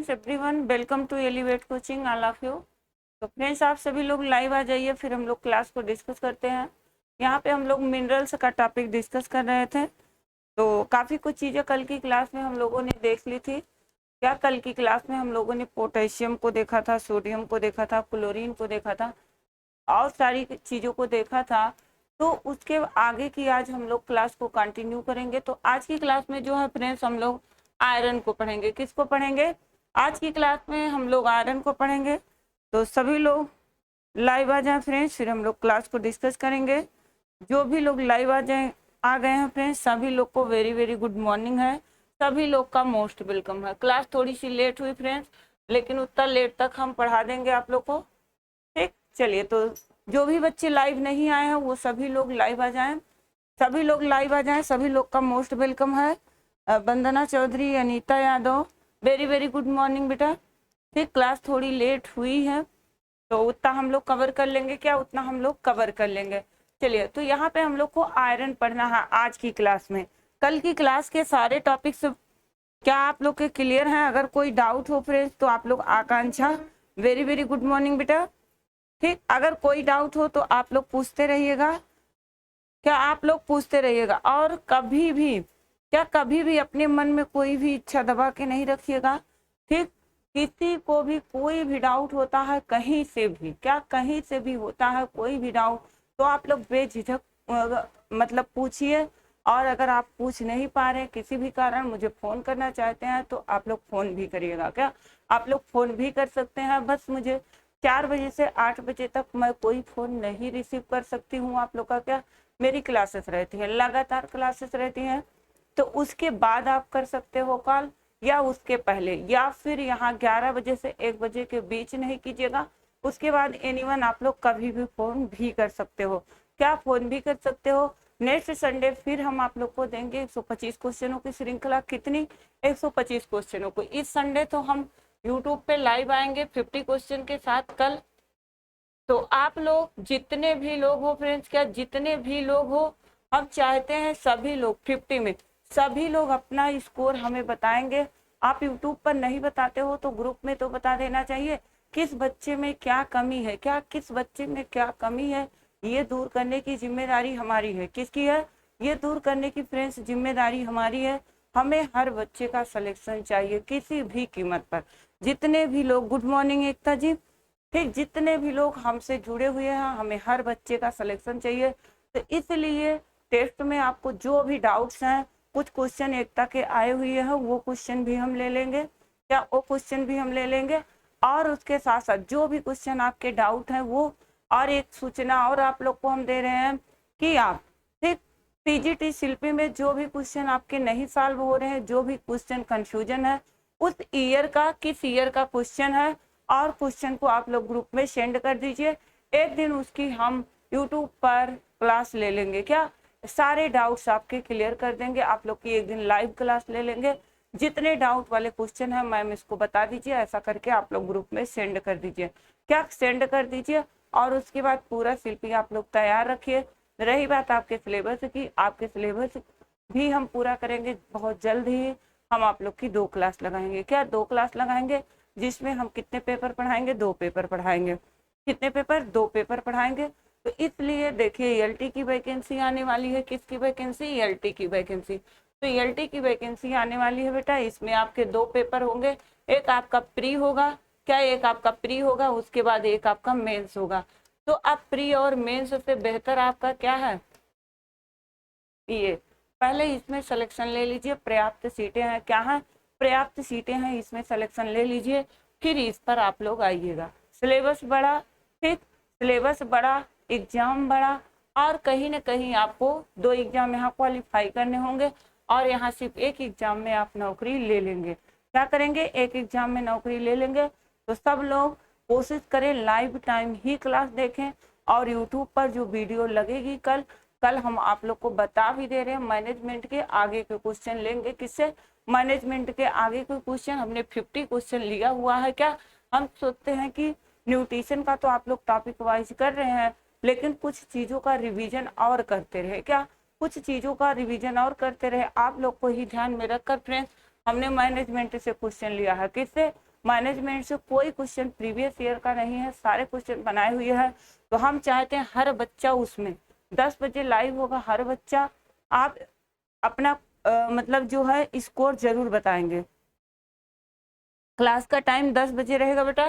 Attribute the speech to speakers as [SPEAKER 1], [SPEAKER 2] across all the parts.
[SPEAKER 1] Friends everyone, welcome to elevate coaching all of you. तो friends आप सभी लोग लाइव आ जाइए, फिर हम लोग क्लास को डिस्कस करते हैं। यहाँ पे हम लोग मिनरल्स का टॉपिक डिस्कस कर रहे थे। तो काफ़ी कुछ चीज़ें कल की क्लास में हम लोगों ने देख ली थी। क्या कल की क्लास में हम लोगों ने पोटेशियम को देखा था, सोडियम को देखा था, क्लोरीन को देखा था और सारी चीज़ों को देखा था। तो उसके आगे की आज हम लोग क्लास को कंटिन्यू करेंगे। तो आज की क्लास में जो है फ्रेंड्स हम लोग आयरन को पढ़ेंगे। किसको पढ़ेंगे? आज की क्लास में हम लोग आयरन को पढ़ेंगे। तो सभी लोग लाइव आ जाएं फ्रेंड्स, फिर हम लोग क्लास को डिस्कस करेंगे। जो भी लोग लाइव आ गए हैं फ्रेंड्स, सभी लोग को वेरी वेरी गुड मॉर्निंग है। सभी लोग का मोस्ट वेलकम है। क्लास थोड़ी सी लेट हुई फ्रेंड्स, लेकिन उतना लेट तक हम पढ़ा देंगे आप लोग को। ठीक, चलिए। तो जो भी बच्चे लाइव नहीं आए हैं वो सभी लोग लाइव आ जाएं। सभी लोग लाइव आ जाएं, सभी लोग का मोस्ट वेलकम है। Vandana Chaudhary, Anita Yadav, very very good morning बेटा। ठीक, क्लास थोड़ी लेट हुई है तो उतना हम लोग कवर कर लेंगे। क्या उतना हम लोग कवर कर लेंगे? चलिए, तो यहाँ पे हम लोग को आयरन पढ़ना है आज की क्लास में। कल की क्लास के सारे टॉपिक्स क्या आप लोग के क्लियर हैं? अगर कोई डाउट हो फ्रेंड्स तो आप लोग, आकांक्षा वेरी वेरी गुड मॉर्निंग बेटा। ठीक, अगर कोई डाउट हो तो आप लोग पूछते रहिएगा। क्या आप लोग पूछते रहिएगा और कभी भी अपने मन में कोई भी इच्छा दबा के नहीं रखिएगा। ठीक, किसी को भी कोई भी डाउट होता है कहीं से भी, कहीं से भी होता है कोई भी डाउट, तो आप लोग बेझिझक मतलब पूछिए। और अगर आप पूछ नहीं पा रहे किसी भी कारण, मुझे फोन करना चाहते हैं तो आप लोग फोन भी करिएगा। क्या आप लोग फोन भी कर सकते हैं? बस मुझे 4 बजे से 8 बजे तक मैं कोई फोन नहीं रिसीव कर सकती हूँ आप लोग का। क्या मेरी क्लासेस रहती है, लगातार क्लासेस रहती हैं। तो उसके बाद आप कर सकते हो कॉल, या उसके पहले, या फिर यहाँ 11 बजे से 1 बजे के बीच नहीं कीजिएगा। उसके बाद एनीवन आप लोग कभी भी फोन भी कर सकते हो। क्या फोन भी कर सकते हो? नेक्स्ट संडे फिर हम आप लोग को देंगे 125 क्वेश्चनों की श्रृंखला। कितनी? 125 क्वेश्चनों को। इस संडे तो हम यूट्यूब पे लाइव आएंगे 50 क्वेश्चन के साथ कल। तो आप लोग जितने भी लोग हो फ्रेंड्स, क्या जितने भी लोग हो, हम चाहते हैं सभी लोग 50 में सभी लोग अपना स्कोर हमें बताएंगे। आप यूट्यूब पर नहीं बताते हो तो ग्रुप में तो बता देना चाहिए किस बच्चे में क्या कमी है। किस बच्चे में क्या कमी है, ये दूर करने की जिम्मेदारी हमारी है। किसकी है? ये दूर करने की फ्रेंड्स जिम्मेदारी हमारी है। हमें हर बच्चे का सिलेक्शन चाहिए किसी भी कीमत पर। जितने भी लोग, गुड मॉर्निंग एकता जी। ठीक, जितने भी लोग हमसे जुड़े हुए हैं, हमें हर बच्चे का सिलेक्शन चाहिए। तो इसलिए टेस्ट में आपको जो भी डाउट्स हैं, कुछ क्वेश्चन एकता के आए हुए हैं, वो क्वेश्चन भी हम ले लेंगे। वो क्वेश्चन भी हम ले लेंगे। और उसके साथ साथ जो भी क्वेश्चन आपके डाउट हैं वो, और एक सूचना और आप लोग को हम दे रहे हैं कि आप, ठीक, पीजीटी शिल्पी में जो भी क्वेश्चन आपके नहीं सॉल्व हो रहे हैं, जो भी क्वेश्चन कंफ्यूजन है, उस ईयर का, किस ईयर का क्वेश्चन है, और क्वेश्चन को आप लोग ग्रुप में सेंड कर दीजिए। एक दिन उसकी हम यूट्यूब पर क्लास ले लेंगे। क्या सारे डाउट्स आपके क्लियर कर देंगे। आप लोग की एक दिन लाइव क्लास ले लेंगे। जितने डाउट वाले क्वेश्चन है मैम इसको बता दीजिए, ऐसा करके आप लोग ग्रुप में सेंड कर दीजिए। सेंड कर दीजिए। और उसके बाद पूरा शिल्पी आप लोग तैयार रखिए। रही बात आपके सिलेबस की, आपके सिलेबस भी हम पूरा करेंगे बहुत जल्द ही। हम आप लोग की 2 क्लास लगाएंगे। 2 क्लास लगाएंगे, जिसमें हम कितने पेपर पढ़ाएंगे? 2 पेपर पढ़ाएंगे। कितने पेपर? 2 पेपर पढ़ाएंगे। तो इसलिए देखिए, एलटी की वैकेंसी आने वाली है। किसकी वैकेंसी? एलटी की वैकेंसी। तो एलटी की वैकेंसी आने वाली है बेटा। इसमें आपके 2 पेपर होंगे। एक आपका प्री होगा। एक आपका प्री होगा, उसके बाद एक आपका मेंस होगा। तो अब प्री और मेंस से बेहतर आपका क्या है? ये पहले इसमें सिलेक्शन ले लीजिए। पर्याप्त सीटें हैं। क्या है? पर्याप्त सीटें हैं, इसमें सिलेक्शन ले लीजिए। फिर इस पर आप लोग आइएगा। सिलेबस बड़ा, ठीक, सिलेबस बड़ा, एग्जाम बड़ा, और कहीं ना कहीं आपको 2 एग्जाम यहाँ क्वालिफाई करने होंगे, और यहाँ सिर्फ एक एग्जाम में आप नौकरी ले लेंगे। क्या करेंगे? एक एग्जाम में नौकरी ले लेंगे। तो सब लोग कोशिश करें लाइव टाइम ही क्लास देखें। और यूट्यूब पर जो वीडियो लगेगी कल हम आप लोग को बता भी दे रहे हैं, मैनेजमेंट के आगे के क्वेश्चन लेंगे। किससे? मैनेजमेंट के आगे के क्वेश्चन। हमने 50 क्वेश्चन लिया हुआ है। क्या हम सोचते हैं कि न्यूट्रिशन का तो आप लोग टॉपिक वाइज कर रहे हैं, लेकिन कुछ चीजों का रिवीजन और करते रहे। कुछ चीजों का रिवीजन और करते रहे। आप लोग को ही ध्यान में रखकर फ्रेंड्स, हमने मैनेजमेंट से क्वेश्चन लिया है। किससे? मैनेजमेंट से कोई क्वेश्चन प्रीवियस ईयर का नहीं है, सारे क्वेश्चन बनाए हुए हैं। तो हम चाहते हैं हर बच्चा उसमें 10 बजे लाइव होगा, हर बच्चा आप अपना मतलब जो है स्कोर जरूर बताएंगे। क्लास का टाइम 10 बजे रहेगा बेटा,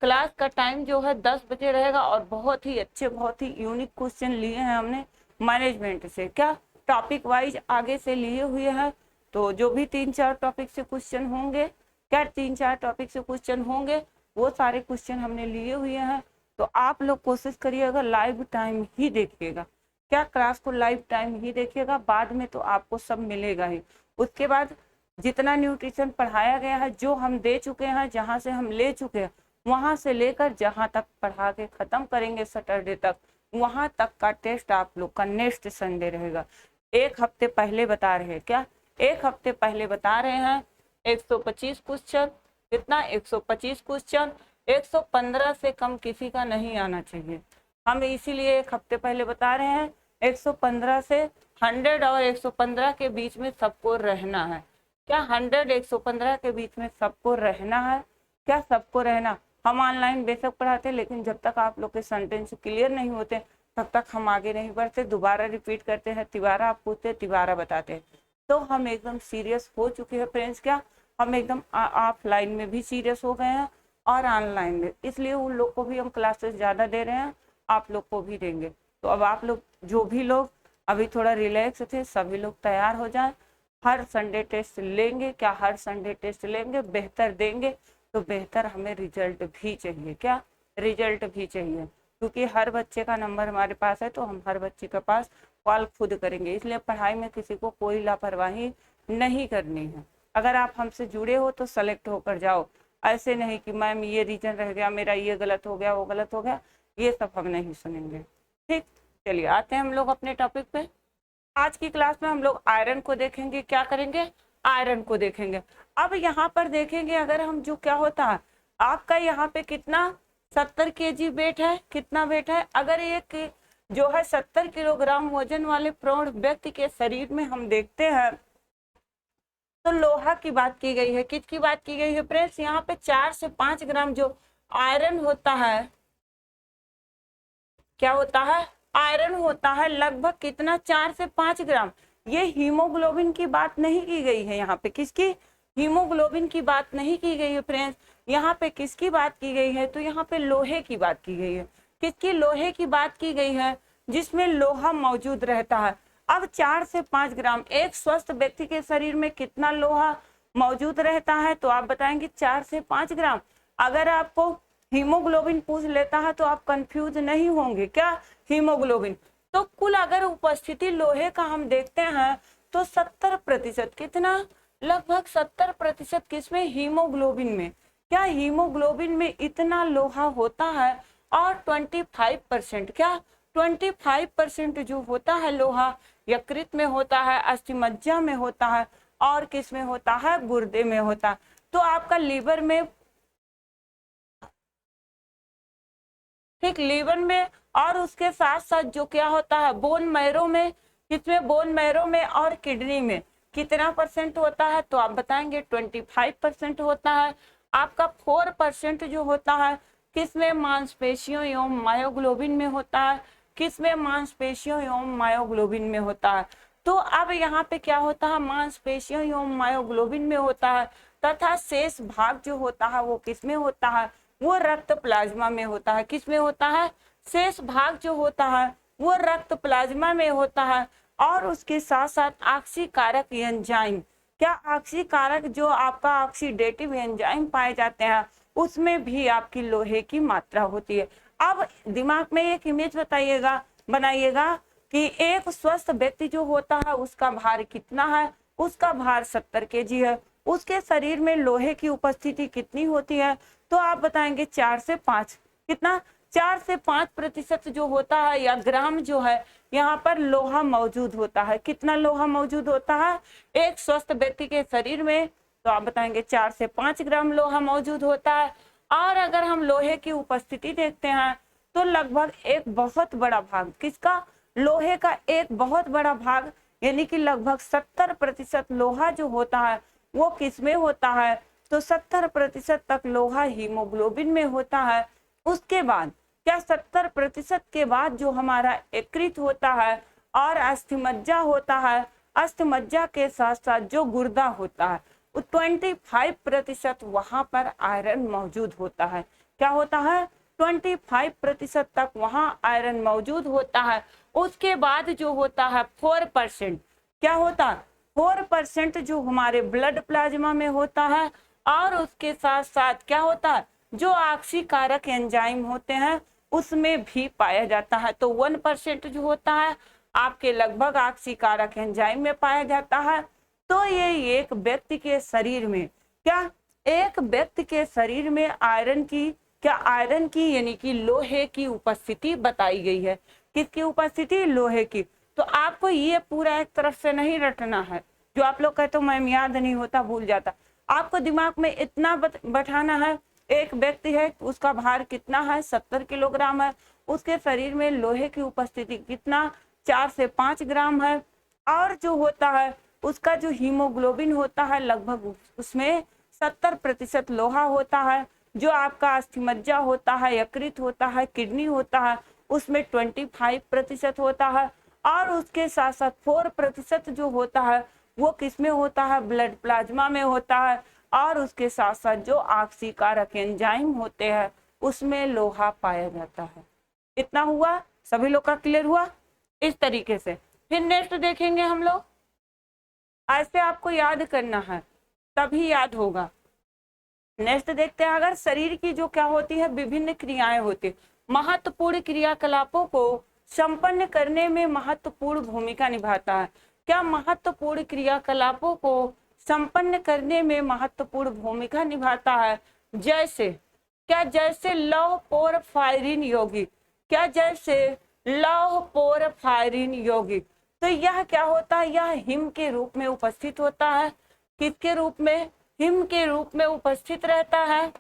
[SPEAKER 1] क्लास का टाइम जो है 10 बजे रहेगा। और बहुत ही अच्छे, बहुत ही यूनिक क्वेश्चन लिए हैं हमने मैनेजमेंट से, क्या टॉपिक वाइज आगे से लिए हुए हैं। तो जो भी 3-4 टॉपिक से क्वेश्चन होंगे, क्या 3-4 टॉपिक से क्वेश्चन होंगे, वो सारे क्वेश्चन हमने लिए हुए हैं। तो आप लोग कोशिश करिएगा लाइव टाइम ही देखिएगा, क्या क्लास को लाइव टाइम ही देखिएगा, बाद में तो आपको सब मिलेगा ही। उसके बाद जितना न्यूट्रिशन पढ़ाया गया है, जो हम दे चुके हैं, जहाँ से हम ले चुके हैं, वहां से लेकर जहां तक पढ़ा के खत्म करेंगे सैटरडे तक, वहां तक का टेस्ट आप लोग का नेक्स्ट संडे रहेगा। एक हफ्ते पहले बता रहे हैं, क्या एक हफ्ते पहले बता रहे हैं 125 क्वेश्चन, कितना 125 क्वेश्चन, 115 से कम किसी का नहीं आना चाहिए। हम इसीलिए एक हफ्ते पहले बता रहे हैं 115 से 100 और 115 के बीच में सबको रहना है, क्या 100-115 के बीच में सबको रहना है, क्या सबको रहना। हम ऑनलाइन बेशक पढ़ाते, लेकिन जब तक आप लोग के सेंटेंस क्लियर नहीं होते तब तक हम आगे नहीं बढ़ते, दोबारा रिपीट करते हैं, तिबारा आप पूछते, तिबारा बताते हैं। तो हम एकदम सीरियस हो चुके हैं फ्रेंड्स, क्या हम एकदम ऑफलाइन में भी सीरियस हो गए हैं और ऑनलाइन में, इसलिए उन लोग को भी हम क्लासेस ज़्यादा दे रहे हैं, आप लोग को भी देंगे। तो अब आप लोग जो भी लोग अभी थोड़ा रिलैक्स थे, सभी लोग तैयार हो जाएं। हर संडे टेस्ट लेंगे, क्या हर संडे टेस्ट लेंगे, बेहतर देंगे, तो बेहतर हमें रिजल्ट भी चाहिए, क्या रिजल्ट भी चाहिए, क्योंकि हर बच्चे का नंबर हमारे पास है, तो हम हर बच्चे के पास कॉल खुद करेंगे। इसलिए पढ़ाई में किसी को कोई लापरवाही नहीं करनी है। अगर आप हमसे जुड़े हो तो सेलेक्ट होकर जाओ, ऐसे नहीं कि मैम ये रीजन रह गया, मेरा ये गलत हो गया, वो गलत हो गया, ये सब हम नहीं सुनेंगे। ठीक, चलिए आते हैं हम लोग अपने टॉपिक पे। आज की क्लास में हम लोग आयरन को देखेंगे, क्या करेंगे, आयरन को देखेंगे। अब यहाँ पर देखेंगे, अगर हम जो क्या होता है आपका यहाँ पे कितना 70 kg वेट है, कितना वेट है, अगर एक जो है 70 किलोग्राम वजन वाले प्रौढ़ व्यक्ति के शरीर में हम देखते हैं तो लोहा की बात की गई है, किसकी बात की गई है फ्रेंड्स, यहाँ पे 4 से 5 ग्राम जो आयरन होता है, क्या होता है, आयरन होता है लगभग कितना, 4 से 5 ग्राम। ये हीमोग्लोबिन की बात नहीं की गई है, यहाँ पे किसकी, हीमोग्लोबिन की बात नहीं की गई है फ्रेंड्स, यहाँ पे किसकी बात की गई है, तो यहाँ पे लोहे की बात की गई है। किसकी, लोहे की बात की गई है, जिसमें लोहा मौजूद रहता है। अब 4 से 5 ग्राम, एक स्वस्थ व्यक्ति के शरीर में कितना लोहा मौजूद रहता है, तो आप बताएंगे 4 से 5 ग्राम। अगर आपको हीमोग्लोबिन पूछ लेता है तो आप कंफ्यूज नहीं होंगे, क्या हीमोग्लोबिन। तो कुल अगर उपस्थिति लोहे का हम देखते हैं तो 70%, कितना, लगभग 70% किसमें, हीमोग्लोबिन में। क्या हीमोग्लोबिन में इतना लोहा होता है, और 25%, क्या 25% जो होता है लोहा यकृत में होता है, अस्थिमज्जा में होता है, और किस में होता है, गुर्दे में होता है। तो आपका लीवर में, ठीक, लीवर में, और उसके साथ साथ जो क्या होता है बोन मैरो में, किसमें, बोन मैरो में, और किडनी में कितना % होता है, तो आप बताएंगे 25% होता है। आपका 4% जो होता है किसमें, मांसपेशियों एवं मायोग्लोबिन में होता है, किसमें, मांसपेशियों एवं मायोग्लोबिन में होता है। तो अब यहाँ पे क्या होता है, मांसपेशियों एवं मायोग्लोबिन में होता है, तथा शेष भाग जो होता है वो किसमें होता है, वो रक्त प्लाज्मा में होता है, किसमें होता है, शेष भाग जो होता है वो रक्त प्लाज्मा में होता है। और उसके साथ साथ ऑक्सीकारक एंजाइम, क्या ऑक्सीकारक जो आपका ऑक्सीडेटिव एंजाइम पाए जाते हैं उसमें भी आपकी लोहे की मात्रा होती है। अब दिमाग में एक इमेज बताइएगा, बनाइएगा कि एक स्वस्थ व्यक्ति जो होता है उसका भार कितना है, उसका भार 70 kg है, उसके शरीर में लोहे की उपस्थिति कितनी होती है, तो आप बताएंगे 4 से 5, कितना, 4 से 5% जो होता है, या ग्राम जो है यहाँ पर लोहा मौजूद होता है। कितना लोहा मौजूद होता है एक स्वस्थ व्यक्ति के शरीर में, तो आप बताएंगे 4 से 5 ग्राम लोहा मौजूद होता है। और अगर हम लोहे की उपस्थिति देखते हैं तो लगभग एक बहुत बड़ा भाग, किसका, लोहे का एक बहुत बड़ा भाग, यानी कि लगभग 70% लोहा जो होता है वो किसमें होता है, तो 70% तक लोहा हीमोग्लोबिन में होता है। उसके बाद क्या 70% के बाद जो हमारा यकृत होता है और अस्थिमज्जा होता है, अस्थिमज्जा के साथ साथ जो गुर्दा होता है, 25% वहां पर आयरन मौजूद होता है। क्या होता है? 25% तक वहां आयरन मौजूद होता है। उसके बाद जो होता है 4%, क्या होता है? 4% जो हमारे ब्लड प्लाज्मा में होता है, और उसके साथ साथ क्या होता है? जो ऑक्सीकारक एंजाइम होते हैं उसमें भी पाया जाता है। तो 1% जो होता है आपके लगभग ऑक्सीकारक एंजाइम में पाया जाता है। तो ये एक व्यक्ति के शरीर में क्या, एक व्यक्ति के शरीर में आयरन की, क्या आयरन की यानी कि लोहे की उपस्थिति बताई गई है। किसकी उपस्थिति? लोहे की। तो आपको ये पूरा एक तरफ से नहीं रटना है, जो आप लोग कहते हो मैम याद नहीं होता, भूल जाता। आपको दिमाग में इतना बैठाना है, एक व्यक्ति है, उसका भार कितना है? 70 किलोग्राम है। उसके शरीर में लोहे की उपस्थिति कितना? 4 से 5 ग्राम है। और जो होता है उसका जो हीमोग्लोबिन होता है लगभग उसमें 70% लोहा होता है। जो आपका अस्थिमज्जा होता है, यकृत होता है, किडनी होता है, उसमें 25% होता है। और उसके साथ साथ 4% जो होता है वो किसमें होता है? ब्लड प्लाज्मा में होता है। और उसके साथ साथ जो ऑक्सीकारक एंजाइम होते हैं उसमें लोहा पाया जाता है। इतना हुआ? सभी लोग का क्लियर हुआ? इस तरीके से फिर नेक्स्ट देखेंगे हम लोग। ऐसे आपको याद करना है, तभी याद होगा। नेक्स्ट देखते हैं, अगर शरीर की जो क्या होती है विभिन्न क्रियाएं होती, महत्वपूर्ण क्रियाकलापों को संपन्न करने में महत्वपूर्ण भूमिका निभाता है। क्या महत्वपूर्ण क्रियाकलापों को संपन्न करने में महत्वपूर्ण भूमिका निभाता है? जैसे क्या? जैसे लौह पोरफायरिन यौगिक। क्या? जैसे लौह पोरफायरिन यौगिक। तो यह क्या होता है? यह हिम के रूप में उपस्थित होता है। किसके रूप में? हिम के रूप में उपस्थित रहता है।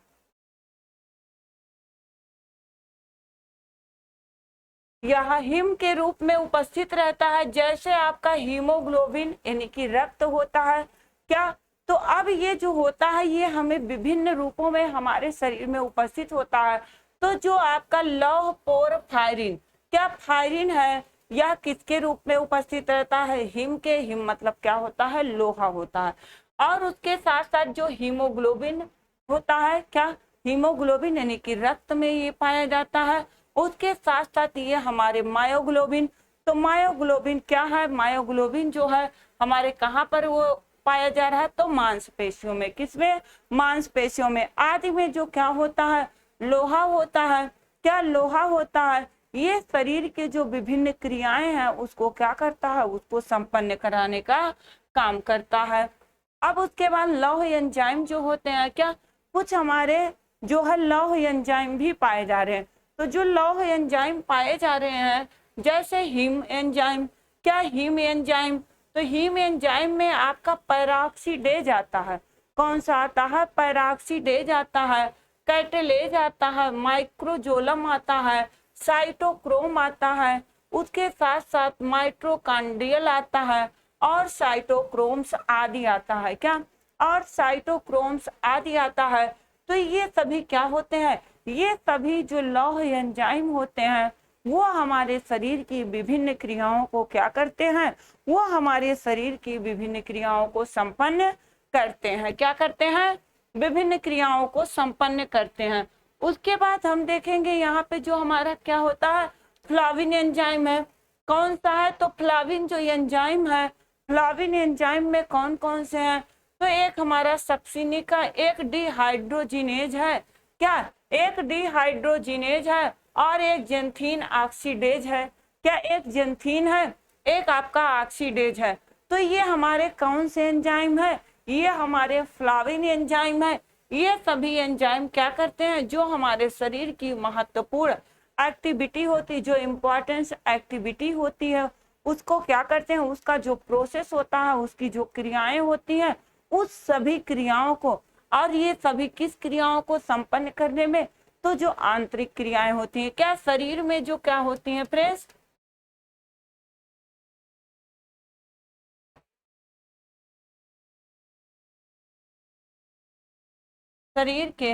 [SPEAKER 1] यह हिम के रूप में उपस्थित रहता है, जैसे आपका हीमोग्लोबिन यानी कि रक्त होता है। क्या? तो अब ये जो होता है ये हमें विभिन्न रूपों में हमारे शरीर में उपस्थित होता है। तो जो आपका लौह पोरफायरिन, क्या फायरिन है, यह किसके रूप में उपस्थित रहता है? हिम के। हिम मतलब क्या होता है? लोहा होता है। और उसके साथ साथ जो हीमोग्लोबिन होता है, क्या? हीमोग्लोबिन यानी कि रक्त में ये पाया जाता है। उसके साथ साथ ये हमारे मायोग्लोबिन। तो मायोग्लोबिन क्या है? मायोग्लोबिन जो है हमारे कहाँ पर वो पाया जा रहा है? तो मांसपेशियों में। किसमें? मांसपेशियों में। आदि में जो क्या होता है? लोहा होता है। क्या? लोहा होता है। ये शरीर के जो विभिन्न क्रियाएं हैं उसको क्या करता है? उसको संपन्न कराने का काम करता है। अब उसके बाद लौह एंजाइम जो होते हैं, क्या कुछ हमारे जो है लौह एंजाइम भी पाए जा रहे हैं। तो जो लौह एंजाइम पाए जा रहे हैं जैसे हीम एंजाइम। क्या? Heme enzyme. तो हीम एंजाइम में आपका पैराक्सीडेज आता है। कौन सा आता है? पैराक्सीडेज आता है, कैटेलेज आता है, माइक्रोजोलम आता है, साइटोक्रोम आता है, उसके साथ साथ माइट्रोकांड्रियल आता है और साइटोक्रोम्स आदि आता है। क्या? और साइटोक्रोम्स आदि आता है। तो ये सभी क्या होते हैं? ये सभी जो लौह एंजाइम होते हैं वो हमारे शरीर की विभिन्न क्रियाओं को क्या करते हैं? वो हमारे शरीर की विभिन्न क्रियाओं को संपन्न करते हैं। क्या करते हैं? विभिन्न क्रियाओं को संपन्न करते हैं। उसके बाद हम देखेंगे यहाँ पे जो हमारा क्या होता है, फ्लाविन एंजाइम है। कौन सा है? तो फ्लाविन जो एंजाइम है, फ्लाविन एंजाइम में कौन कौन से हैं? तो एक हमारा सक्सिनिका, एक डिहाइड्रोजिनेज है। क्या? एक डिहाइड्रोजिनेज है और एक जेंथीन ऑक्सीडेज है। क्या? एक जेंथीन है, एक आपका ऑक्सीडेज है। तो ये हमारे कौन से एंजाइम है? ये हमारे फ्लाविन एंजाइम है। ये सभी एंजाइम क्या करते हैं? जो हमारे शरीर की महत्वपूर्ण एक्टिविटी होती, जो इम्पोर्टेंस एक्टिविटी होती है उसको क्या करते हैं? उसका जो प्रोसेस होता है, उसकी जो क्रियाएं होती हैं, उस सभी क्रियाओं को, और ये सभी किस क्रियाओं को संपन्न करने में? तो जो आंतरिक क्रियाएं होती हैं। क्या? शरीर में जो क्या होती हैं फ्रेंड्स? शरीर के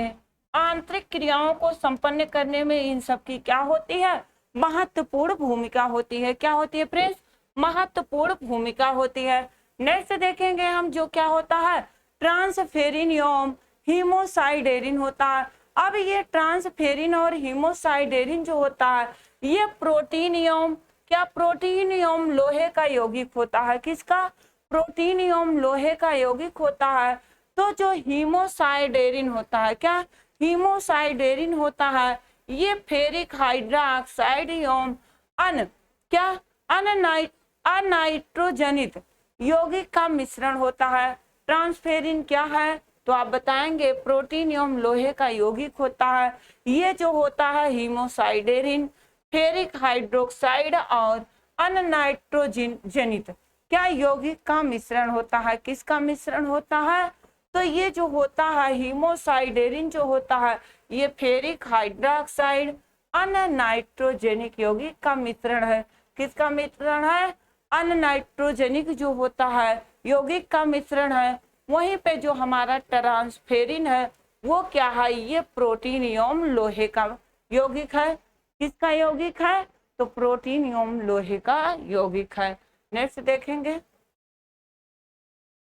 [SPEAKER 1] आंतरिक क्रियाओं को संपन्न करने में इन सब की क्या होती है, महत्वपूर्ण भूमिका होती है। क्या होती है फ्रेंड्स, महत्वपूर्ण भूमिका होती है। नेक्स्ट देखेंगे हम जो क्या होता है, ट्रांसफेरिन एवं हीमोसाइडेरिन होता है। अब ये ट्रांसफेरिन और हीमोसाइडेरिन जो होता है ये प्रोटीन एवं क्या, प्रोटीन एवं लोहे का यौगिक होता है। किसका, प्रोटीन एवं लोहे का यौगिक होता है। तो जो हीमोसाइडेरिन होता है, क्या हीमोसाइडेरिन होता है, ये फेरिक हाइड्रोक्साइड एवं क्या अनाइट्रोजनित यौगिक का मिश्रण होता है। ट्रांसफेरिन क्या है, तो आप बताएंगे प्रोटीन एवं लोहे का यौगिक होता है। ये जो होता है हीमोसाइडेरिन फेरिक हाइड्रोक्साइड और अनाइट्रोजनित क्या यौगिक का मिश्रण होता है। किसका मिश्रण होता है, तो ये जो होता है हीमोसाइडेरिन जो होता है ये फेरिक हाइड्रोक्साइड अननाइट्रोजेनिक यौगिक का मिश्रण है। किसका मिश्रण है, अननाइट्रोजेनिक जो होता है यौगिक का मिश्रण है। वहीं पे जो हमारा ट्रांसफेरिन है वो क्या है, ये प्रोटीन एवं लोहे का यौगिक है। किसका यौगिक है, तो प्रोटीन एवं लोहे का यौगिक है। नेक्स्ट देखेंगे,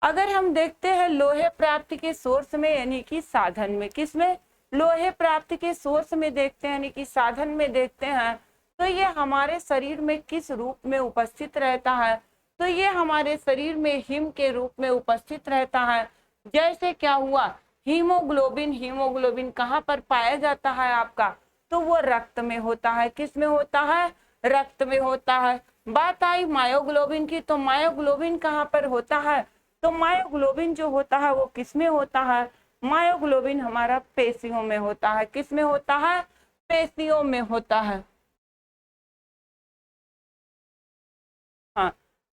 [SPEAKER 1] अगर हम देखते हैं लोहे प्राप्ति के सोर्स में यानी कि साधन में, किसमें, लोहे प्राप्ति के सोर्स में देखते हैं यानी कि साधन में देखते हैं, तो ये हमारे शरीर में किस रूप में उपस्थित रहता है, तो ये हमारे शरीर में हिम के रूप में उपस्थित रहता है। जैसे क्या हुआ, हीमोग्लोबिन, हीमोग्लोबिन कहाँ पर पाया जाता है आपका, तो वो रक्त में होता है। किस में होता है, रक्त में होता है। बात आई मायोग्लोबिन की, तो मायोग्लोबिन कहाँ पर होता है, तो मायोग्लोबिन जो होता है वो किस में होता है, मायोग्लोबिन हमारा पेशियों में होता है। किस में होता है, पेशियों में होता है। हाँ,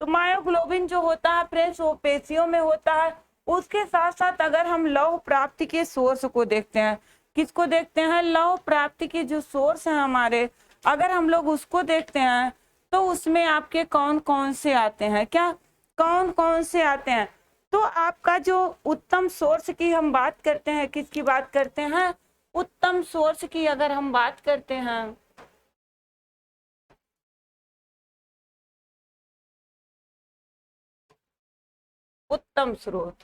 [SPEAKER 1] तो मायोग्लोबिन जो होता है फ्रेंड्स वो पेशियों में होता है। उसके साथ साथ अगर हम लौह प्राप्ति के सोर्स को देखते हैं, किसको देखते हैं, लौह प्राप्ति के जो सोर्स हैं हमारे, अगर हम लोग उसको देखते हैं तो उसमें आपके कौन कौन से आते हैं, क्या कौन कौन से आते हैं, तो आपका जो उत्तम सोर्स की हम बात करते हैं, किसकी बात करते हैं, उत्तम सोर्स की अगर हम बात करते हैं, उत्तम स्रोत,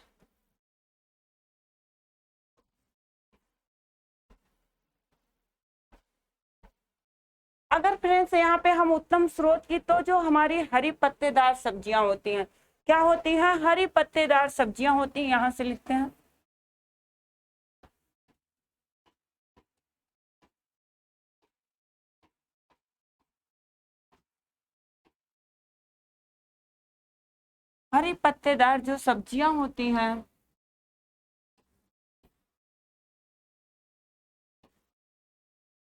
[SPEAKER 1] अगर फ्रेंड्स यहाँ पे हम उत्तम स्रोत की, तो जो हमारी हरी पत्तेदार सब्जियां होती हैं, क्या होती हैं, हरी पत्तेदार सब्जियां होती हैं, यहाँ से लिखते हैं। हरी पत्तेदार जो सब्जियां होती हैं,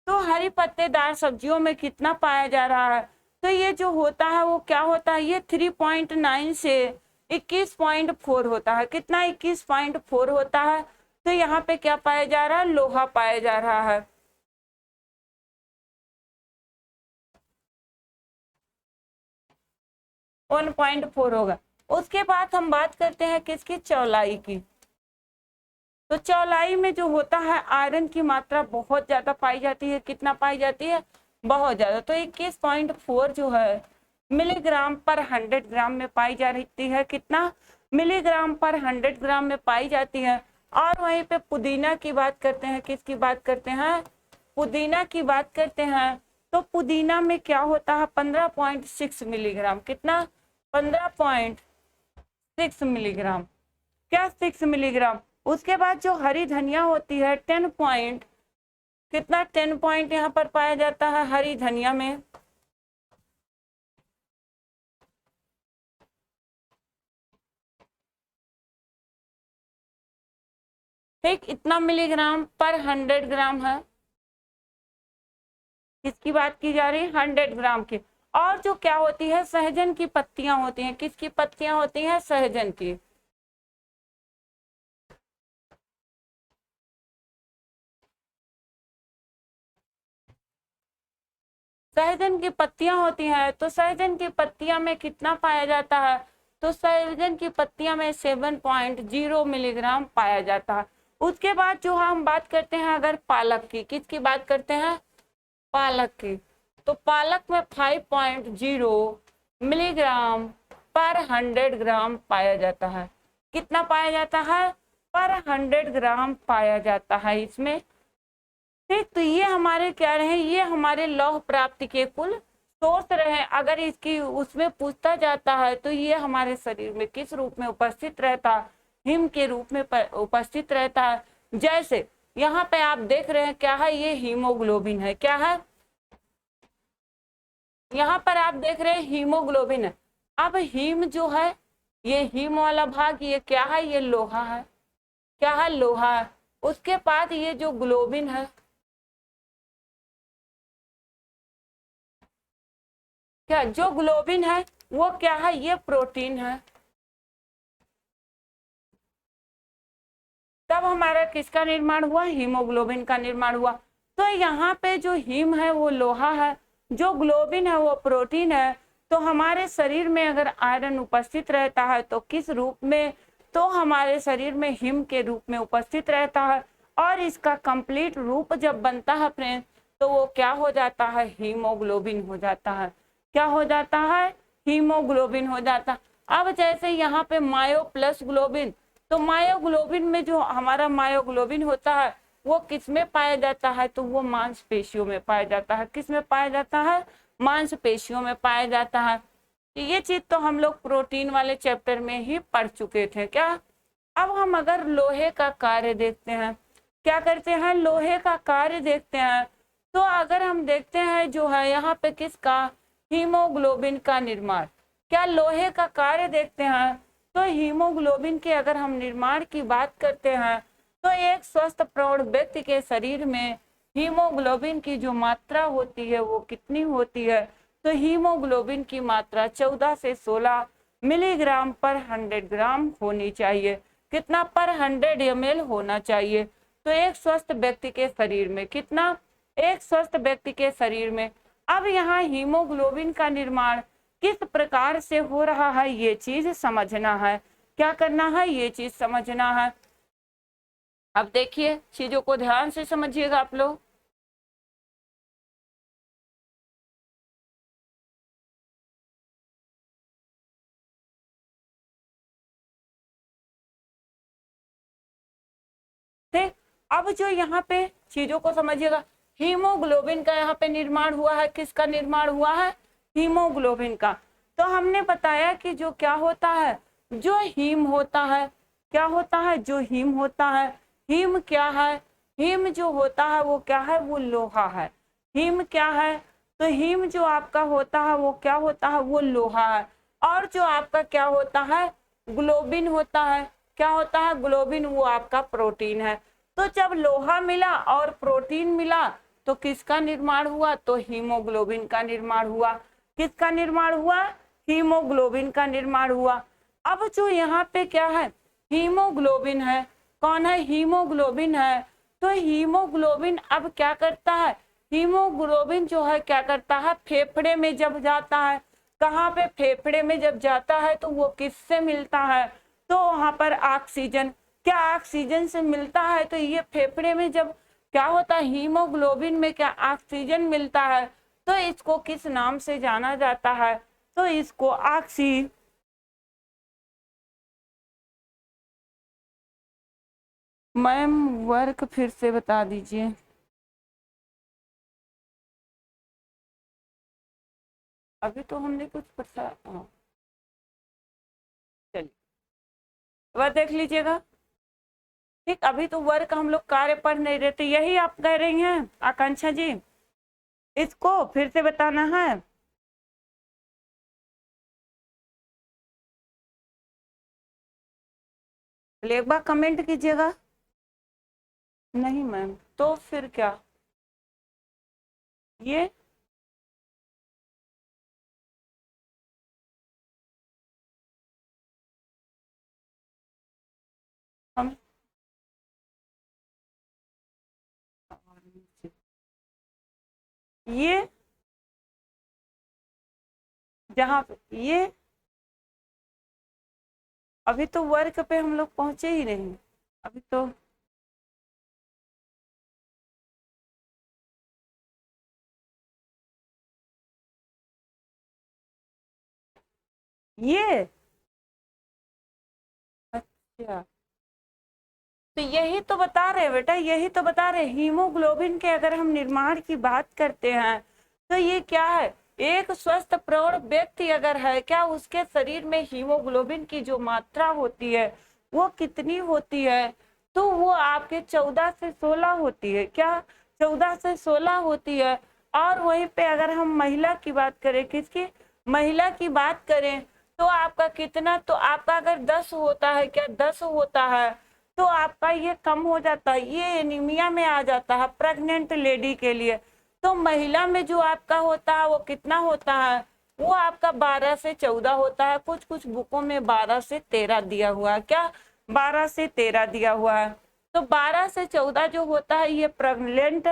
[SPEAKER 1] तो हरी पत्तेदार सब्जियों में कितना पाया जा रहा है, तो ये जो होता है वो क्या होता है, ये 3.9 से 21.4 होता है। कितना, 21.4 होता है। तो यहाँ पे क्या पाया जा रहा है, लोहा पाया जा रहा है। वन 1.4 होगा। उसके बाद हम बात करते हैं किसकी, चौलाई की। तो चौलाई में जो होता है आयरन की मात्रा बहुत ज्यादा पाई जाती है। कितना पाई जाती है, बहुत ज्यादा। तो 21.4 जो है मिलीग्राम पर 100 ग्राम में पाई जा रही है। कितना, मिलीग्राम पर 100 ग्राम में पाई जाती है। और वहीं पे पुदीना की बात करते हैं, किसकी बात करते हैं, पुदीना की बात करते हैं। तो पुदीना में क्या होता है, 15.6 मिलीग्राम। कितना, 15.6 मिलीग्राम, क्या 6 मिलीग्राम। उसके बाद जो हरी धनिया होती है 10 पॉइंट, कितना, 10 पॉइंट यहाँ पर पाया जाता है हरी धनिया में। ठीक, इतना मिलीग्राम पर 100 ग्राम है। किसकी बात की जा रही है, 100 ग्राम की। और जो क्या होती है, सहजन की पत्तियां होती हैं। किसकी पत्तियां होती हैं, सहजन की। सहजन की पत्तियां होती हैं। तो सहजन की पत्तियां में कितना पाया जाता है, तो सहजन की पत्तियां में 7.0 मिलीग्राम पाया जाता है। उसके बाद जो हम बात करते हैं अगर पालक की, किसकी बात करते हैं, पालक की, तो पालक में 5.0 मिलीग्राम पर 100 ग्राम पाया जाता है। कितना पाया जाता है, पर 100 ग्राम पाया जाता है इसमें। ठीक, तो ये हमारे क्या रहे, ये हमारे लौह प्राप्ति के कुल सोर्स रहे। अगर इसकी उसमें पूछता जाता है तो ये हमारे शरीर में किस रूप में उपस्थित रहता है, हिम के रूप में उपस्थित रहता है। जैसे यहाँ पे आप देख रहे हैं क्या है, ये हीमोग्लोबिन है, क्या है, यहाँ पर आप देख रहे हैं हीमोग्लोबिन है। अब हीम जो है, ये हीम वाला भाग ये क्या है, ये लोहा है, क्या है, लोहा है। उसके बाद ये जो ग्लोबिन है, क्या जो ग्लोबिन है वो क्या है, ये प्रोटीन है। तब हमारा किसका निर्माण हुआ, हीमोग्लोबिन का निर्माण हुआ। तो यहाँ पे जो हीम है वो लोहा है, जो ग्लोबिन है वो प्रोटीन है। तो हमारे शरीर में अगर आयरन उपस्थित रहता है तो किस रूप में, तो हमारे शरीर में हिम के रूप में उपस्थित रहता है। और इसका कंप्लीट रूप जब बनता है फ्रेंड, तो वो क्या हो जाता है, हीमोग्लोबिन हो जाता है। क्या हो जाता है, हीमोग्लोबिन हो जाता है। अब जैसे यहाँ पे मायो प्लस ग्लोबिन, तो मायोग्लोबिन में जो हमारा मायोग्लोबिन होता है वो किस में पाया जाता है, तो वो मांसपेशियों में पाया जाता है। किस में पाया जाता है, मांसपेशियों में पाया जाता है। तो ये चीज तो हम लोग प्रोटीन वाले चैप्टर में ही पढ़ चुके थे क्या। अब हम अगर लोहे का कार्य देखते हैं, क्या करते हैं, लोहे का कार्य देखते हैं। तो अगर हम देखते हैं जो है यहाँ पे किसका, हीमोग्लोबिन का निर्माण, क्या लोहे का कार्य देखते हैं। तो हीमोग्लोबिन के अगर हम निर्माण की बात करते हैं, तो एक स्वस्थ प्रौढ़ व्यक्ति के शरीर में हीमोग्लोबिन की जो मात्रा होती है वो कितनी होती है, तो हीमोग्लोबिन की मात्रा 14 से 16 मिलीग्राम पर 100 ग्राम होनी चाहिए। कितना, पर 100 ml होना चाहिए। तो एक स्वस्थ व्यक्ति के शरीर में कितना, एक स्वस्थ व्यक्ति के शरीर में। अब यहाँ हीमोग्लोबिन का निर्माण किस प्रकार से हो रहा है ये चीज समझना है। क्या करना है, ये चीज समझना है। अब देखिए चीजों को ध्यान से समझिएगा आप लोग। ठीक, अब जो यहाँ पे चीजों को समझिएगा, हीमोग्लोबिन का यहाँ पे निर्माण हुआ है, किसका निर्माण हुआ है, हीमोग्लोबिन का। तो हमने बताया कि जो क्या होता है, जो हीम होता है, क्या होता है, जो हीम होता है, हीम क्या है, हीम जो होता है वो क्या है, वो लोहा है। हीम क्या है, तो हीम जो आपका होता है वो क्या होता है, वो लोहा है। और जो आपका क्या होता है, ग्लोबिन होता है, क्या होता है, ग्लोबिन, वो आपका प्रोटीन है। तो जब लोहा मिला और प्रोटीन मिला तो किसका निर्माण हुआ, तो हीमोग्लोबिन का निर्माण हुआ। किसका निर्माण हुआ, हीमोग्लोबिन का निर्माण हुआ। अब जो यहाँ पे क्या है, हीमोग्लोबिन है, कौन है, हीमोग्लोबिन है। तो हीमोग्लोबिन अब क्या करता है, हीमोग्लोबिन जो है क्या करता है, फेफड़े में जब जाता है, कहाँ पे, फेफड़े में जब जाता है तो वो किससे मिलता है, तो वहां पर ऑक्सीजन, क्या ऑक्सीजन से मिलता है। तो ये फेफड़े में जब क्या होता है, हीमोग्लोबिन में क्या ऑक्सीजन मिलता है, तो इसको किस नाम से जाना जाता है, तो इसको ऑक्सी, मैम वर्क फिर से बता दीजिए। अभी तो हमने कुछ पढ़ा, हाँ, चलिए वह देख लीजिएगा। ठीक, अभी तो वर्क हम लोग कार्य पढ़ नहीं रहे थे, यही आप कह रही हैं आकांक्षा जी, इसको फिर से बताना है। एक बार कमेंट कीजिएगा। नहीं मैम, तो फिर क्या, ये हम, ये जहाँ ये, अभी तो वर्क पे हम लोग पहुंचे ही नहीं, अभी तो ये अच्छा, तो यही तो बता रहे बेटा, यही तो बता रहे, हीमोग्लोबिन के अगर हम निर्माण की बात करते हैं तो ये क्या है, एक स्वस्थ प्रौढ़ व्यक्ति अगर है, क्या उसके शरीर में हीमोग्लोबिन की जो मात्रा होती है वो कितनी होती है, तो वो आपके 14 से 16 होती है। क्या 14 से 16 होती है। और वहीं पे अगर हम महिला की बात करें, किसकी, महिला की बात करें, तो आपका कितना, तो आपका अगर 10 होता है, क्या 10 होता है, तो आपका ये कम हो जाता है, ये एनीमिया में आ जाता है प्रेग्नेंट लेडी के लिए। तो महिला में जो आपका होता है वो कितना होता है, वो आपका 12 से 14 होता है। कुछ कुछ बुकों में 12 से 13 दिया हुआ है। क्या 12 से 13 दिया हुआ है। तो 12 से 14 जो होता है ये प्रेग्नेंट,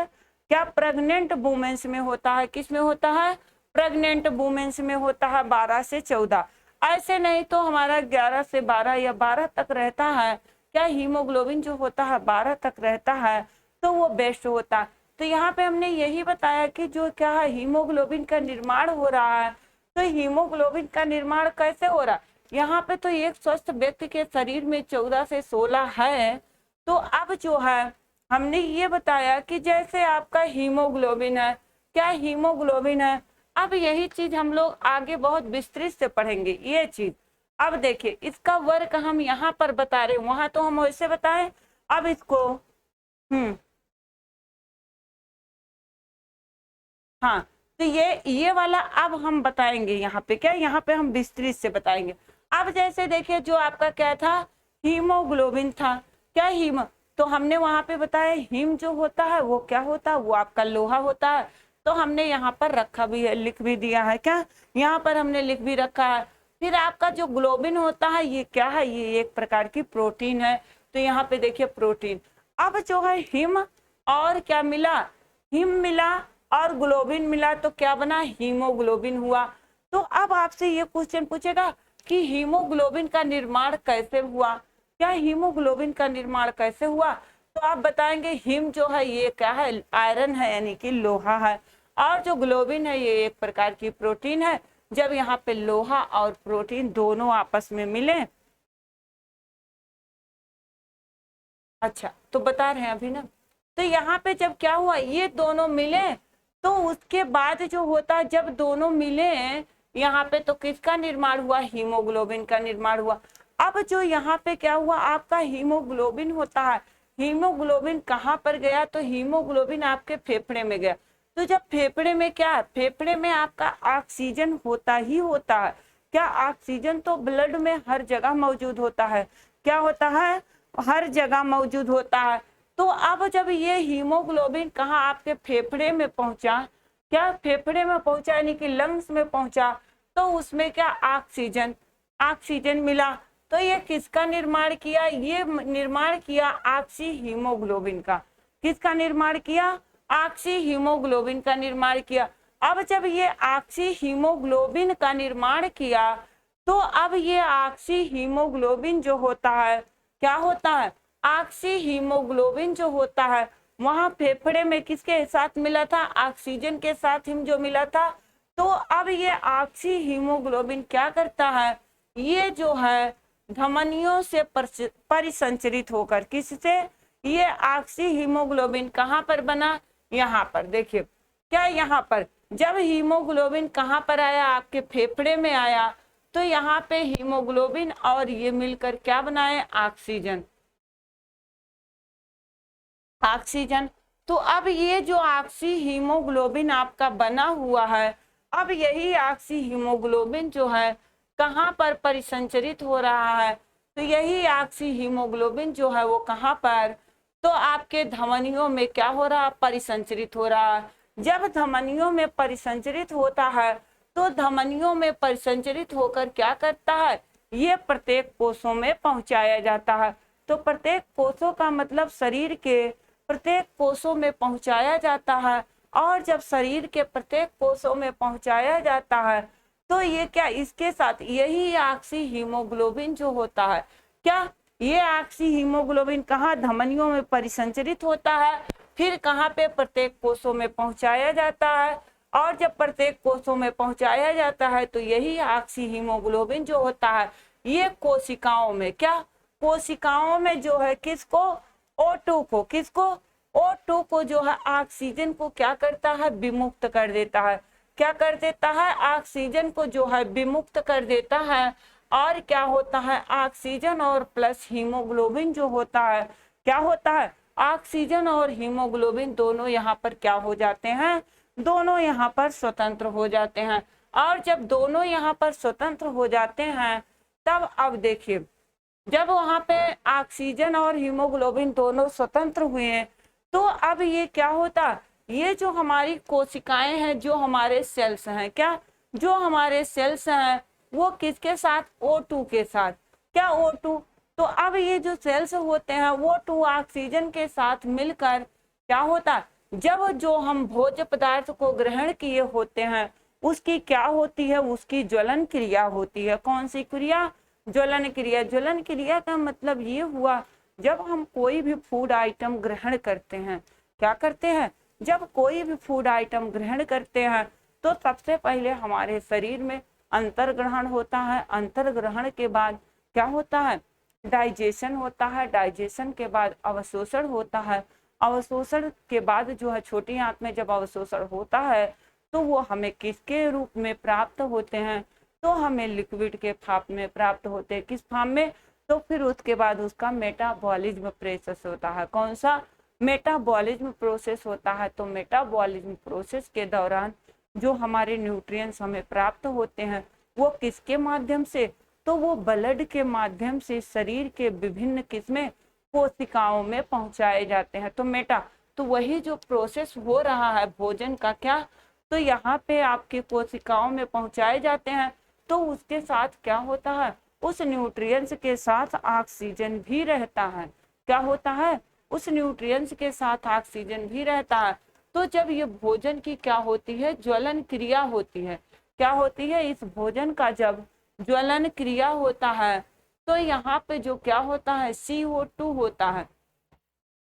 [SPEAKER 1] क्या प्रेग्नेंट वुमेन्स में होता है, किस में होता है, प्रेग्नेंट वुमेन्स में होता है 12 से 14। ऐसे नहीं तो हमारा 11 से 12 या 12 तक रहता है, क्या हीमोग्लोबिन जो होता है 12 तक रहता है, तो वो बेस्ट होता है। तो यहाँ पे हमने यही बताया कि जो क्या है, हीमोग्लोबिन का निर्माण हो रहा है। तो हीमोग्लोबिन का निर्माण कैसे हो रहा है, यहाँ पे तो एक स्वस्थ व्यक्ति के शरीर में 14 से 16 है। तो अब जो है हमने ये बताया कि जैसे आपका हीमोग्लोबिन है, क्या हीमोग्लोबिन है, अब यही चीज हम लोग आगे बहुत विस्तृत से पढ़ेंगे ये चीज। अब देखिए इसका वर्क हम यहाँ पर बता रहे, वहां तो हम वैसे बताएं, अब इसको हाँ, तो ये वाला अब हम बताएंगे यहाँ पे, क्या यहाँ पे हम विस्तृत से बताएंगे। अब जैसे देखिए जो आपका क्या था, हीमोग्लोबिन था, क्या हीम, तो हमने वहां पे बताया हीम जो होता है वो क्या होता है, वो आपका लोहा होता है। तो हमने यहाँ पर रखा भी है, लिख भी दिया है, क्या यहाँ पर हमने लिख भी रखा है। फिर आपका जो ग्लोबिन होता है ये क्या है, ये एक प्रकार की प्रोटीन है। तो यहाँ पे देखिए प्रोटीन। अब जो है हिम और क्या मिला, हिम मिला और ग्लोबिन मिला, तो क्या बना, हीमोग्लोबिन हुआ। तो अब आपसे ये क्वेश्चन पूछेगा कि हीमोग्लोबिन का निर्माण कैसे हुआ, क्या हीमोग्लोबिन का निर्माण कैसे हुआ, तो आप बताएंगे हिम जो है ये क्या है, आयरन है यानी कि लोहा है, और जो ग्लोबिन है ये एक प्रकार की प्रोटीन है। जब यहाँ पे लोहा और प्रोटीन दोनों आपस में मिले, अच्छा तो बता रहे हैं अभी ना, तो यहाँ पे जब क्या हुआ, ये दोनों मिले, तो उसके बाद जो होता है जब दोनों मिले यहाँ पे, तो किसका निर्माण हुआ, हीमोग्लोबिन का निर्माण हुआ। अब जो यहाँ पे क्या हुआ, आपका हीमोग्लोबिन होता है, हीमोग्लोबिन कहाँ पर गया, तो हीमोग्लोबिन आपके फेफड़े में गया। तो जब फेफड़े में क्या है, फेफड़े में आपका ऑक्सीजन होता ही होता है, क्या ऑक्सीजन तो ब्लड में हर जगह मौजूद होता है, क्या होता है, हर जगह मौजूद होता है। तो अब जब ये हीमोग्लोबिन कहाँ, आपके फेफड़े में पहुंचा, क्या फेफड़े में पहुंचा यानी कि लंग्स में पहुंचा, तो उसमें क्या ऑक्सीजन, ऑक्सीजन मिला। तो ये किसका निर्माण किया, ये निर्माण किया ऑक्सी हीमोग्लोबिन का, किसका निर्माण किया, ऑक्सी हीमोग्लोबिन का निर्माण किया। अब जब ये ऑक्सी हीमोग्लोबिन का निर्माण किया, तो अब ये ऑक्सी हीमोग्लोबिन जो होता है, क्या होता है, ऑक्सी हीमोग्लोबिन जो होता है, वहां फेफड़े में किसके साथ मिला था, ऑक्सीजन के साथ हिम जो मिला था। तो अब ये ऑक्सी हीमोग्लोबिन क्या करता है, ये जो है धमनियों से परिसंचरित होकर, किससे, ये ऑक्सी हीमोग्लोबिन कहाँ पर बना, यहाँ पर देखिए, क्या यहाँ पर जब हीमोग्लोबिन कहाँ पर आया, आपके फेफड़े में आया, तो यहाँ पे हीमोग्लोबिन और ये मिलकर क्या बनाए, ऑक्सीजन, ऑक्सीजन। तो अब ये जो ऑक्सी हीमोग्लोबिन आपका बना हुआ है, अब यही ऑक्सी हीमोग्लोबिन जो है कहाँ पर परिसंचरित हो रहा है, तो यही ऑक्सी हीमोग्लोबिन जो है वो कहाँ पर, तो आपके धमनियों में क्या हो रहा है, परिसंचरित हो रहा है। जब धमनियों में परिसंचरित होता है, तो धमनियों में परिसंचरित होकर क्या करता है, ये प्रत्येक कोषों में पहुंचाया जाता है। तो प्रत्येक कोषों का मतलब शरीर के प्रत्येक कोषों में पहुंचाया जाता है। और जब शरीर के प्रत्येक कोषों में पहुंचाया जाता है, तो ये क्या, इसके साथ यही ऑक्सी हीमोग्लोबिन जो होता है, क्या ये ऑक्सी हीमोग्लोबिन कहाँ, धमनियों में परिसंचरित होता है, फिर कहाँ पे, प्रत्येक कोषों में पहुंचाया जाता है। और जब प्रत्येक कोषों में पहुंचाया जाता है तो यही ऑक्सी हीमोग्लोबिन जो होता है ये कोशिकाओं में, क्या कोशिकाओं में जो है किसको, O2 को, किसको, O2 को जो है ऑक्सीजन को क्या करता है, विमुक्त कर देता है। क्या कर देता है, ऑक्सीजन को जो है विमुक्त कर देता है। और क्या होता है, ऑक्सीजन और प्लस हीमोग्लोबिन जो होता है, क्या होता है, ऑक्सीजन और हीमोग्लोबिन दोनों यहाँ पर क्या हो जाते हैं, दोनों यहाँ पर स्वतंत्र हो जाते हैं। और जब दोनों यहाँ पर स्वतंत्र हो जाते हैं तब अब देखिए, जब वहां पे ऑक्सीजन और हीमोग्लोबिन दोनों स्वतंत्र हुए तो अब ये क्या होता, ये जो हमारी कोशिकाएं हैं, जो हमारे सेल्स हैं, क्या जो हमारे सेल्स हैं वो किसके साथ, O2 के साथ, क्या O2, तो अब ये जो सेल्स होते हैं वो O2 ऑक्सीजन के साथ मिलकर क्या होता, जब जो हम भोज्य पदार्थ को ग्रहण किए होते हैं उसकी क्या होती है, उसकी ज्वलन क्रिया होती है। कौन सी क्रिया, ज्वलन क्रिया। ज्वलन क्रिया का मतलब ये हुआ जब हम कोई भी फूड आइटम ग्रहण करते हैं, क्या करते हैं, जब कोई भी फूड आइटम ग्रहण करते हैं तो सबसे पहले हमारे शरीर में अंतर्ग्रहण होता है। अंतर्ग्रहण के बाद क्या होता है, डाइजेशन होता है। डाइजेशन के बाद अवशोषण होता है। अवशोषण के बाद जो है छोटी आंत में जब अवशोषण होता है तो वो हमें किसके रूप में प्राप्त होते हैं, तो हमें लिक्विड के फार्म में प्राप्त होते हैं। किस फार्म में, तो फिर उसके बाद उसका मेटाबॉलिज्म प्रोसेस होता है। कौन सा, मेटाबॉलिज्म प्रोसेस होता है। तो मेटाबॉलिज्म प्रोसेस के दौरान जो हमारे न्यूट्रिएंट्स हमें प्राप्त होते हैं वो किसके माध्यम से, तो वो ब्लड के माध्यम से शरीर के विभिन्न किस्में कोशिकाओं में पहुंचाए जाते हैं। तो तो वही जो प्रोसेस हो रहा है भोजन का, क्या, तो यहाँ पे आपके कोशिकाओं में पहुंचाए जाते हैं। तो उसके साथ क्या होता है, उस न्यूट्रिएंट्स के साथ ऑक्सीजन भी रहता है। क्या होता है, उस न्यूट्रिएंट्स के साथ ऑक्सीजन भी रहता है। तो जब ये भोजन की क्या होती है, ज्वलन क्रिया होती है। क्या होती है, इस भोजन का जब ज्वलन क्रिया होता है तो यहाँ पे जो क्या होता है, CO2 होता है।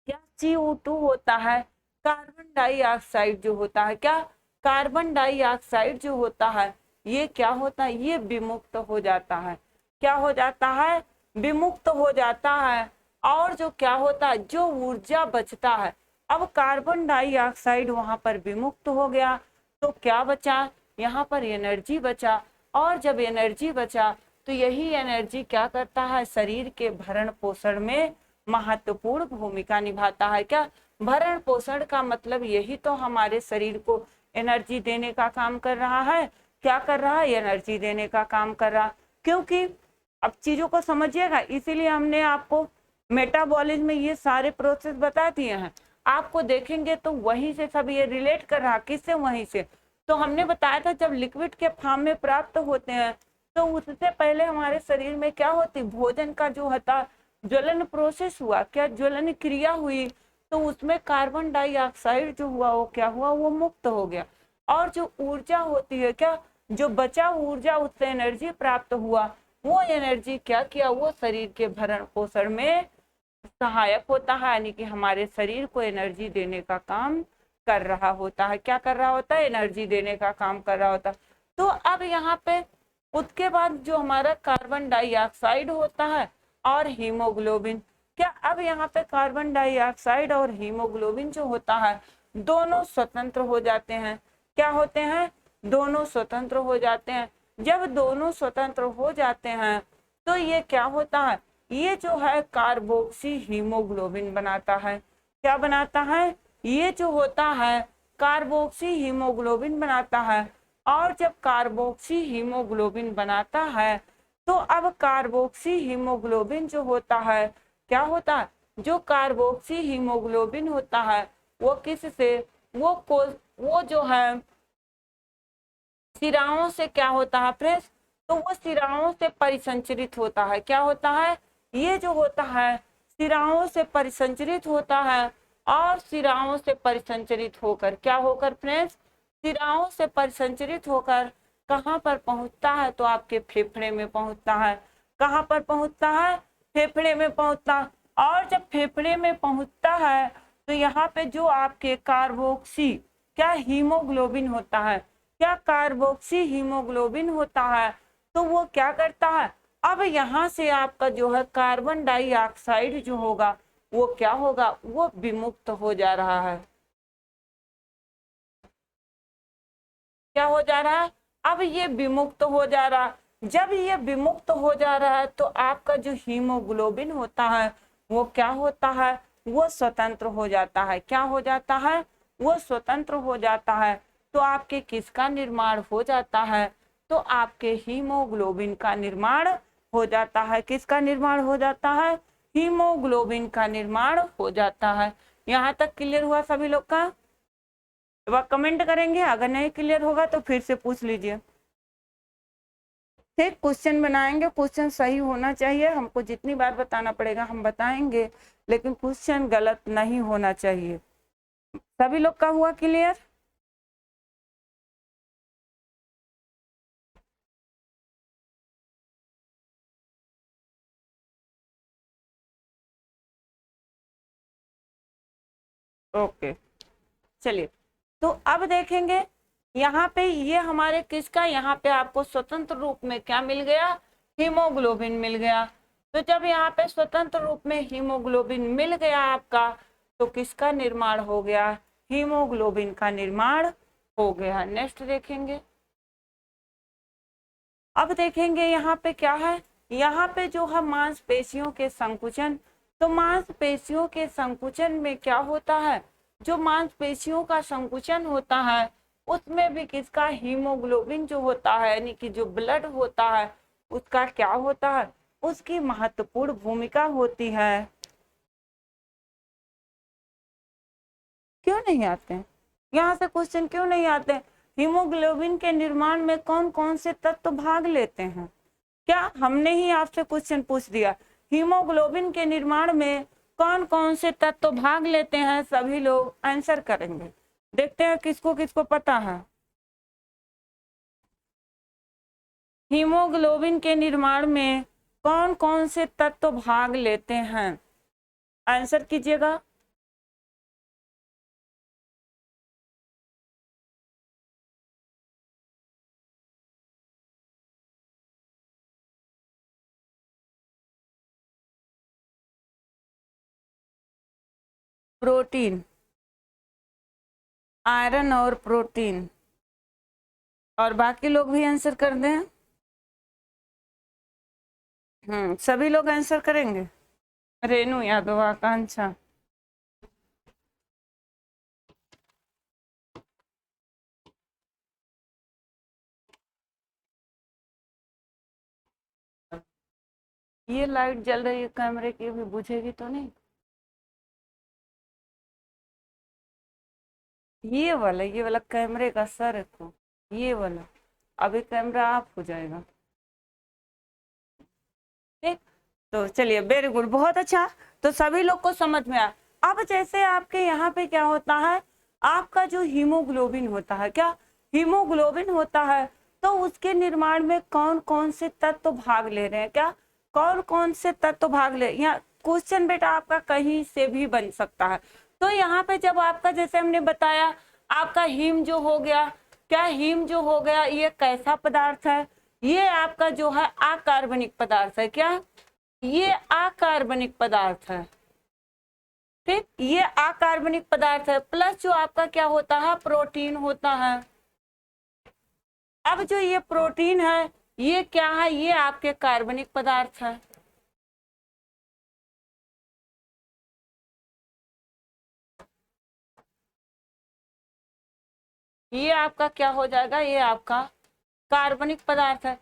[SPEAKER 1] क्या CO2 होता है, कार्बन डाइऑक्साइड जो होता है, क्या कार्बन डाइऑक्साइड जो होता है ये क्या होता है, ये विमुक्त हो जाता है। क्या हो जाता है, विमुक्त हो जाता है। और जो क्या होता है, जो ऊर्जा बचता है, अब कार्बन डाइऑक्साइड वहां पर विमुक्त हो गया तो क्या बचा, यहाँ पर एनर्जी बचा। और जब एनर्जी बचा तो यही एनर्जी क्या करता है, शरीर के भरण पोषण में महत्वपूर्ण भूमिका निभाता है। क्या, भरण पोषण का मतलब यही तो हमारे शरीर को एनर्जी देने का काम कर रहा है। क्या कर रहा है, एनर्जी देने का काम कर रहा। क्योंकि अब चीजों को समझिएगा, इसीलिए हमने आपको मेटाबॉलिज्म में ये सारे प्रोसेस बता दिए हैं। आपको देखेंगे तो वहीं से सब ये रिलेट कर रहा, किससे, वहीं से। तो हमने बताया था जब लिक्विड के फॉर्म में प्राप्त होते हैं तो उससे पहले हमारे शरीर में क्या होती, भोजन का जो होता ज्वलन प्रोसेस हुआ, क्या ज्वलन क्रिया हुई, तो उसमें कार्बन डाइऑक्साइड जो हुआ वो क्या हुआ, वो मुक्त हो गया। और जो ऊर्जा होती है, क्या जो बचा ऊर्जा, उससे एनर्जी प्राप्त हुआ, वो एनर्जी क्या किया, वो शरीर के भरण पोषण में सहायक होता है, यानी कि हमारे शरीर को एनर्जी देने का काम कर रहा होता है। क्या कर रहा होता है, एनर्जी देने का काम कर रहा होता है। तो अब यहाँ पे उसके बाद जो हमारा कार्बन डाइऑक्साइड होता है और हीमोग्लोबिन, क्या अब यहाँ पे कार्बन डाइऑक्साइड और हीमोग्लोबिन जो होता है दोनों स्वतंत्र हो जाते हैं। क्या होते हैं, दोनों स्वतंत्र हो जाते हैं। जब दोनों स्वतंत्र हो जाते हैं तो ये क्या होता है, ये जो है कार्बोक्सी हीमोग्लोबिन बनाता है। क्या बनाता है, ये जो होता है कार्बोक्सी हीमोग्लोबिन बनाता है। और जब कार्बोक्सी हीमोग्लोबिन बनाता है तो अब कार्बोक्सी हीमोग्लोबिन जो होता है, क्या होता है, जो कार्बोक्सी हीमोग्लोबिन होता है वो किससे, वो जो है सिराओं से क्या होता है फ्रेंड्स, तो वो सिराओं से परिसंचरित होता है। क्या होता है, ये जो होता है सिराओं से परिसंचरित होता है। और सिराओं से परिसंचरित होकर क्या होकर फ्रेंड्स, सिराओं से परिसंचरित होकर कहाँ पर पहुंचता है, तो आपके फेफड़े में पहुंचता है। कहाँ पर पहुंचता है, फेफड़े में पहुंचता। और जब फेफड़े में पहुंचता है तो यहाँ पे जो आपके कार्बोक्सी, क्या हीमोग्लोबिन होता है, क्या कार्बोक्सी हीमोग्लोबिन होता है। तो वो क्या करता है, अब यहाँ से आपका जो है कार्बन डाइऑक्साइड जो होगा वो क्या होगा, वो विमुक्त हो जा रहा है। क्या हो जा रहा है, अब ये विमुक्त हो जा रहा है। जब ये विमुक्त हो जा रहा है तो आपका जो हीमोग्लोबिन होता है वो क्या होता है, वो स्वतंत्र हो जाता है। क्या हो जाता है, वो स्वतंत्र हो जाता है। तो आपके किसका निर्माण हो जाता है, तो आपके हीमोग्लोबिन का निर्माण हो जाता है। किसका निर्माण हो जाता है, हीमोग्लोबिन का निर्माण हो जाता है। यहाँ तक क्लियर हुआ सभी लोग का, वह कमेंट करेंगे, अगर नहीं क्लियर होगा तो फिर से पूछ लीजिए। ठीक, क्वेश्चन बनाएंगे, क्वेश्चन सही होना चाहिए। हमको जितनी बार बताना पड़ेगा हम बताएंगे, लेकिन क्वेश्चन गलत नहीं होना चाहिए। सभी लोग का हुआ क्लियर। ओके, चलिए तो अब देखेंगे यहाँ पे ये हमारे किसका, यहाँ पे आपको स्वतंत्र रूप में क्या मिल गया, हीमोग्लोबिन मिल गया। तो जब यहाँ पे स्वतंत्र रूप में हीमोग्लोबिन मिल गया आपका, तो किसका निर्माण हो गया, हीमोग्लोबिन का निर्माण हो गया। नेक्स्ट देखेंगे, अब देखेंगे यहाँ पे क्या है, यहाँ पे जो है मांसपेशियों के संकुचन। तो मांसपेशियों के संकुचन में क्या होता है, जो मांसपेशियों का संकुचन होता है उसमें भी किसका, हीमोग्लोबिन जो होता है यानी कि जो ब्लड होता है उसका क्या होता है, उसकी महत्वपूर्ण भूमिका होती है। क्यों नहीं आते हैं, यहाँ से क्वेश्चन क्यों नहीं आते हैं। हीमोग्लोबिन के निर्माण में कौन कौन से तत्व भाग लेते हैं, क्या हमने ही आपसे क्वेश्चन पूछ दिया, हीमोग्लोबिन के निर्माण में कौन कौन से तत्व भाग लेते हैं। सभी लोग आंसर करेंगे, देखते हैं किसको किसको पता है। हीमोग्लोबिन के निर्माण में कौन कौन से तत्व भाग लेते हैं, आंसर कीजिएगा। प्रोटीन, आयरन और प्रोटीन। और बाकी लोग भी आंसर कर दें। सभी लोग आंसर करेंगे। रेनू यादव, आकांक्षा, ये लाइट जल रही है कैमरे की, भी बुझेगी तो नहीं। ये वाला कैमरे का सर को, ये वाला अभी कैमरा ऑफ हो जाएगा। ठीक, तो चलिए वेरी गुड, बहुत अच्छा। तो सभी लोग को समझ में आया। अब जैसे आपके यहाँ पे क्या होता है, आपका जो हीमोग्लोबिन होता है, क्या हीमोग्लोबिन होता है, तो उसके निर्माण में कौन कौन से तत्व भाग ले रहे हैं, क्या कौन कौन से तत्व भाग ले। यहाँ क्वेश्चन बेटा आपका कहीं से भी बन सकता है। तो यहाँ पे जब आपका जैसे हमने बताया, आपका हीम जो हो गया, क्या हीम जो हो गया ये कैसा पदार्थ है, ये आपका जो है अकार्बनिक पदार्थ है। क्या ये अकार्बनिक पदार्थ है, ठीक, ये अकार्बनिक पदार्थ है। प्लस जो आपका क्या होता है, प्रोटीन होता है। अब जो ये प्रोटीन है ये क्या है, ये आपके कार्बनिक पदार्थ है। ये आपका क्या हो जाएगा, ये आपका कार्बनिक पदार्थ है।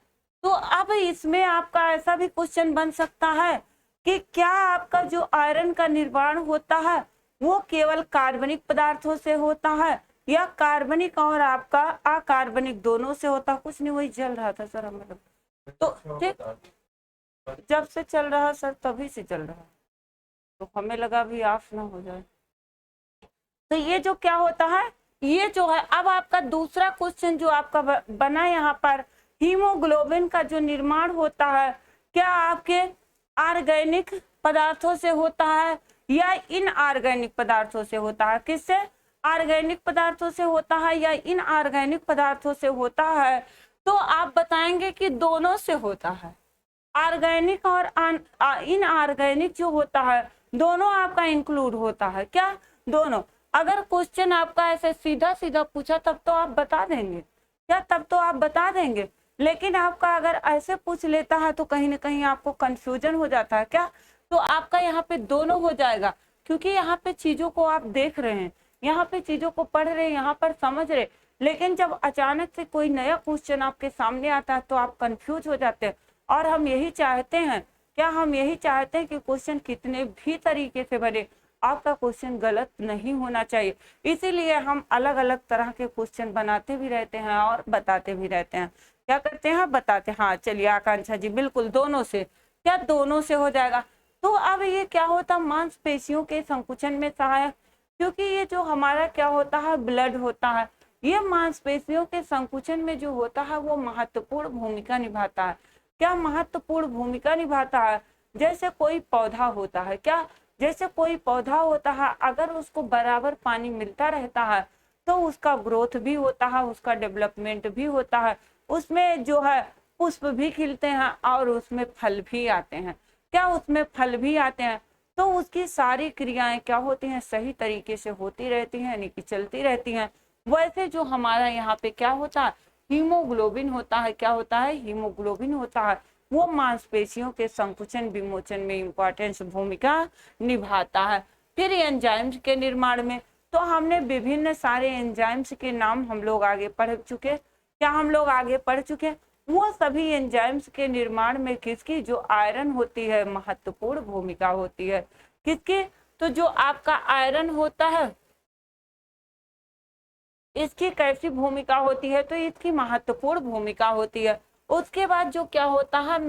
[SPEAKER 1] तो अब इसमें आपका ऐसा भी क्वेश्चन बन सकता है कि क्या आपका जो आयरन का निर्माण होता है वो केवल कार्बनिक पदार्थों से होता है, या कार्बनिक और आपका अकार्बनिक दोनों से होता है। कुछ नहीं, वही जल रहा था सर हम लोग, तो ठीक, जब से चल रहा सर तभी से चल रहा, तो हमें लगा भी ऑफ ना हो जाए। तो ये जो क्या होता है, ये जो है अब आपका दूसरा क्वेश्चन जो आपका बना यहाँ पर, हीमोग्लोबिन का जो निर्माण होता है क्या आपके ऑर्गेनिक पदार्थों से होता है या इनऑर्गेनिक पदार्थों से होता है, किससे, ऑर्गेनिक पदार्थों से होता है या इनऑर्गेनिक पदार्थों से होता है, तो आप बताएंगे कि दोनों से होता है। ऑर्गेनिक और इनऑर्गेनिक जो होता है दोनों आपका इंक्लूड होता है। क्या? दोनों। अगर क्वेश्चन आपका ऐसे सीधा सीधा पूछा तब तो आप बता देंगे, क्या तब तो आप बता देंगे, लेकिन आपका अगर ऐसे पूछ लेता है तो कहीं ना कहीं आपको कंफ्यूजन हो जाता है। क्या? तो आपका यहाँ पे दोनों हो जाएगा, क्योंकि यहाँ पे चीजों को आप देख रहे हैं, यहाँ पे चीजों को पढ़ रहे हैं, यहाँ पर समझ रहे, लेकिन जब अचानक से कोई नया क्वेश्चन आपके सामने आता है तो आप कंफ्यूज हो जाते हैं। और हम यही चाहते हैं, क्या हम यही चाहते हैं कि क्वेश्चन कितने भी तरीके से बने, आपका क्वेश्चन गलत नहीं होना चाहिए। इसीलिए हम अलग अलग तरह के क्वेश्चन बनाते भी रहते हैं और बताते भी रहते हैं। क्या करते हैं? बताते। हाँ चलिए आकांक्षा जी, बिल्कुल दोनों से। क्या दोनों से हो जाएगा? तो अब ये क्या होता? मांसपेशियों के संकुचन में सहायक, क्योंकि ये जो हमारा क्या होता है, ब्लड होता है, ये मांसपेशियों के संकुचन में जो होता है वो महत्वपूर्ण भूमिका निभाता है। क्या महत्वपूर्ण भूमिका निभाता है? जैसे कोई पौधा होता है, क्या? जैसे कोई पौधा होता है, अगर उसको बराबर पानी मिलता रहता है तो उसका ग्रोथ भी होता है, उसका डेवलपमेंट भी होता है, उसमें जो है पुष्प भी खिलते हैं और उसमें फल भी आते हैं। क्या? उसमें फल भी आते हैं, तो उसकी सारी क्रियाएं क्या होती हैं? सही तरीके से होती रहती हैं, यानी कि चलती रहती हैं। वैसे जो हमारा यहाँ पे क्या होता है, हीमोग्लोबिन होता है। क्या होता है? हीमोग्लोबिन होता है, वो मांसपेशियों के संकुचन विमोचन में इंपॉर्टेंस भूमिका निभाता है। फिर एंजाइम्स के निर्माण में, तो हमने विभिन्न सारे एंजाइम्स के नाम हम लोग आगे पढ़ चुके। क्या हम लोग आगे पढ़ चुके? वो सभी एंजाइम्स के निर्माण में किसकी, जो आयरन होती है, महत्वपूर्ण भूमिका होती है। किसकी? तो जो आपका आयरन होता है इसकी कैसी भूमिका होती है? तो इसकी महत्वपूर्ण भूमिका होती है। उसके बाद जो क्या होता है,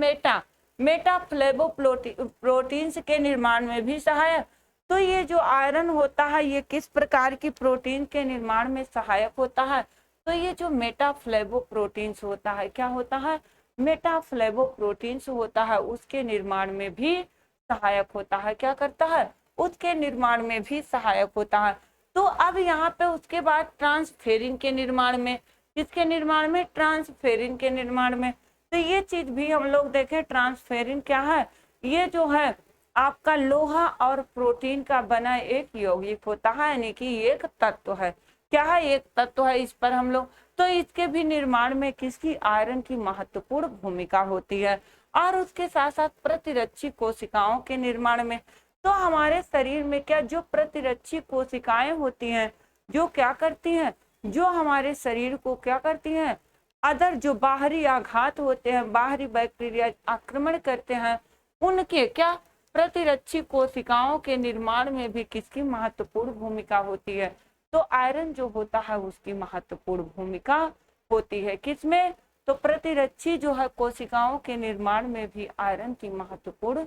[SPEAKER 1] मेटाफ्लेवोप्रोटीन्स के निर्माण में भी सहायक। तो ये जो आयरन होता है ये किस प्रकार की प्रोटीन के निर्माण में सहायक होता है? तो ये जो मेटाफ्लेवोप्रोटीन्स होता है, क्या होता है? मेटाफ्लेवोप्रोटीन्स होता है, उसके निर्माण में भी सहायक होता है। क्या करता है? उसके निर्माण में भी सहायक होता है। तो अब यहाँ पे उसके बाद ट्रांसफेरिन के निर्माण में, किसके निर्माण में? ट्रांसफेरिन के निर्माण में। तो ये चीज भी हम लोग देखें, ट्रांसफेरिन क्या है? ये जो है आपका लोहा और प्रोटीन का बना एक यौगिक होता है, यानी कि एक तत्व है। क्या है? एक तत्व है। इस पर हम लोग, तो इसके भी निर्माण में किसकी, आयरन की महत्वपूर्ण भूमिका होती है। और उसके साथ साथ प्रतिरक्षी कोशिकाओं के निर्माण में, तो हमारे शरीर में क्या, जो प्रतिरक्षी कोशिकाएं होती हैं, जो क्या करती हैं, जो हमारे शरीर को क्या करती हैं, अदर जो बाहरी आघात होते हैं, बाहरी बैक्टीरिया आक्रमण करते हैं, उनके क्या, प्रतिरक्षी कोशिकाओं के निर्माण में भी किसकी महत्वपूर्ण भूमिका होती है? तो आयरन जो होता है उसकी महत्वपूर्ण भूमिका होती है। किसमें? तो प्रतिरक्षी जो है कोशिकाओं के निर्माण में भी आयरन की महत्वपूर्ण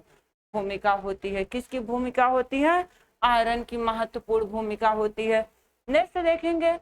[SPEAKER 1] भूमिका होती है। किसकी भूमिका होती है? आयरन की महत्वपूर्ण भूमिका होती है। नेक्स्ट देखेंगे,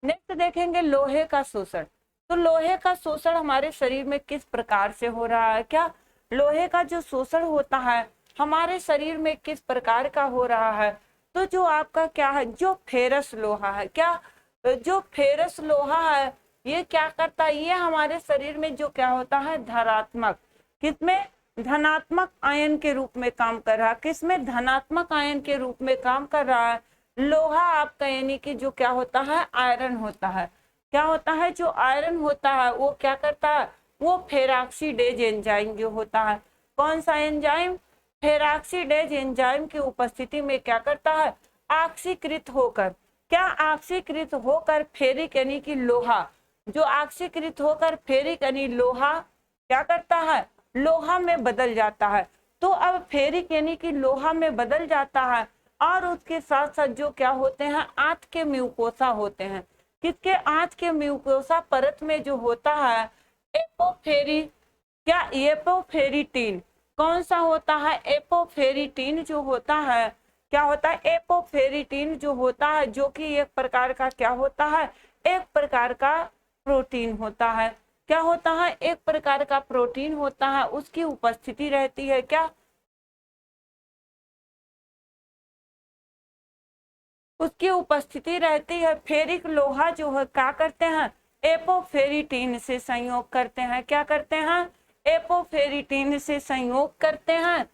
[SPEAKER 1] नेक्स्ट देखेंगे लोहे का शोषण। तो लोहे का शोषण हमारे शरीर में किस प्रकार से हो रहा है? क्या लोहे का जो शोषण होता है हमारे शरीर में किस प्रकार का हो रहा है? तो जो आपका क्या है, जो फेरस लोहा है, क्या, जो फेरस लोहा है ये क्या करता है, ये हमारे शरीर में जो क्या होता है, धनात्मक, किसमें, धनात्मक आयन के रूप में काम कर रहा है। किसमें? धनात्मक आयन के रूप में काम कर रहा है। लोहा आपका यानी कि जो क्या होता है, आयरन होता है। क्या होता है? जो आयरन होता है वो क्या करता है, वो फेरॉक्सीडेज एंजाइम जो होता है, कौन सा एंजाइम, फेरॉक्सीडेज एंजाइम की उपस्थिति में क्या करता है, ऑक्सीकृत होकर, क्या ऑक्सीकृत होकर फेरिक यानी कि लोहा, जो ऑक्सीकृत होकर फेरिक यानी लोहा क्या करता है, लोहा में बदल जाता है। तो अब फेरिक यानी कि लोहा में बदल जाता है और उसके साथ साथ जो क्या होते हैं, आंत के म्यूकोसा होते हैं। किसके? आंत के म्यूकोसा परत में जो होता है एपोफेरी, क्या, एपोफेरिटीन, कौन सा होता है, एपोफेरिटीन जो होता है, क्या होता है, एपोफेरिटीन जो होता है, जो कि एक प्रकार का क्या होता है, एक प्रकार का प्रोटीन होता है। क्या होता है, एक प्रकार का प्रोटीन होता है, उसकी उपस्थिति रहती है, क्या उसकी उपस्थिति रहती है। फेरिक लोहा जो है क्या करते हैं, एपोफेरिटीन से संयोग करते हैं, क्या करते हैं, एपोफेरिटीन से संयोग करते हैं,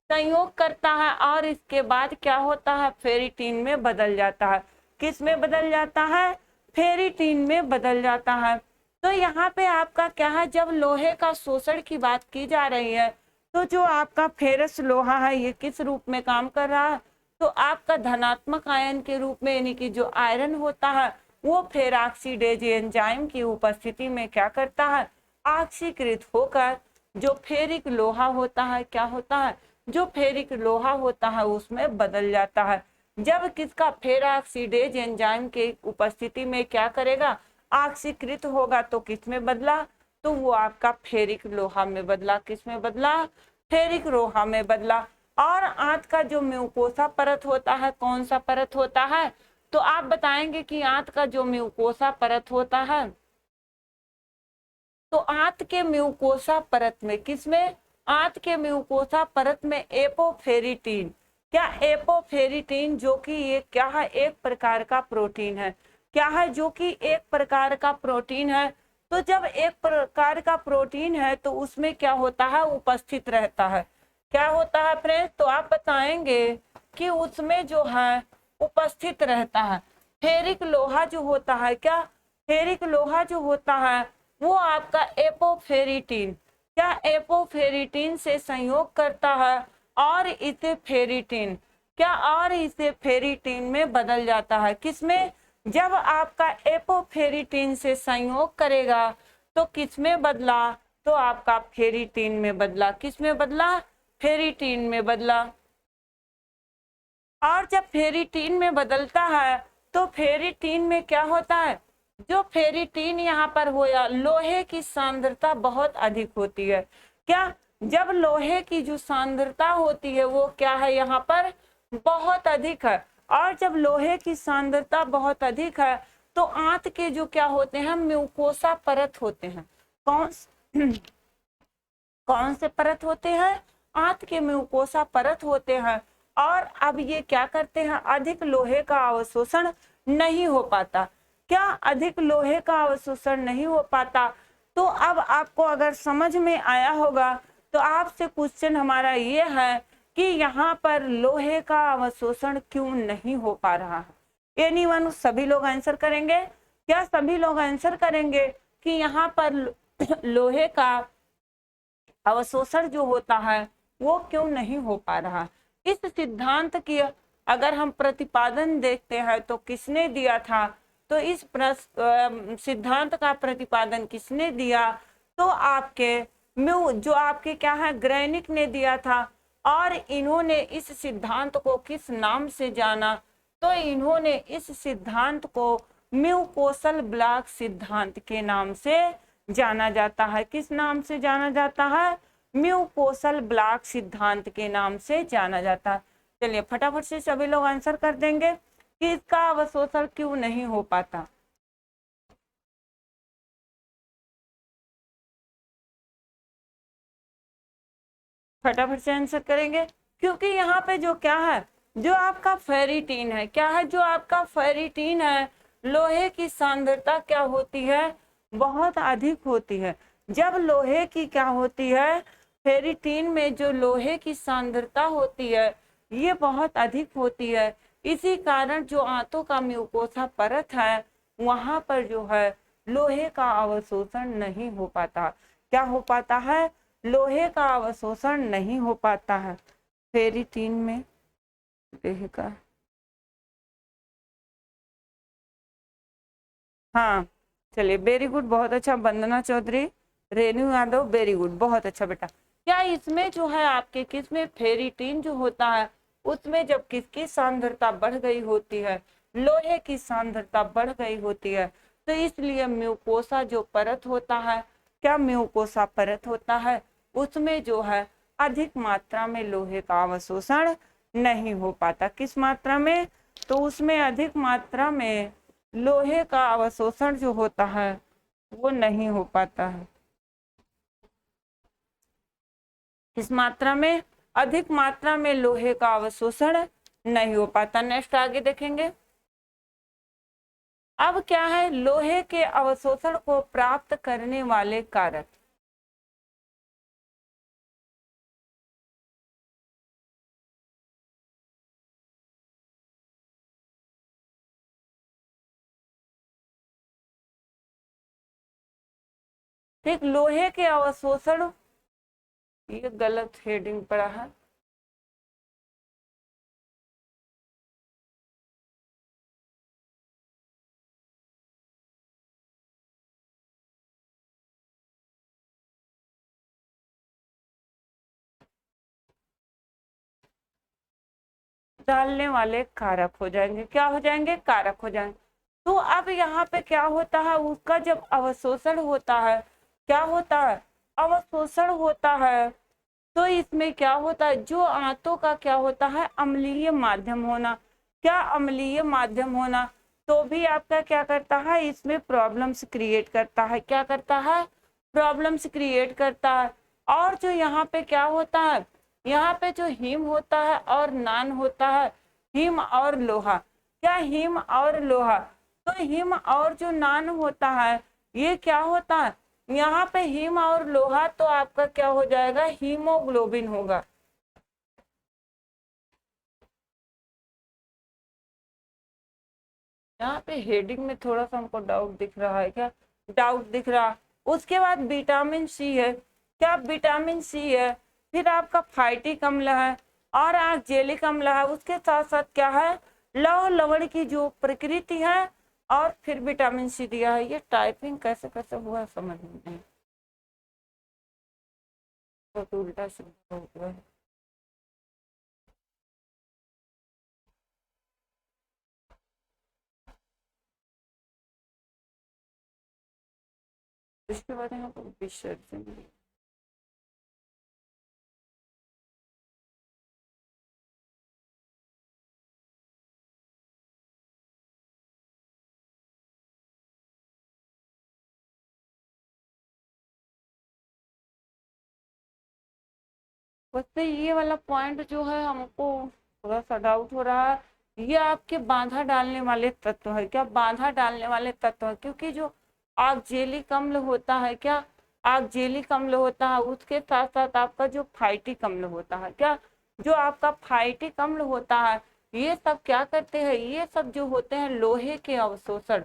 [SPEAKER 1] संयोग करता है और इसके बाद क्या होता है, फेरिटीन में बदल जाता है। किस में बदल जाता है, फेरिटीन में बदल जाता है। तो यहाँ पे आपका क्या है, जब लोहे का शोषण की बात की जा रही है तो जो आपका फेरस लोहा है ये किस रूप में काम कर रहा है, तो आपका धनात्मक आयन के रूप में, यानी कि जो आयरन होता है वो फेरॉक्सीडेज एंजाइम की उपस्थिति में क्या करता है, ऑक्सीकृत होकर जो फेरिक लोहा होता है, क्या होता है, जो फेरिक लोहा होता है उसमें बदल जाता है। जब किसका, फेरॉक्सीडेज एंजाइम के उपस्थिति में क्या करेगा, ऑक्सीकृत होगा, तो किस में बदला, तो वो आपका फेरिक लोहा में बदला। किस में बदला, फेरिक लोहा में बदला। और आंत का जो म्यूकोसा परत होता है, कौन सा परत होता है, तो आप बताएंगे कि आंत का जो म्यूकोसा परत होता है, तो आंत के म्यूकोसा परत में, किसमें, आंत के म्यूकोसा परत में एपोफेरिटीन, क्या एपोफेरिटीन, जो कि ये क्या है, एक प्रकार का प्रोटीन है, क्या है, जो कि एक प्रकार का प्रोटीन है। तो जब एक प्रकार का प्रोटीन है तो उसमें क्या होता है, उपस्थित रहता है, क्या होता है फ्रेंड्स, तो आप बताएंगे कि उसमें जो है उपस्थित रहता है। फेरिक लोहा जो होता है, क्या फेरिक लोहा जो होता है वो आपका एपोफेरिटीन, क्या एपोफेरिटीन से संयोग करता है और इसे फेरिटीन, क्या और इसे फेरिटीन में बदल जाता है। किसमें, जब आपका एपोफेरिटीन से संयोग करेगा तो किसमें बदला, तो आपका फेरिटीन में बदला। किसमें बदला, फेरिटीन में बदला। और जब फेरिटीन में बदलता है तो फेरिटीन में क्या होता है, जो फेरिटीन यहाँ पर होया, लोहे की सांद्रता बहुत अधिक होती है, क्या, जब लोहे की जो सांद्रता होती है वो क्या है, यहाँ पर बहुत अधिक है। और जब लोहे की सांद्रता बहुत अधिक है तो आंत के जो क्या होते हैं, म्यूकोसा परत होते हैं, कौन से परत होते हैं, आंत के म्यूकोसा परत होते हैं। और अब ये क्या करते हैं, अधिक लोहे का अवशोषण नहीं हो पाता, क्या, अधिक लोहे का अवशोषण नहीं हो पाता। तो अब आपको अगर समझ में आया होगा तो आपसे क्वेश्चन हमारा ये है कि यहाँ पर लोहे का अवशोषण क्यों नहीं हो पा रहा है। एनीवन, सभी लोग आंसर करेंगे, क्या सभी लोग आंसर करेंगे कि यहाँ पर लोहे का अवशोषण जो होता है वो क्यों नहीं हो पा रहा। इस सिद्धांत की अगर हम प्रतिपादन देखते हैं तो किसने दिया था, तो इस सिद्धांत का प्रतिपादन किसने दिया, तो आपके जो आपके क्या है, ग्रेनिक ने दिया था। और इन्होंने इस सिद्धांत को किस नाम से जाना, तो इन्होंने इस सिद्धांत को म्यूकोसल ब्लॉक सिद्धांत के नाम से जाना जाता है। किस नाम से जाना जाता है, म्यूकोसल ब्लॉक सिद्धांत के नाम से जाना जाता है। चलिए फटाफट से सभी लोग आंसर कर देंगे कि इसका अवशोषण क्यों नहीं हो पाता। फटाफट से आंसर करेंगे, क्योंकि यहाँ पे जो क्या है, जो आपका फेरिटीन है, क्या है, जो आपका फेरिटीन है, लोहे की सांद्रता क्या होती है, बहुत अधिक होती है। जब लोहे की क्या होती है, फेरिटीन में जो लोहे की सांद्रता होती है ये बहुत अधिक होती है। इसी कारण जो आंतों का म्यूकोसा परत है वहां पर जो है लोहे का अवशोषण नहीं हो पाता। क्या हो पाता है, लोहे का अवशोषण नहीं हो पाता है फेरिटीन में लोहे का। हाँ चलिए, वेरी गुड, बहुत अच्छा। वंदना चौधरी, रेणु यादव, वेरी गुड, बहुत अच्छा बेटा। क्या इसमें जो है आपके किसमें फेरिटीन जो होता है उसमें जब किसकी सांद्रता बढ़ गई होती है, लोहे की सांद्रता बढ़ गई होती है, तो इसलिए म्यूकोसा जो परत होता है, क्या म्यूकोसा परत होता है, उसमें जो है अधिक मात्रा में लोहे का अवशोषण नहीं हो पाता। किस मात्रा में, तो उसमें अधिक मात्रा में लोहे का अवशोषण जो होता है वो नहीं हो पाता है। किस मात्रा में? अधिक मात्रा में लोहे का अवशोषण नहीं हो पाता। नेक्स्ट आगे देखेंगे। अब क्या है? लोहे के अवशोषण को प्राप्त करने वाले कारक। ठीक, लोहे के अवशोषण, ये गलत हेडिंग पड़ा है। डालने वाले कारक हो जाएंगे। क्या हो जाएंगे? कारक हो जाएंगे। तो अब यहाँ पे क्या होता है? उसका जब अवशोषण होता है, क्या होता है? अवशोषण होता है। तो इसमें क्या होता है? जो आंतों का क्या होता है? अम्लीय माध्यम होना। क्या? अम्लीय माध्यम होना। तो भी आपका क्या करता है? इसमें प्रॉब्लम्स क्रिएट करता है। क्या करता है? प्रॉब्लम्स क्रिएट करता है। और जो यहाँ पे क्या होता है? यहाँ पे जो हीम होता है और नान होता है, हीम और लोहा। क्या? हीम और लोहा। तो हीम और जो नान होता है, ये क्या होता है? यहाँ पे हीम और लोहा, तो आपका क्या हो जाएगा? हीमोग्लोबिन होगा। यहाँ पे हेडिंग में थोड़ा सा हमको डाउट दिख रहा है। क्या डाउट दिख रहा? उसके बाद विटामिन सी है। क्या? विटामिन सी है। फिर आपका फाइटिक अम्ल है और आक्जेलिक अम्ल है। उसके साथ साथ क्या है? लौह लवण की जो प्रकृति है, और फिर विटामिन सी दिया है। ये टाइपिंग कैसे कैसे हुआ समझ में नहीं, तो उल्टा सीधा हो गया। इसके बाद यहाँ पर विसर्जन। वैसे ये वाला पॉइंट जो है, हमको थोड़ा सा डाउट हो रहा है। ये आपके बाधा डालने वाले तत्व है। क्या? बाधा डालने वाले तत्व है। क्योंकि जो ऑक्जेलिक अम्ल होता है, क्या? ऑक्जेलिक अम्ल होता है, उसके साथ साथ आपका जो फाइटिक अम्ल होता है, क्या? जो आपका फाइटिक अम्ल होता है, ये सब क्या करते हैं? ये सब जो होते हैं लोहे के अवशोषण।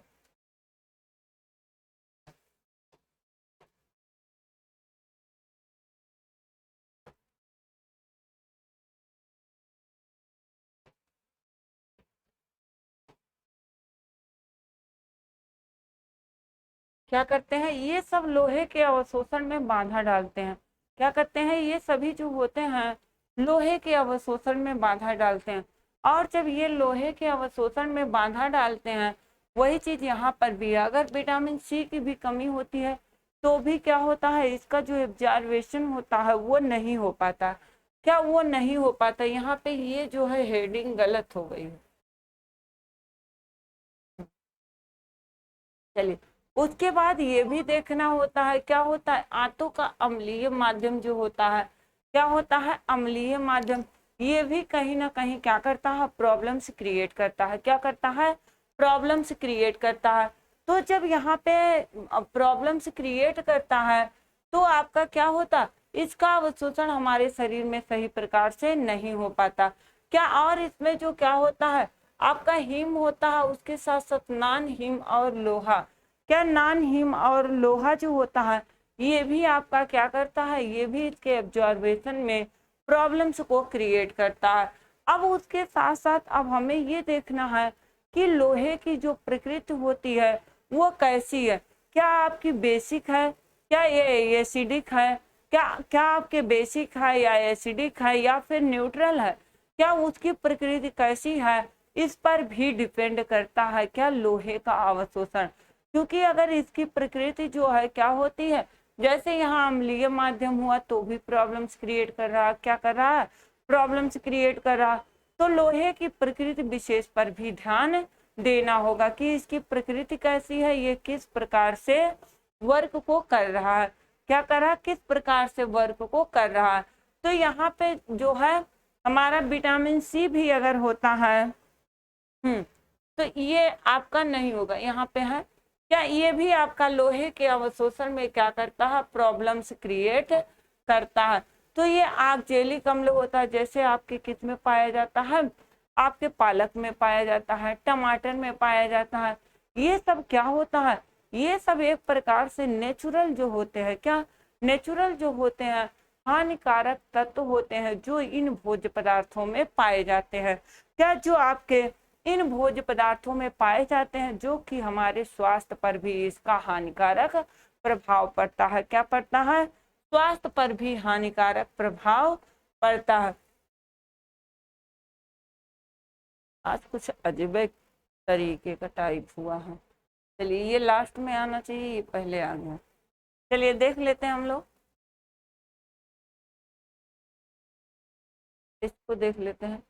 [SPEAKER 1] क्या करते हैं? ये सब लोहे के अवशोषण में बाधा डालते हैं। क्या करते हैं? ये सभी जो होते हैं लोहे के अवशोषण में बाधा डालते हैं। और जब ये लोहे के अवशोषण में बाधा डालते हैं, वही चीज यहाँ पर भी है। अगर विटामिन सी की भी कमी होती है, तो भी क्या होता है? इसका जो एब्जॉर्वेशन होता है वो नहीं हो पाता। क्या? वो नहीं हो पाता। यहाँ पे ये जो है हेडिंग गलत हो गई है। चलिए, उसके बाद ये भी देखना होता है। क्या होता है? आंतों का अम्लीय माध्यम जो होता है, क्या होता है? अम्लीय माध्यम। ये भी कहीं ना कहीं क्या करता है? प्रॉब्लम्स क्रिएट करता है। क्या करता है? प्रॉब्लम्स क्रिएट करता है। तो जब यहाँ पे प्रॉब्लम्स क्रिएट करता है, तो आपका क्या होता? इसका अवशोषण हमारे शरीर में सही प्रकार से नहीं हो पाता। क्या? और इसमें जो क्या होता है? आपका हीम होता है, उसके साथ साथ नान हीम और लोहा। क्या? नान हीम और लोहा जो होता है, ये भी आपका क्या करता है? ये भी इसके एब्जॉर्बेशन में प्रॉब्लम्स को क्रिएट करता है। अब उसके साथ साथ अब हमें ये देखना है कि लोहे की जो प्रकृति होती है वो कैसी है। क्या आपकी बेसिक है? क्या ये एसिडिक है? क्या क्या आपके बेसिक है या एसिडिक है या फिर न्यूट्रल है? क्या उसकी प्रकृति कैसी है? इस पर भी डिपेंड करता है क्या? लोहे का अवशोषण। क्योंकि अगर इसकी प्रकृति जो है क्या होती है, जैसे यहाँ अम्लीय माध्यम हुआ तो भी प्रॉब्लम्स क्रिएट कर रहा। क्या कर रहा है? प्रॉब्लम्स क्रिएट कर रहा। तो लोहे की प्रकृति विशेष पर भी ध्यान देना होगा कि इसकी प्रकृति कैसी है, ये किस प्रकार से वर्क को कर रहा है। क्या कर रहा है? किस प्रकार से वर्क को कर रहा है। तो यहाँ पे जो है हमारा विटामिन सी भी अगर होता है तो ये आपका नहीं होगा। यहाँ पे है क्या, ये भी आपका लोहे के अवशोषण में क्या करता है, प्रॉब्लम्स क्रिएट करता है। तो ये ऑक्जेलिक अम्ल होता है, जैसे आपके किस में पाया जाता है, आपके पालक में पाया जाता है, टमाटर में पाया जाता है। ये सब क्या होता है, ये सब एक प्रकार से नेचुरल जो होते हैं, क्या नेचुरल जो होते हैं, हानिकारक तत्व होते हैं जो इन भोज्य पदार्थों में पाए जाते हैं। क्या जो आपके इन भोज्य पदार्थों में पाए जाते हैं, जो कि हमारे स्वास्थ्य पर भी इसका हानिकारक प्रभाव पड़ता है। क्या पड़ता है, स्वास्थ्य पर भी हानिकारक प्रभाव पड़ता है। आज कुछ अजीब तरीके का टाइप हुआ है। चलिए ये लास्ट में आना चाहिए, ये पहले आ गया। चलिए देख लेते हैं हम लोग, इसको देख लेते हैं।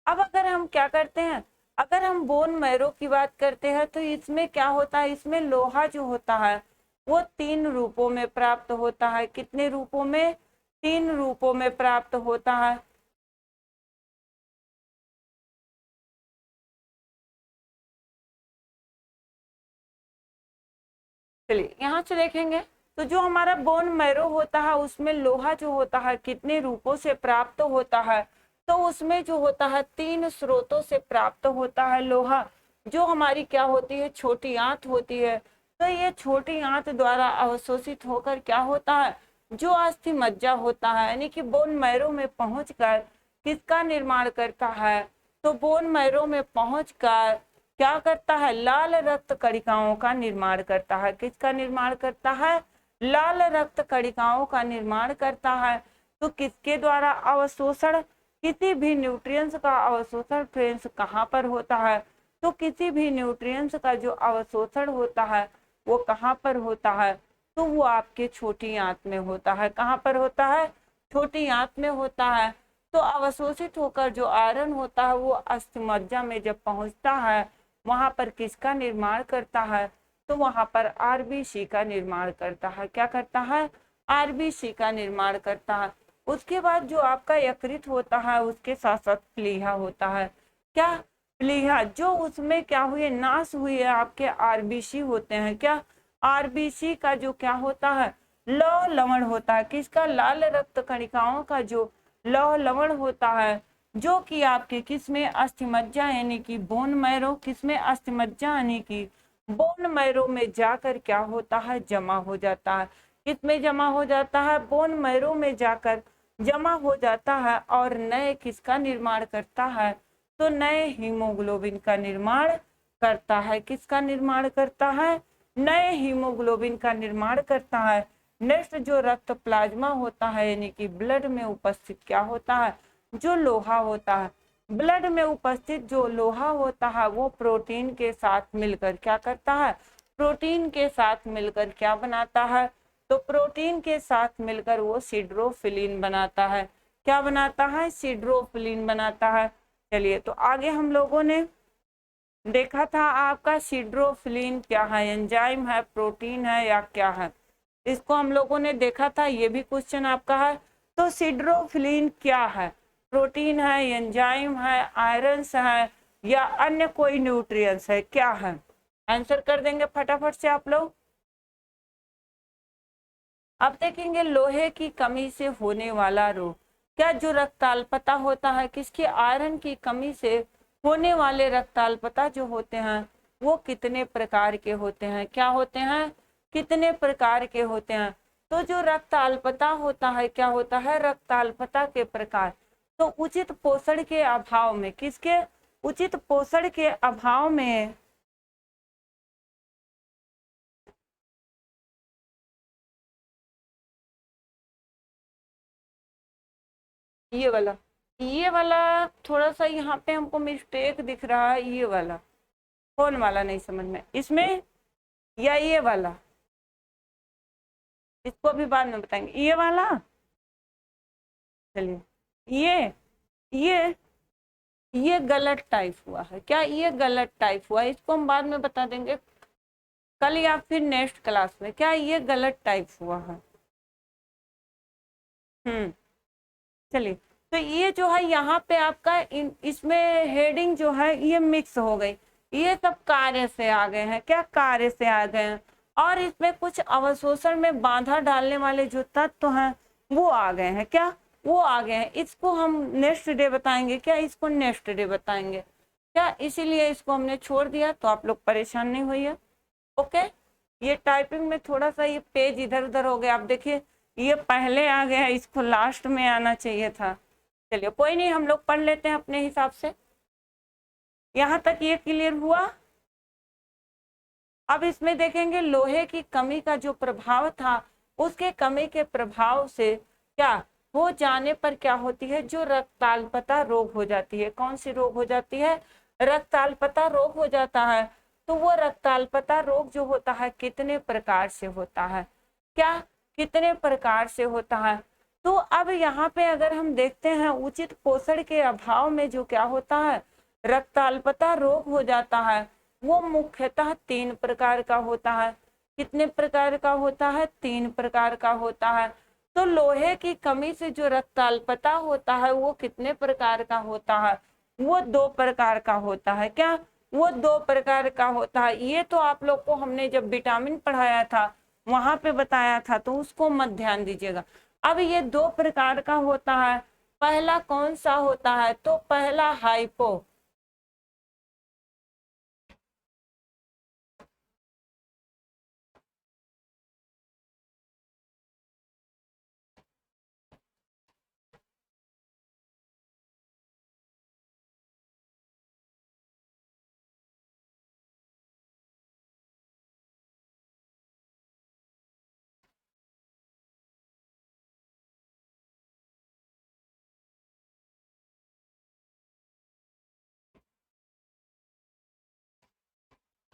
[SPEAKER 1] अब अगर हम क्या करते हैं, अगर हम बोन मैरो की बात करते हैं तो इसमें क्या होता है, इसमें लोहा जो होता है वो 3 रूपों में प्राप्त होता है। कितने रूपों में, 3 रूपों में प्राप्त होता है। चलिए यहाँ से देखेंगे तो जो हमारा बोन मैरो होता है उसमें लोहा जो होता है कितने रूपों से प्राप्त होता है, तो उसमें जो होता है 3 स्रोतों से प्राप्त होता है लोहा। जो हमारी क्या होती है, छोटी आंत होती है। तो ये छोटी आंत द्वारा अवशोषित होकर क्या होता है, जो अस्थि मज्जा होता है यानी कि बोन मैरो में पहुंचकर किसका निर्माण करता है, तो बोन मैरो में पहुंचकर क्या करता है, लाल रक्त कणिकाओं का निर्माण करता है। किसका निर्माण करता है, लाल रक्त कणिकाओं का निर्माण करता है। तो किसके द्वारा अवशोषण, किसी भी न्यूट्रिएंट्स का अवशोषण फ्रेंड्स कहाँ पर होता है, तो किसी भी न्यूट्रिएंट्स का जो अवशोषण होता है वो कहाँ पर होता है, तो वो आपके छोटी आंत में होता है। कहाँ पर होता है, छोटी आंत में होता है। तो अवशोषित होकर जो आयरन होता है वो अस्थिमज्जा में जब पहुंचता है, वहां पर किसका निर्माण करता है, तो वहां पर आरबीसी का निर्माण करता है। क्या करता है, आरबीसी का निर्माण करता है। उसके बाद जो आपका यकृत होता है उसके साथ साथ प्लीहा होता है। क्या, प्लीहा, जो उसमें क्या हुए, नाश हुए आपके आरबीसी होते हैं। क्या, आरबीसी का जो क्या होता है, लौह लवण होता है। किसका, लाल रक्त कणिकाओं का जो लौह लवण होता है, जो कि आपके किसमें, अस्थिमज्जा यानी कि बोन मैरो, किसमें, अस्थिमज्जा यानी कि बोन मैरो में जाकर क्या होता है, जमा हो जाता है। किसमें जमा हो जाता है, बोन मैरो में जाकर जमा हो जाता है और नए किसका निर्माण करता है, तो नए हीमोग्लोबिन का निर्माण करता है। किसका निर्माण करता है, नए हीमोग्लोबिन का निर्माण करता है। नेक्स्ट जो रक्त प्लाज्मा होता है यानी कि ब्लड में उपस्थित क्या होता है, जो लोहा होता है। ब्लड में उपस्थित जो लोहा होता है वो प्रोटीन के साथ मिलकर क्या करता है, प्रोटीन के साथ मिलकर क्या बनाता है, तो प्रोटीन के साथ मिलकर वो सिड्रोफिलिन बनाता है। क्या बनाता है, सिड्रोफिलिन बनाता है। चलिए तो आगे हम लोगों ने देखा था आपका सिड्रोफिलिन क्या है, एंजाइम है, प्रोटीन है या क्या है, इसको हम लोगों ने देखा था। ये भी क्वेश्चन आपका है। तो सिड्रोफिलिन क्या है, प्रोटीन है, एंजाइम है, आयरन्स है या अन्य कोई न्यूट्रिएंट्स है, क्या है, आंसर कर देंगे फटाफट से आप लोग। अब देखेंगे लोहे की कमी से होने वाला रोग। क्या, जो रक्ताल्पता होता है, किसकी, आयरन की कमी से होने वाले रक्ताल्पता जो होते हैं वो कितने प्रकार के होते हैं, क्या होते हैं, कितने प्रकार के होते हैं। तो जो रक्ताल्पता होता है, क्या होता है, रक्ताल्पता के प्रकार। तो उचित पोषण के अभाव में, किसके, उचित पोषण के अभाव में, ये वाला थोड़ा सा यहाँ पे हमको मिस्टेक दिख रहा है। ये वाला कौन वाला नहीं समझ में, इसमें या ये वाला, इसको अभी बाद में बताएंगे। ये वाला, चलिए ये ये गलत टाइप हुआ है। क्या, ये गलत टाइप हुआ है, इसको हम बाद में बता देंगे कल या फिर नेक्स्ट क्लास में। क्या, ये गलत टाइप हुआ है। चलिए, तो ये जो है यहाँ पे आपका इसमें हेडिंग जो है ये मिक्स हो गई, ये सब कार्य से आ गए हैं, क्या कार्य से आ गए हैं, और इसमें कुछ अवशोषण में बाधा डालने वाले जो तत्व हैं वो आ गए हैं, क्या वो आ गए हैं। इसको हम नेक्स्ट डे बताएंगे, क्या इसको नेक्स्ट डे बताएंगे क्या, इसीलिए इसको हमने छोड़ दिया, तो आप लोग परेशान नहीं होइए। ओके, ये टाइपिंग में थोड़ा सा ये पेज इधर उधर हो गया, आप देखिए ये पहले आ गया, इसको लास्ट में आना चाहिए था। चलिए कोई नहीं, हम लोग पढ़ लेते हैं अपने हिसाब से। यहाँ तक ये क्लियर हुआ। अब इसमें देखेंगे लोहे की कमी का जो प्रभाव था, उसके कमी के प्रभाव से क्या हो जाने पर क्या होती है, जो रक्ताल्पता रोग हो जाती है। कौन सी रोग हो जाती है, रक्ताल्पता रोग हो जाता है। तो वो रक्ताल्पता रोग जो होता है कितने प्रकार से होता है, क्या कितने प्रकार से होता है। तो अब यहाँ पे अगर हम देखते हैं उचित पोषण के अभाव में जो क्या होता है, रक्ताल्पता रोग हो जाता है, वो मुख्यतः 3 प्रकार का होता है। कितने प्रकार का होता है, 3 प्रकार का होता है। तो लोहे की कमी से जो रक्ताल्पता होता है वो कितने प्रकार का होता है, वो 2 प्रकार का होता है, क्या वो 2 प्रकार का होता है। ये तो आप लोग को हमने जब विटामिन पढ़ाया था वहां पे बताया था, तो उसको मत ध्यान दीजिएगा। अब ये 2 प्रकार का होता है, पहला कौन सा होता है, तो पहला हाइपो,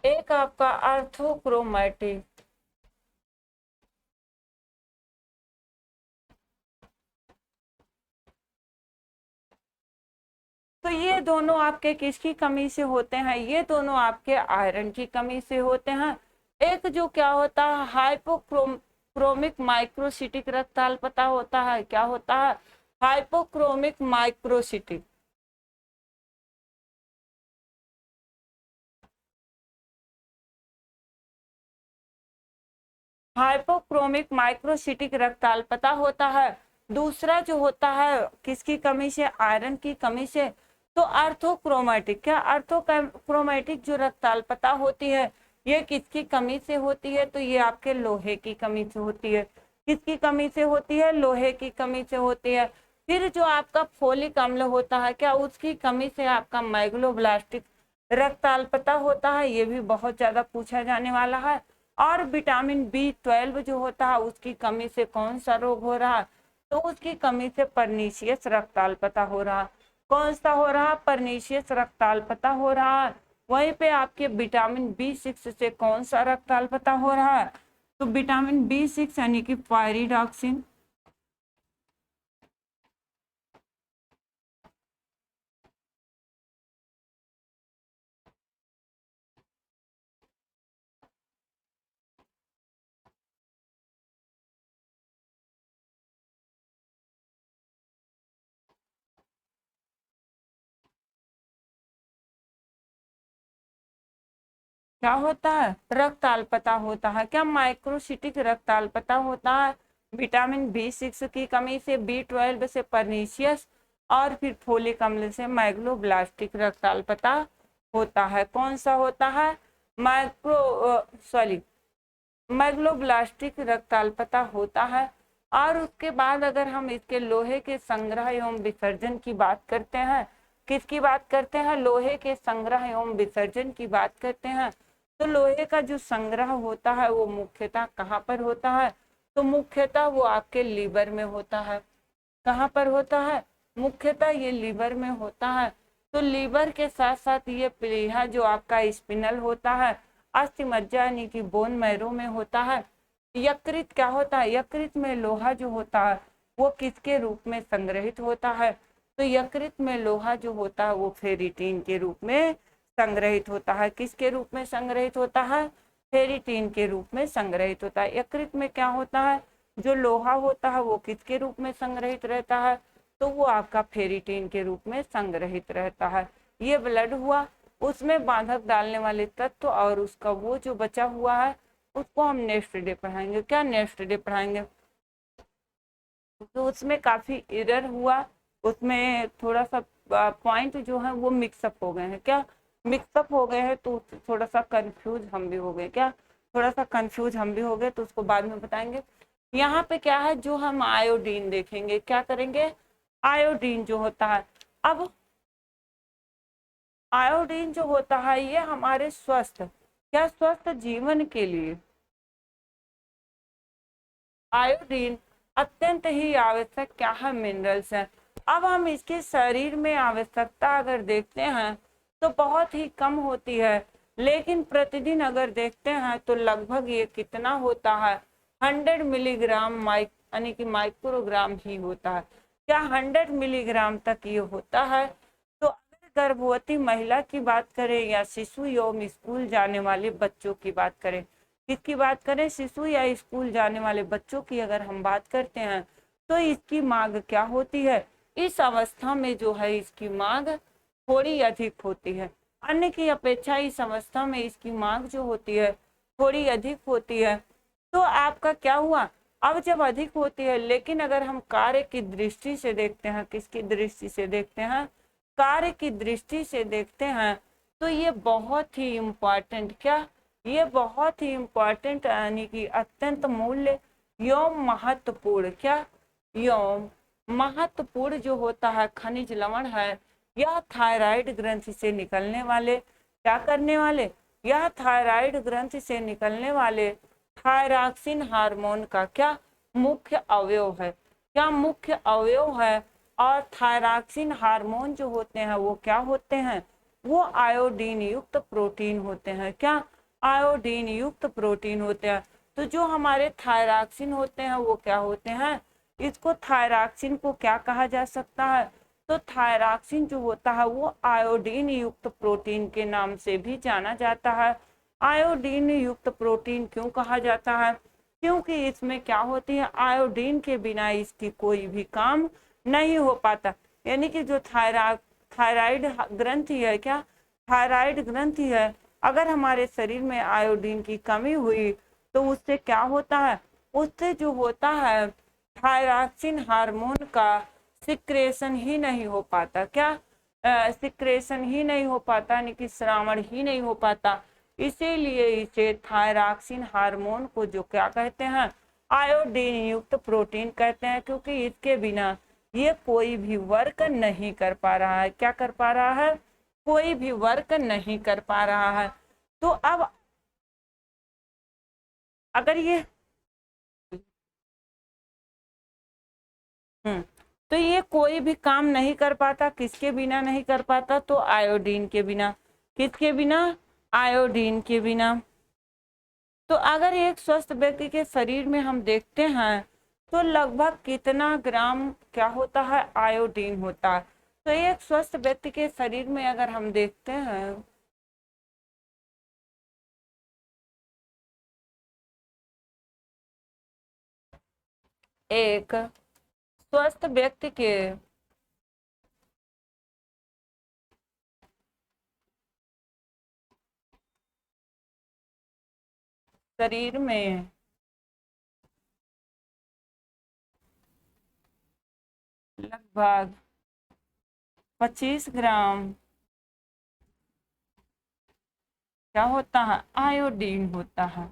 [SPEAKER 1] एक आपका आर्थोक्रोमैटिक, तो ये दोनों आपके किसकी कमी से होते हैं, ये दोनों आपके आयरन की कमी से होते हैं। एक जो क्या होता है हाइपोक्रोमिक माइक्रोसिटिक रक्ताल्पता होता है, क्या होता है, हाइपोक्रोमिक माइक्रोसिटिक, हाइपोक्रोमिक माइक्रोसिटिक रक्ताल्पता होता है। दूसरा जो होता है किसकी कमी से, आयरन की कमी से, तो आर्थोक्रोमैटिक, क्या आर्थोक्रोमैटिक जो रक्ताल्पता होती है ये किसकी कमी से होती है, तो ये आपके लोहे की कमी से होती है। किसकी कमी से होती है, लोहे की कमी से होती है। फिर जो आपका फोलिक अम्ल होता है, क्या उसकी कमी से आपका मैग्लोब्लास्टिक रक्ताल्पता होता है, ये भी बहुत ज्यादा पूछा जाने वाला है। और विटामिन B12 जो होता है उसकी कमी से कौन सा रोग हो रहा है, तो उसकी कमी से परनीशियस रक्ताल्पता हो रहा है। कौन सा हो रहा, परनीशियस रक्ताल्पता हो रहा है। वहीं पे आपके विटामिन B6 से कौन सा रक्ताल्पता हो रहा है, तो विटामिन B6 यानी कि पायरिडॉक्सिन, क्या होता है, रक्ताल्पता होता है, क्या माइक्रोसिटिक रक्ताल्पता होता है। विटामिन B6 की कमी से, B12 से परनीशियस, और फिर फोलिक अम्ल से मैग्लोब्लास्टिक रक्ताल्पता होता है। कौन सा होता है, मैग्लोब्लास्टिक रक्ताल्पता होता है। और उसके बाद अगर हम इसके लोहे के संग्रह एवं विसर्जन की बात करते हैं, किसकी बात करते हैं, लोहे के संग्रह एवं विसर्जन की बात करते हैं, तो लोहे का जो संग्रह होता है वो मुख्यतः कहाँ पर होता है, तो मुख्यतः वो आपके लीवर में होता है। कहाँ पर होता है, मुख्यतः ये लीवर में होता है। तो लीवर के साथ साथ ये प्लीहा जो आपका स्पिनल होता है, अस्थि मज्जा यानी कि बोन मैरो में होता है। यकृत क्या होता है, यकृत में लोहा जो होता है वो किसके रूप में संग्रहित होता है, तो यकृत में लोहा जो होता है वो फेरिटीन के रूप में संग्रहित होता है। किसके रूप में संग्रहित होता है, फेरिटीन के रूप में संग्रहित होता है। यकृत में क्या होता है, जो लोहा होता है वो किसके रूप में संग्रहित रहता है, तो वो आपका फेरिटीन के रूप में संग्रहित रहता है। ये ब्लड हुआ, उसमें बांधक डालने वाले तत्व और उसका वो जो बचा हुआ है उसको हम नेक्स्ट डे पढ़ाएंगे। क्या नेक्स्ट डे पढ़ाएंगे? तो उसमें काफी एरर हुआ, उसमें थोड़ा सा पॉइंट जो है वो मिक्सअप हो गए हैं। क्या मिक्सअप हो गए हैं? तो थोड़ा सा कंफ्यूज हम भी हो गए। क्या थोड़ा सा कंफ्यूज हम भी हो गए, तो उसको बाद में बताएंगे। यहाँ पे क्या है, जो हम आयोडीन देखेंगे, क्या करेंगे? आयोडीन जो होता है, अब आयोडीन जो होता है ये हमारे स्वस्थ, क्या स्वस्थ जीवन के लिए आयोडीन अत्यंत ही आवश्यक क्या है? मिनरल्स है। अब हम इसके शरीर में आवश्यकता अगर देखते हैं तो बहुत ही कम होती है, लेकिन प्रतिदिन अगर देखते हैं तो लगभग ये कितना होता है? 100 मिलीग्राम यानी कि माइक्रोग्राम ही होता है। क्या 100 मिलीग्राम तक ये होता है? तो अगर गर्भवती महिला की बात करें या शिशु एवं स्कूल जाने वाले बच्चों की बात करें, किसकी बात करें? शिशु या स्कूल जाने वाले बच्चों की अगर हम बात करते हैं तो इसकी मांग क्या होती है? इस अवस्था में जो है इसकी मांग थोड़ी अधिक होती है, अन्य की अपेक्षा इस अवस्था में इसकी मांग जो होती है थोड़ी अधिक होती है। तो आपका क्या हुआ? अब जब अधिक होती है, लेकिन अगर हम कार्य की दृष्टि से देखते हैं, किसकी दृष्टि से देखते हैं? कार्य की दृष्टि से देखते हैं तो ये बहुत ही इम्पोर्टेंट, क्या ये बहुत ही इम्पोर्टेंट यानी कि अत्यंत मूल्य एवं महत्वपूर्ण, क्या एवं महत्वपूर्ण जो होता है खनिज लवण है, यह थायराइड ग्रंथि से निकलने वाले, क्या करने वाले? यह थायराइड ग्रंथि से निकलने वाले थायरॉक्सिन हार्मोन का क्या मुख्य अवयव है? क्या मुख्य अवयव है? और थायरॉक्सिन हार्मोन जो होते हैं वो क्या होते हैं? वो आयोडीन युक्त प्रोटीन होते हैं। क्या आयोडीन युक्त प्रोटीन होते हैं। तो जो हमारे थायरॉक्सिन होते हैं वो क्या होते हैं? इसको थायरॉक्सिन को क्या कहा जा सकता है? तो थायरॉक्सिन जो होता है वो आयोडीन युक्त प्रोटीन के नाम से भी जाना जाता है। आयोडीन युक्त प्रोटीन क्यों कहा जाता है? क्योंकि इसमें क्या होती है? आयोडीन के बिना इसकी कोई भी काम नहीं हो पाता। यानी कि जो थायराइड ग्रंथि है, क्या थायराइड ग्रंथि है, अगर हमारे शरीर में आयोडीन की कमी हुई तो उससे क्या होता है? उससे जो होता है थायरॉक्सिन हार्मोन का सिक्रेशन ही नहीं हो पाता। क्या सिक्रेशन ही नहीं हो पाता, यानी कि श्रावण ही नहीं हो पाता। इसीलिए इसे थायरॉक्सिन हार्मोन को जो क्या कहते हैं? आयोडीन युक्त प्रोटीन कहते हैं, क्योंकि इसके बिना ये कोई भी वर्क नहीं कर पा रहा है। क्या कर पा रहा है? कोई भी वर्क नहीं कर पा रहा है। तो अब अगर ये तो ये कोई भी काम नहीं कर पाता, किसके बिना नहीं कर पाता? तो आयोडीन के बिना। किसके बिना? आयोडीन के बिना। तो अगर एक स्वस्थ व्यक्ति के शरीर में हम देखते हैं तो लगभग कितना ग्राम क्या होता है? आयोडीन होता है। तो एक स्वस्थ व्यक्ति के शरीर में अगर हम देखते हैं एक स्वस्थ व्यक्ति के शरीर में लगभग 25 ग्राम क्या होता है? आयोडीन होता है।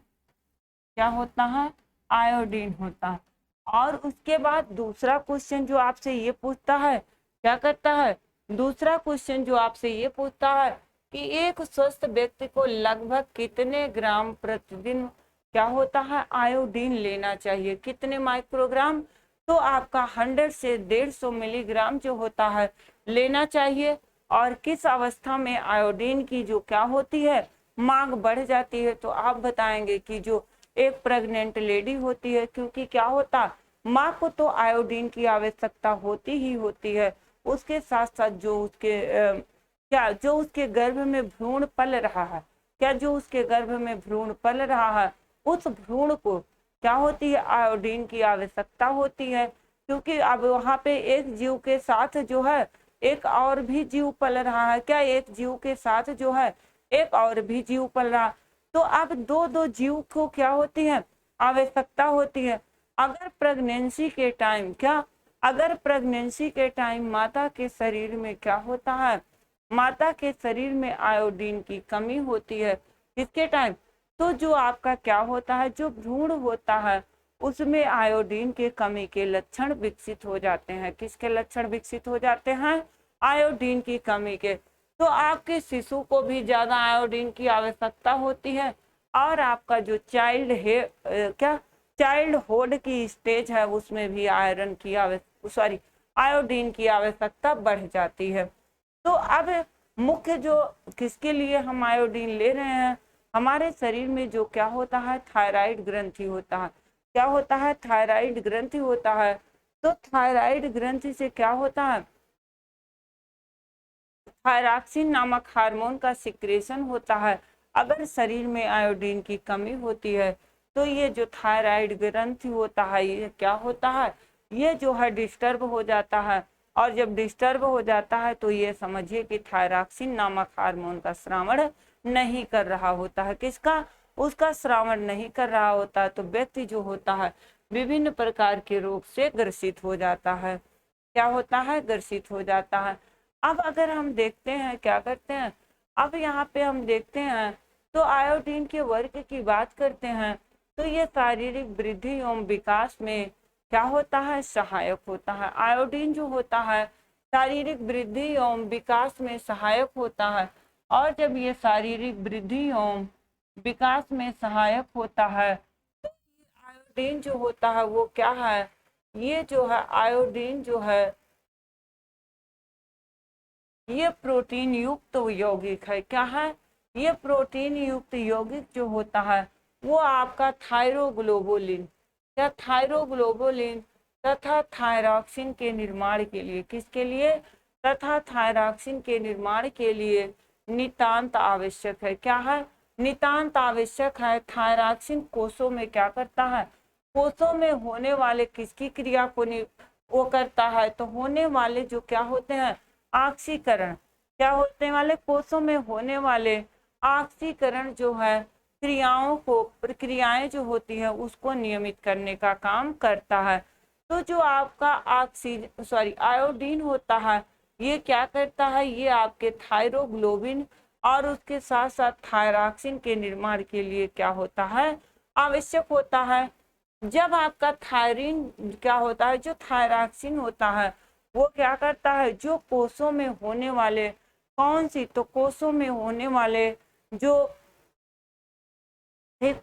[SPEAKER 1] क्या होता है? आयोडीन होता है। और उसके बाद दूसरा क्वेश्चन जो आपसे ये पूछता है, क्या करता है? दूसरा क्वेश्चन जो आपसे ये पूछता है कि एक स्वस्थ व्यक्ति को लगभग कितने ग्राम प्रतिदिन क्या होता है? आयोडीन लेना चाहिए। कितने माइक्रोग्राम? तो आपका 100 से 150 मिलीग्राम जो होता है लेना चाहिए। और किस अवस्था में आयोडीन की जो क्या होती है मांग बढ़ जाती है? तो आप बताएंगे कि जो एक प्रेग्नेंट लेडी होती है, क्योंकि क्या होता, माँ को तो आयोडीन की आवश्यकता होती ही होती है, उसके साथ साथ जो उसके क्या जो उसके गर्भ में भ्रूण पल रहा है, क्या जो उसके गर्भ में भ्रूण पल रहा है उस भ्रूण को क्या होती है? आयोडीन की आवश्यकता होती है। क्योंकि अब वहां पे एक जीव के साथ जो है एक और भी जीव पल रहा है। क्या एक जीव के साथ जो है एक और भी जीव पल रहा, तो अब दो दो जीव को क्या होती है, आवश्यकता होती है। अगर प्रेगनेंसी के टाइम क्या, अगर प्रेगनेंसी के टाइम माता के शरीर में क्या होता है, माता के शरीर में आयोडीन की कमी होती है, किसके टाइम, तो जो आपका क्या होता है, जो भ्रूण होता है उसमें आयोडीन के कमी के लक्षण विकसित हो जाते हैं। किसके लक्षण विकसित हो जाते हैं, आयोडीन की कमी के। तो आपके शिशु को भी ज्यादा आयोडीन की आवश्यकता होती है और आपका जो चाइल्ड है क्या चाइल्ड हुड की स्टेज है उसमें भी आयरन की आयोडीन की आवश्यकता बढ़ जाती है। तो अब मुख्य जो किसके लिए हम आयोडीन ले रहे हैं, हमारे शरीर में जो क्या होता है, थायराइड ग्रंथि होता है। क्या होता है, थायराइड ग्रंथि होता है। तो थायराइड ग्रंथि से क्या होता है, थायरॉक्सिन नामक हार्मोन का सिक्रेशन होता है। अगर शरीर में आयोडीन की कमी होती है तो ये जो थायराइड ग्रंथि होता है ये क्या होता है, ये जो है डिस्टर्ब हो जाता है। और जब डिस्टर्ब हो जाता है तो ये समझिए कि थायरॉक्सिन नामक हार्मोन का स्रावण नहीं कर रहा होता है। किसका, उसका स्रावण नहीं कर रहा होता है, तो व्यक्ति जो होता है विभिन्न प्रकार के रोग से ग्रसित हो जाता है। क्या होता है, ग्रसित हो जाता है। अब अगर हम देखते हैं क्या करते हैं, अब यहाँ पे हम देखते हैं तो आयोडीन के वर्ग की बात करते हैं तो ये शारीरिक वृद्धि एवं विकास में क्या होता है, सहायक होता है। आयोडीन जो होता है शारीरिक वृद्धि एवं विकास में सहायक होता है। और जब ये शारीरिक वृद्धि एवं विकास में सहायक होता है तो आयोडीन जो होता है वो क्या है, ये जो है आयोडीन जो है ये प्रोटीन युक्त यौगिक है। क्या है, ये प्रोटीन युक्त यौगिक जो होता है वो आपका थायरोग्लोबुलिन या थायरोग्लोबुलिन तथा थायरॉक्सिन के निर्माण के लिए, किसके लिए, तथा थायरॉक्सिन के निर्माण के लिए नितांत आवश्यक है। क्या है, नितांत आवश्यक है। थायरॉक्सिन कोषों में क्या करता है, कोषों में होने वाले किसकी क्रिया को वो करता है, तो होने वाले जो क्या होते हैं, ऑक्सीकरण, क्या होने वाले, कोषों में होने वाले ऑक्सीकरण जो है क्रियाओं को, प्रक्रियाएं जो होती है उसको नियमित करने का काम करता है। तो जो आपका आयोडीन होता है ये क्या करता है, ये आपके थायरोग्लोबिन और उसके साथ साथ थायरॉक्सिन के निर्माण के लिए क्या होता है, आवश्यक होता है। जब आपका थायरीन क्या होता है, जो थायरॉक्सिन होता है वो क्या करता है, जो कोषों में होने वाले कौन सी, तो कोषों में होने वाले जो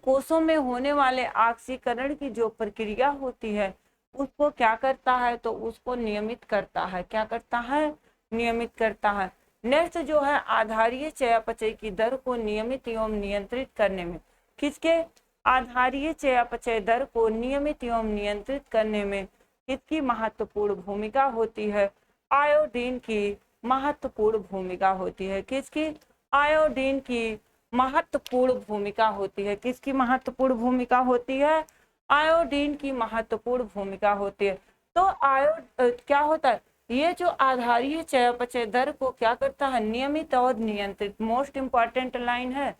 [SPEAKER 1] कोषों में होने वाले ऑक्सीकरण की जो प्रक्रिया होती है उसको क्या करता है, तो उसको नियमित करता है। क्या करता है, नियमित करता है। नेक्स्ट जो है आधारीय चयापचय की दर को नियमित एवं नियंत्रित करने में, किसके, आधारीय चयापचय दर को नियमित एवं नियंत्रित करने में किसकी महत्वपूर्ण भूमिका होती है, आयोडीन की महत्वपूर्ण भूमिका होती है। किसकी, आयोडीन की महत्वपूर्ण भूमिका होती है। किसकी महत्वपूर्ण भूमिका होती है, आयोडीन की महत्वपूर्ण भूमिका होती है। तो क्या होता है, ये जो आधारीय चयापचय दर को क्या करता है, नियमित और नियंत्रित, मोस्ट इंपॉर्टेंट लाइन है।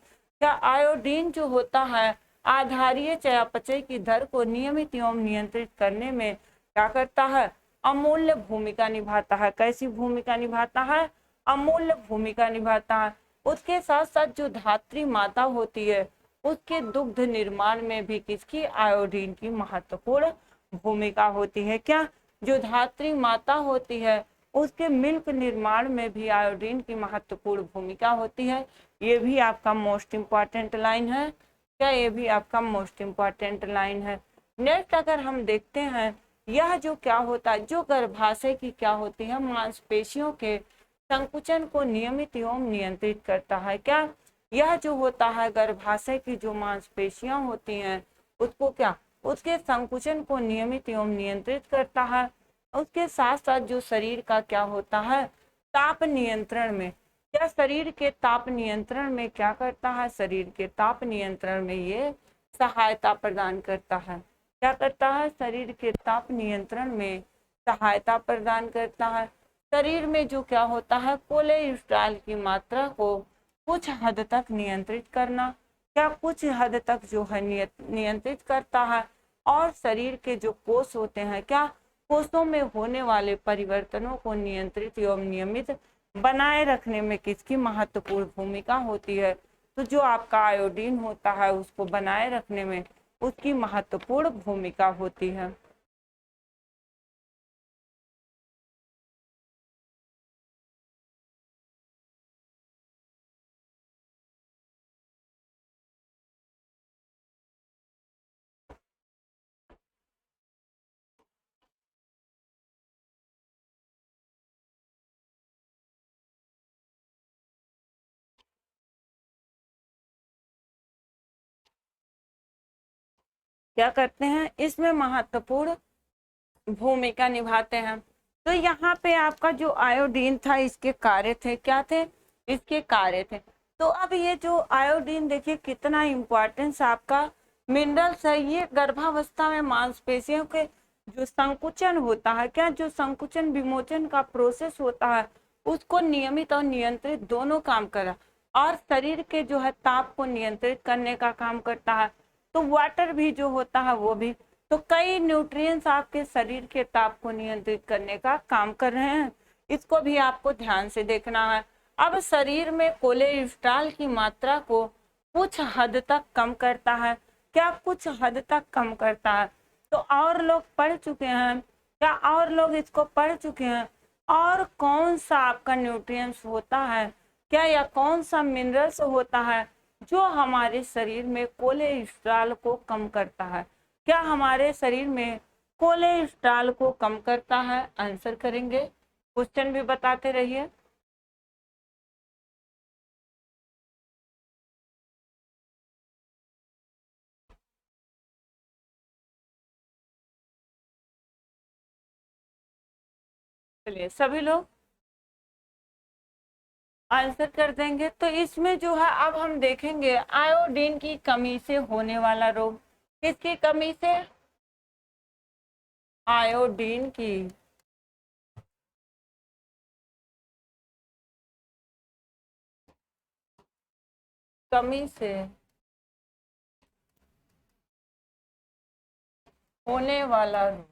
[SPEAKER 1] क्या आयोडीन जो होता है आधारीय चयापचय की दर को नियमित एवं नियंत्रित करने में क्या करता है, अमूल्य भूमिका निभाता है। कैसी भूमिका निभाता है, अमूल्य भूमिका निभाता है। उसके साथ साथ जो धात्री माता होती है उसके दुग्ध निर्माण में भी किसकी, आयोडीन की महत्वपूर्ण भूमिका होती है। क्या, जो धात्री माता होती है उसके मिल्क निर्माण में भी आयोडीन की महत्वपूर्ण भूमिका होती है। ये भी आपका मोस्ट इम्पॉर्टेंट लाइन है। क्या, ये भी आपका मोस्ट इम्पॉर्टेंट लाइन है। नेक्स्ट अगर हम देखते हैं, यह जो क्या होता है, जो गर्भाशय की क्या होती है, मांसपेशियों के संकुचन को नियमित एवं नियंत्रित करता है। क्या, यह जो होता है गर्भाशय की जो मांसपेशियां होती हैं उसको क्या, उसके संकुचन को नियमित एवं नियंत्रित करता है। उसके साथ साथ जो शरीर का क्या होता है, ताप नियंत्रण में, क्या शरीर के ताप नियंत्रण में क्या करता है, शरीर के ताप नियंत्रण में ये सहायता प्रदान करता है। क्या करता है, शरीर के ताप नियंत्रण में सहायता प्रदान करता है। शरीर में जो क्या होता है, कोलेस्ट्रॉल की मात्रा को कुछ हद तक नियंत्रित करना, क्या कुछ हद तक जो है नियंत्रित करता है। और शरीर के जो कोष होते हैं, क्या कोषों में होने वाले परिवर्तनों को नियंत्रित एवं नियमित बनाए रखने में किसकी महत्वपूर्ण भूमिका होती है। तो जो आपका आयोडीन होता है उसको बनाए रखने में उसकी महत्वपूर्ण भूमिका होती है। क्या करते हैं, इसमें महत्वपूर्ण भूमिका निभाते हैं। तो यहाँ पे आपका जो आयोडीन था इसके कार्य थे, क्या थे, इसके कार्य थे। तो अब ये जो आयोडीन देखिए कितना इम्पोर्टेंस आपका मिनरल्स है। ये गर्भावस्था में मांसपेशियों के जो संकुचन होता है, क्या जो संकुचन विमोचन का प्रोसेस होता है उसको नियमित और नियंत्रित दोनों काम करा, और शरीर के जो है ताप को नियंत्रित करने का काम करता है। तो वाटर भी जो होता है वो भी, तो कई न्यूट्रिएंट्स आपके शरीर के ताप को नियंत्रित करने का काम कर रहे हैं, इसको भी आपको ध्यान से देखना है। अब शरीर में कोलेस्ट्रॉल की मात्रा को कुछ हद तक कम करता है, क्या कुछ हद तक कम करता है। तो और लोग पढ़ चुके हैं, क्या और लोग इसको पढ़ चुके हैं। और कौन सा आपका न्यूट्रिएंट्स होता है, क्या या कौन सा मिनरल्स होता है जो हमारे शरीर में कोलेस्ट्रॉल को कम करता है, क्या हमारे शरीर में कोलेस्ट्रॉल को कम करता है। आंसर करेंगे, क्वेश्चन भी बताते रहिए। चलिए सभी लोग आंसर कर देंगे। तो इसमें जो है अब हम देखेंगे आयोडीन की कमी से होने वाला रोग, किसकी कमी से, आयोडीन की कमी से होने वाला रोग,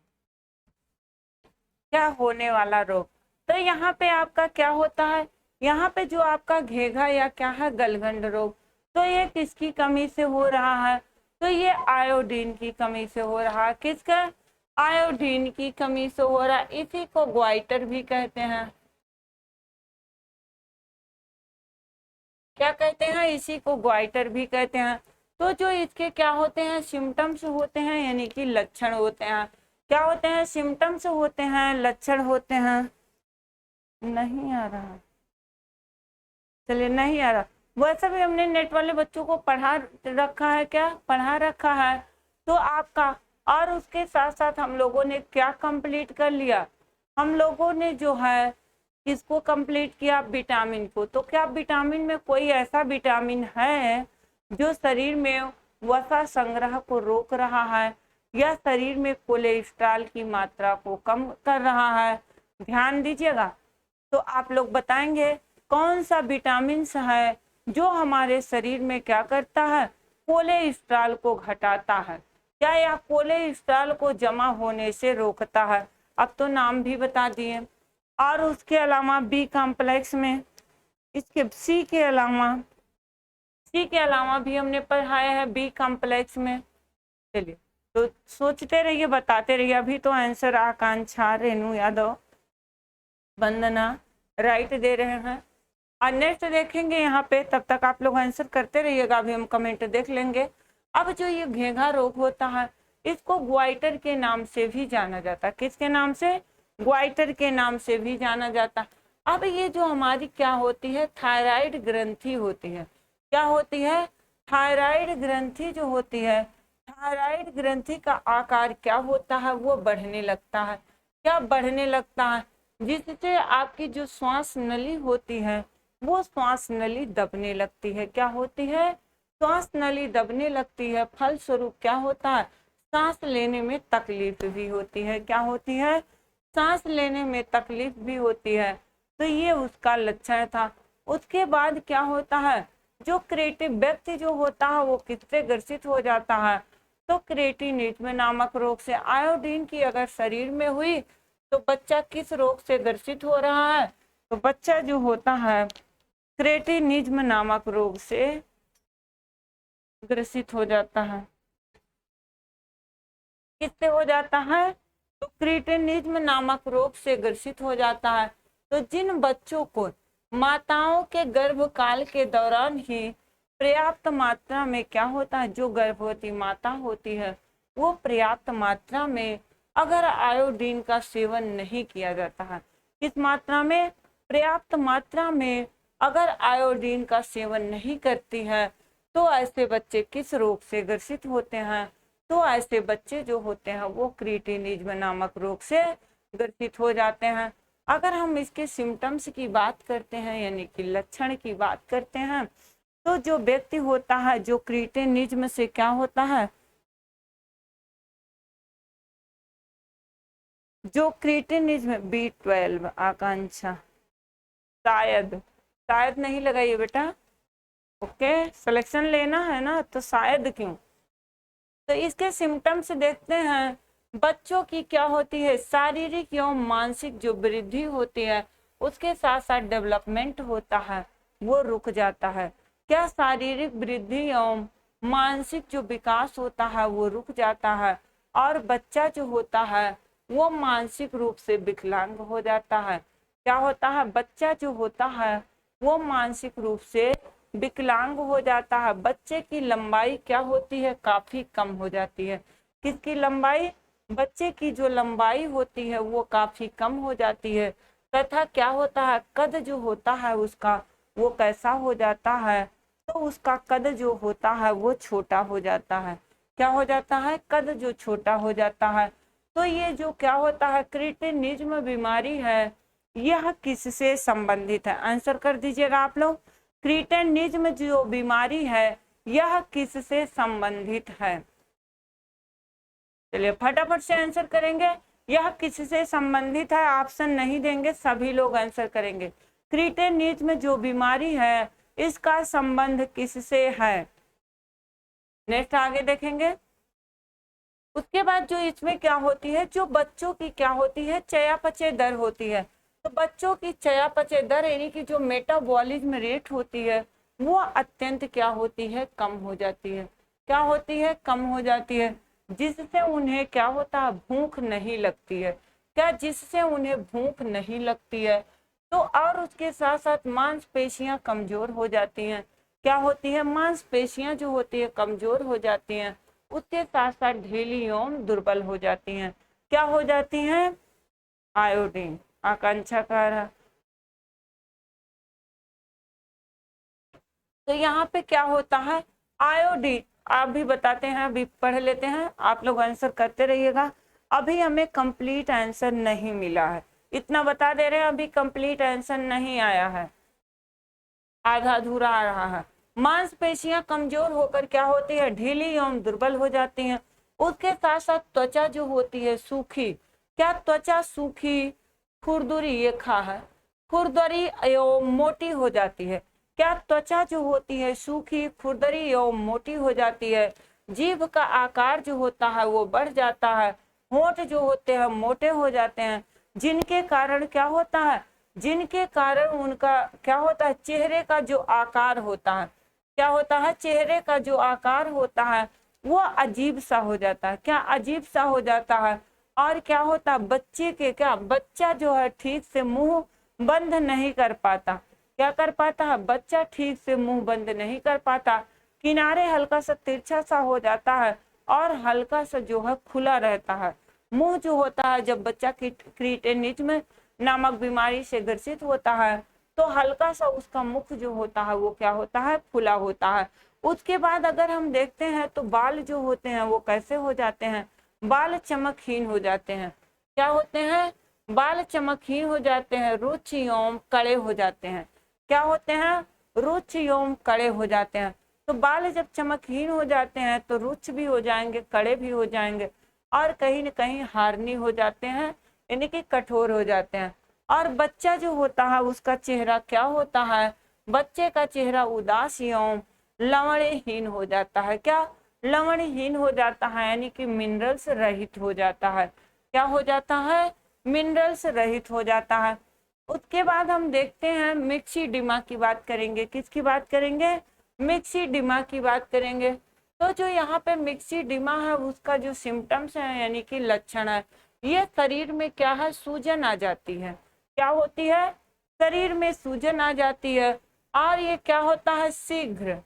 [SPEAKER 1] क्या होने वाला रोग। तो यहाँ पे आपका क्या होता है, यहाँ पे जो आपका घेघा या क्या है गलगंड रोग, तो ये किसकी कमी से हो रहा है, तो ये आयोडीन की कमी से हो रहा है। किसका, आयोडीन की कमी से हो रहा है। इसी को ग्वाइटर भी कहते हैं, क्या कहते हैं, इसी को ग्वाइटर भी कहते हैं। तो जो इसके क्या होते हैं, सिम्टम्स होते हैं, यानी कि लक्षण होते हैं। क्या होते हैं, सिम्टम्स होते हैं, लक्षण होते हैं। नहीं आ रहा, चलिए नहीं आ रहा। वैसे भी हमने नेट वाले बच्चों को पढ़ा रखा है, क्या पढ़ा रखा है। तो आपका और उसके साथ साथ हम लोगों ने क्या कंप्लीट कर लिया, हम लोगों ने जो है किसको कंप्लीट किया, विटामिन को। तो क्या विटामिन में कोई ऐसा विटामिन है जो शरीर में वसा संग्रह को रोक रहा है या शरीर में कोलेस्ट्रॉल की मात्रा को कम कर रहा है। ध्यान दीजिएगा। तो आप लोग बताएंगे कौन सा विटामिन है जो हमारे शरीर में क्या करता है, कोलेस्ट्रॉल को घटाता है, क्या या कोलेस्ट्रॉल को जमा होने से रोकता है। अब तो नाम भी बता दिए। और उसके अलावा बी कॉम्प्लेक्स में, इसके सी के अलावा भी हमने पढ़ाया है बी कॉम्प्लेक्स में। चलिए तो सोचते रहिए, बताते रहिए। अभी तो answer Akanksha, Renu Yadav, Vandana right they रहे हैं। और नेक्स्ट देखेंगे यहाँ पे, तब तक आप लोग आंसर करते रहिएगा, अभी हम कमेंट देख लेंगे। अब जो ये घेघा रोग होता है इसको ग्वाइटर के नाम से भी जाना जाता है, किसके नाम से, ग्वाइटर के नाम से भी जाना जाता है। अब ये जो हमारी क्या होती है, थायराइड ग्रंथि होती है, क्या होती है, थायराइड ग्रंथि जो होती है, थायराइड ग्रंथि का आकार क्या होता है, वो बढ़ने लगता है, क्या बढ़ने लगता है, जिससे आपकी जो श्वास नली होती है वो श्वास नली दबने लगती है। क्या होती है, श्वास नली दबने लगती है। फलस्वरूप क्या होता है, सांस लेने में तकलीफ भी होती है। क्या होती है, सांस लेने में तकलीफ भी होती है। तो ये उसका लक्षण था। उसके बाद क्या होता है, जो क्रिएटिव व्यक्ति जो होता है वो किससे ग्रसित हो जाता है, तो क्रिएटिनिज्म नामक रोग से। आयोडीन की अगर शरीर में हुई तो बच्चा किस रोग से ग्रसित हो रहा है, तो बच्चा जो होता है क्रिएटिनिज्म नामक रोग से ग्रसित हो जाता है। किससे हो जाता है, तो क्रिएटिनिज्म नामक रोग से ग्रसित हो जाता है। तो जिन बच्चों को माताओं के गर्भकाल के दौरान ही पर्याप्त मात्रा में क्या होता है, जो गर्भवती माता होती है वो पर्याप्त मात्रा में अगर आयोडीन का सेवन नहीं किया जाता है, किस मात्रा में, पर्याप्त मात्रा में अगर आयोडीन का सेवन नहीं करती है, तो ऐसे बच्चे किस रोग से ग्रसित होते हैं, तो ऐसे बच्चे जो होते हैं वो क्रिएटिनिज्म नामक रोग से ग्रसित हो जाते हैं। अगर हम इसके सिम्टम्स की बात करते हैं, यानी कि लक्षण की बात करते हैं, तो जो व्यक्ति होता है जो क्रिएटिनिज्म से क्या होता है, जो क्रिएटिनिज्म B12 आकांक्षा, शायद शायद नहीं लगाइए बेटा, ओके, सिलेक्शन लेना है ना, तो शायद क्यों। तो इसके सिम्टम्स देखते हैं। बच्चों की क्या होती है, शारीरिक एवं मानसिक जो वृद्धि होती है उसके साथ साथ डेवलपमेंट होता है वो रुक जाता है। क्या शारीरिक वृद्धि एवं मानसिक जो विकास होता है वो रुक जाता है, और बच्चा जो होता है वो मानसिक रूप से विकलांग हो जाता है। क्या होता है, बच्चा जो होता है वो मानसिक रूप से विकलांग हो जाता है। बच्चे की लंबाई क्या होती है, काफी कम हो जाती है। किसकी लंबाई, बच्चे की जो लंबाई होती है वो काफी कम हो जाती है। तथा क्या होता है, कद जो होता है उसका वो कैसा हो जाता है, तो उसका कद जो होता है वो छोटा हो जाता है। क्या हो जाता है, कद जो छोटा हो जाता है। तो ये जो क्या होता है क्रिएटिनिज्म बीमारी है, यह किससे संबंधित है, आंसर कर दीजिएगा आप लोग। क्रिएटिनिज्म जो बीमारी है यह किससे संबंधित है, चलिए फटाफट से आंसर करेंगे। यह किससे संबंधित है, ऑप्शन नहीं देंगे, सभी लोग आंसर करेंगे। क्रिएटिनिज्म जो बीमारी है इसका संबंध किससे है, नेक्स्ट आगे देखेंगे। उसके बाद जो इसमें क्या होती है, जो बच्चों की क्या होती है चयापचय दर होती है। तो बच्चों की चयापचय दर यानी कि जो मेटाबॉलिज्म रेट होती है वो अत्यंत क्या होती है, कम हो जाती है। क्या होती है, कम हो जाती है, जिससे उन्हें क्या होता है, भूख नहीं लगती है। क्या, जिससे उन्हें भूख नहीं लगती है। तो और उसके साथ साथ मांसपेशियां कमजोर हो जाती हैं। क्या होती है, मांसपेशियां जो होती है कमजोर हो जाती हैं। उसके साथ साथ ढीली एवं दुर्बल हो जाती हैं। क्या हो जाती हैं, आयोडीन आकांक्षा का रहा। तो यहाँ पे क्या होता है, आयोडीन, आप भी बताते हैं, अभी पढ़ लेते हैं, आप लोग आंसर करते रहिएगा। अभी हमें कंप्लीट आंसर नहीं मिला है, इतना बता दे रहे हैं, अभी कंप्लीट आंसर नहीं आया है, आधा अधूरा आ रहा है। मांसपेशियां कमजोर होकर क्या होती है, ढीली एवं दुर्बल हो जाती हैं। उसके साथ साथ त्वचा जो होती है सूखी, क्या त्वचा सूखी, खुरदुरी, ये खा है, खुरदरी एवं मोटी हो जाती है। क्या त्वचा जो होती है सूखी, खुरदरी एवं मोटी हो जाती है। जीभ का आकार जो होता है वो बढ़ जाता है। होंठ जो होते हैं मोटे हो जाते हैं, जिनके कारण क्या होता है, जिनके कारण उनका क्या होता है, चेहरे का जो आकार होता है, क्या होता है, चेहरे का जो आकार होता है वो अजीब सा हो जाता है। क्या, अजीब सा हो जाता है। और क्या होता है, बच्चे के क्या, बच्चा जो है ठीक से मुंह बंद नहीं कर पाता। क्या कर पाता है, बच्चा ठीक से मुंह बंद नहीं कर पाता। किनारे हल्का सा तिरछा सा हो जाता है और हल्का सा जो है खुला रहता है। मुंह जो होता है, जब बच्चा क्रिएटिनिज्म नामक बीमारी से ग्रसित होता है तो हल्का सा उसका मुख जो होता है वो क्या होता है, खुला होता है। उसके बाद अगर हम देखते हैं तो बाल जो होते हैं वो कैसे हो जाते हैं, बाल चमकहीन हो जाते हैं। क्या होते हैं, बाल चमकहीन हो जाते हैं, रुक्ष एवं कड़े हो जाते हैं। क्या होते हैं, रुक्ष एवं कड़े हो जाते हैं। तो बाल जब चमकहीन हो जाते हैं तो रुक्ष भी हो जाएंगे, कड़े भी हो जाएंगे, और कहीं न कहीं हार्नी हो जाते हैं यानी कि कठोर हो जाते हैं। और बच्चा जो होता है उसका चेहरा क्या होता है, बच्चे का चेहरा उदास एवं लवणहीन हो जाता है। क्या, लवणहीन हो जाता है, यानी कि मिनरल्स रहित हो जाता है। क्या हो जाता है, मिनरल्स रहित हो जाता है। उसके बाद हम देखते हैं मिक्सीडिमा की बात करेंगे। किसकी बात करेंगे, मिक्सीडिमा की बात करेंगे। तो जो यहाँ पे मिक्सीडिमा है उसका जो सिम्टम्स है यानी कि लक्षण है, ये शरीर में क्या है, सूजन आ जाती है। क्या होती है, शरीर में सूजन आ जाती है। और ये क्या होता है, शीघ्र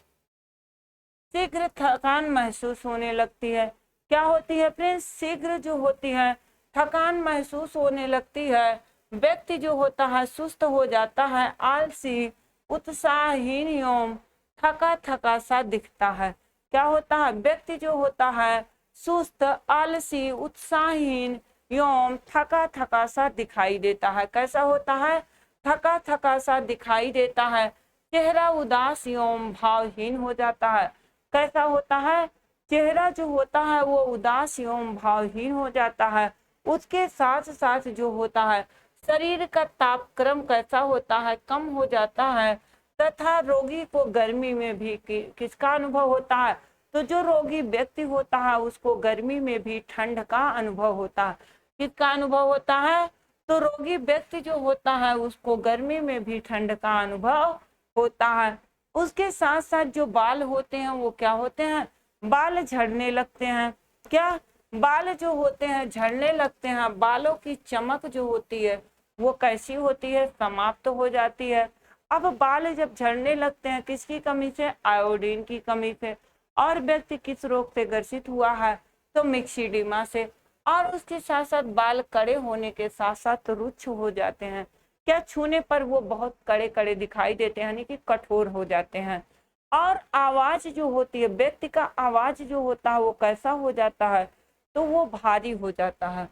[SPEAKER 1] शीघ्र थकान महसूस होने लगती है। क्या होती है फ्रेंड्स, शीघ्र जो होती है थकान महसूस होने लगती है। व्यक्ति जो होता है सुस्त हो जाता है, आलसी, उत्साहहीन एवं थका थका सा दिखता है। क्या होता है, व्यक्ति जो होता है सुस्त, आलसी, उत्साहहीन एवं थका थका सा दिखाई देता है। कैसा होता है, थका थका सा दिखाई देता है। चेहरा उदास एवं भावहीन हो जाता है। कैसा होता है, चेहरा जो होता है वो उदास एवं भावहीन हो जाता है। उसके साथ साथ जो होता है शरीर का तापक्रम कैसा होता है, कम हो जाता है। तथा रोगी को गर्मी में भी किसका अनुभव होता है, तो जो रोगी व्यक्ति होता है उसको गर्मी में भी ठंड का अनुभव होता है। किसका अनुभव होता है, तो रोगी व्यक्ति जो होता है उसको गर्मी में भी ठंड का अनुभव होता है। उसके साथ साथ जो बाल होते हैं वो क्या होते हैं, बाल झड़ने लगते हैं। क्या, बाल जो होते हैं झड़ने लगते हैं। बालों की चमक जो होती है वो कैसी होती है, समाप्त हो जाती है। अब बाल जब झड़ने लगते हैं किसकी कमी से, आयोडीन की कमी से। और व्यक्ति किस रोग से ग्रसित हुआ है, तो मिक्सीडिमा से। और उसके साथ साथ बाल कड़े होने के साथ साथ रुक्ष हो जाते हैं। क्या, छूने पर वो बहुत कड़े कड़े दिखाई देते हैं, यानी कि कठोर हो जाते हैं। और आवाज जो होती है, व्यक्ति का आवाज जो होता है वो कैसा हो जाता है, तो वो भारी हो जाता है।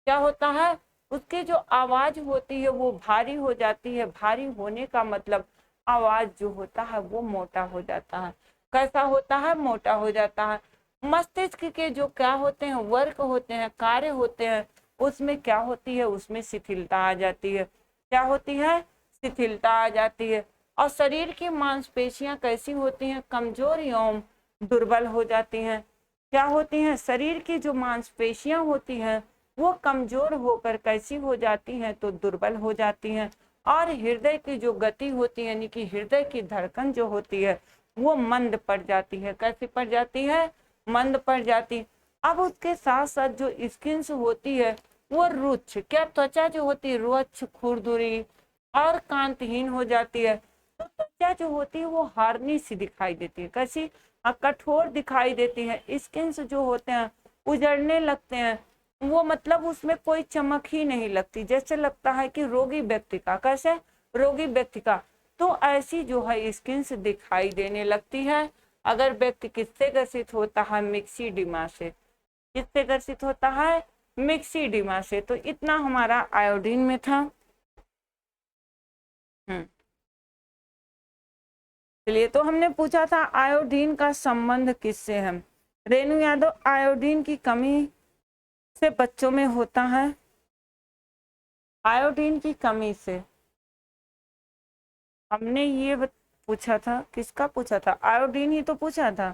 [SPEAKER 1] क्या होता है, उसकी जो आवाज होती है वो भारी हो जाती है। भारी होने का मतलब आवाज जो होता है वो मोटा हो जाता है। कैसा होता है, मोटा हो जाता है। मस्तिष्क के जो क्या होते हैं, वर्क होते हैं, कार्य होते हैं, उसमें क्या होती है, उसमें शिथिलता आ जाती है। क्या होती है, शिथिलता आ जाती है। और शरीर की मांसपेशियां कैसी होती हैं, कमजोर एवं दुर्बल हो जाती हैं। क्या होती हैं, शरीर की जो मांसपेशियां होती हैं वो कमजोर होकर कैसी हो जाती हैं, तो दुर्बल हो जाती हैं। और हृदय की जो गति होती है, यानी कि हृदय की धड़कन जो होती है वो मंद पड़ जाती है। कैसी पड़ जाती है, मंद पड़ जाती। अब उसके साथ साथ जो स्किन होती है वो रुक्ष, क्या, त्वचा जो होती है रुक्ष, खुरदुरी और कांतहीन हो जाती है। तो त्वचा जो होती है वो हारनी सी दिखाई देती है। कैसी, कठोर दिखाई देती है। स्किन जो होते हैं उजड़ने लगते हैं। वो मतलब उसमें कोई चमक ही नहीं लगती, जैसे लगता है कि रोगी व्यक्ति का, कैसे, रोगी व्यक्ति का। तो ऐसी जो है स्किन दिखाई देने लगती है। अगर व्यक्ति किससे ग्रसित होता है, मिक्सीडिमा से। किससे ग्रसित होता है, मिक्सीडिमा से। तो इतना हमारा आयोडीन में था। चलिए, तो हमने पूछा था आयोडीन का संबंध किससे है। रेणु यादव, आयोडीन की कमी से बच्चों में होता है, आयोडीन की कमी से। हमने ये पूछा था, किसका पूछा था, आयोडीन ही तो पूछा था।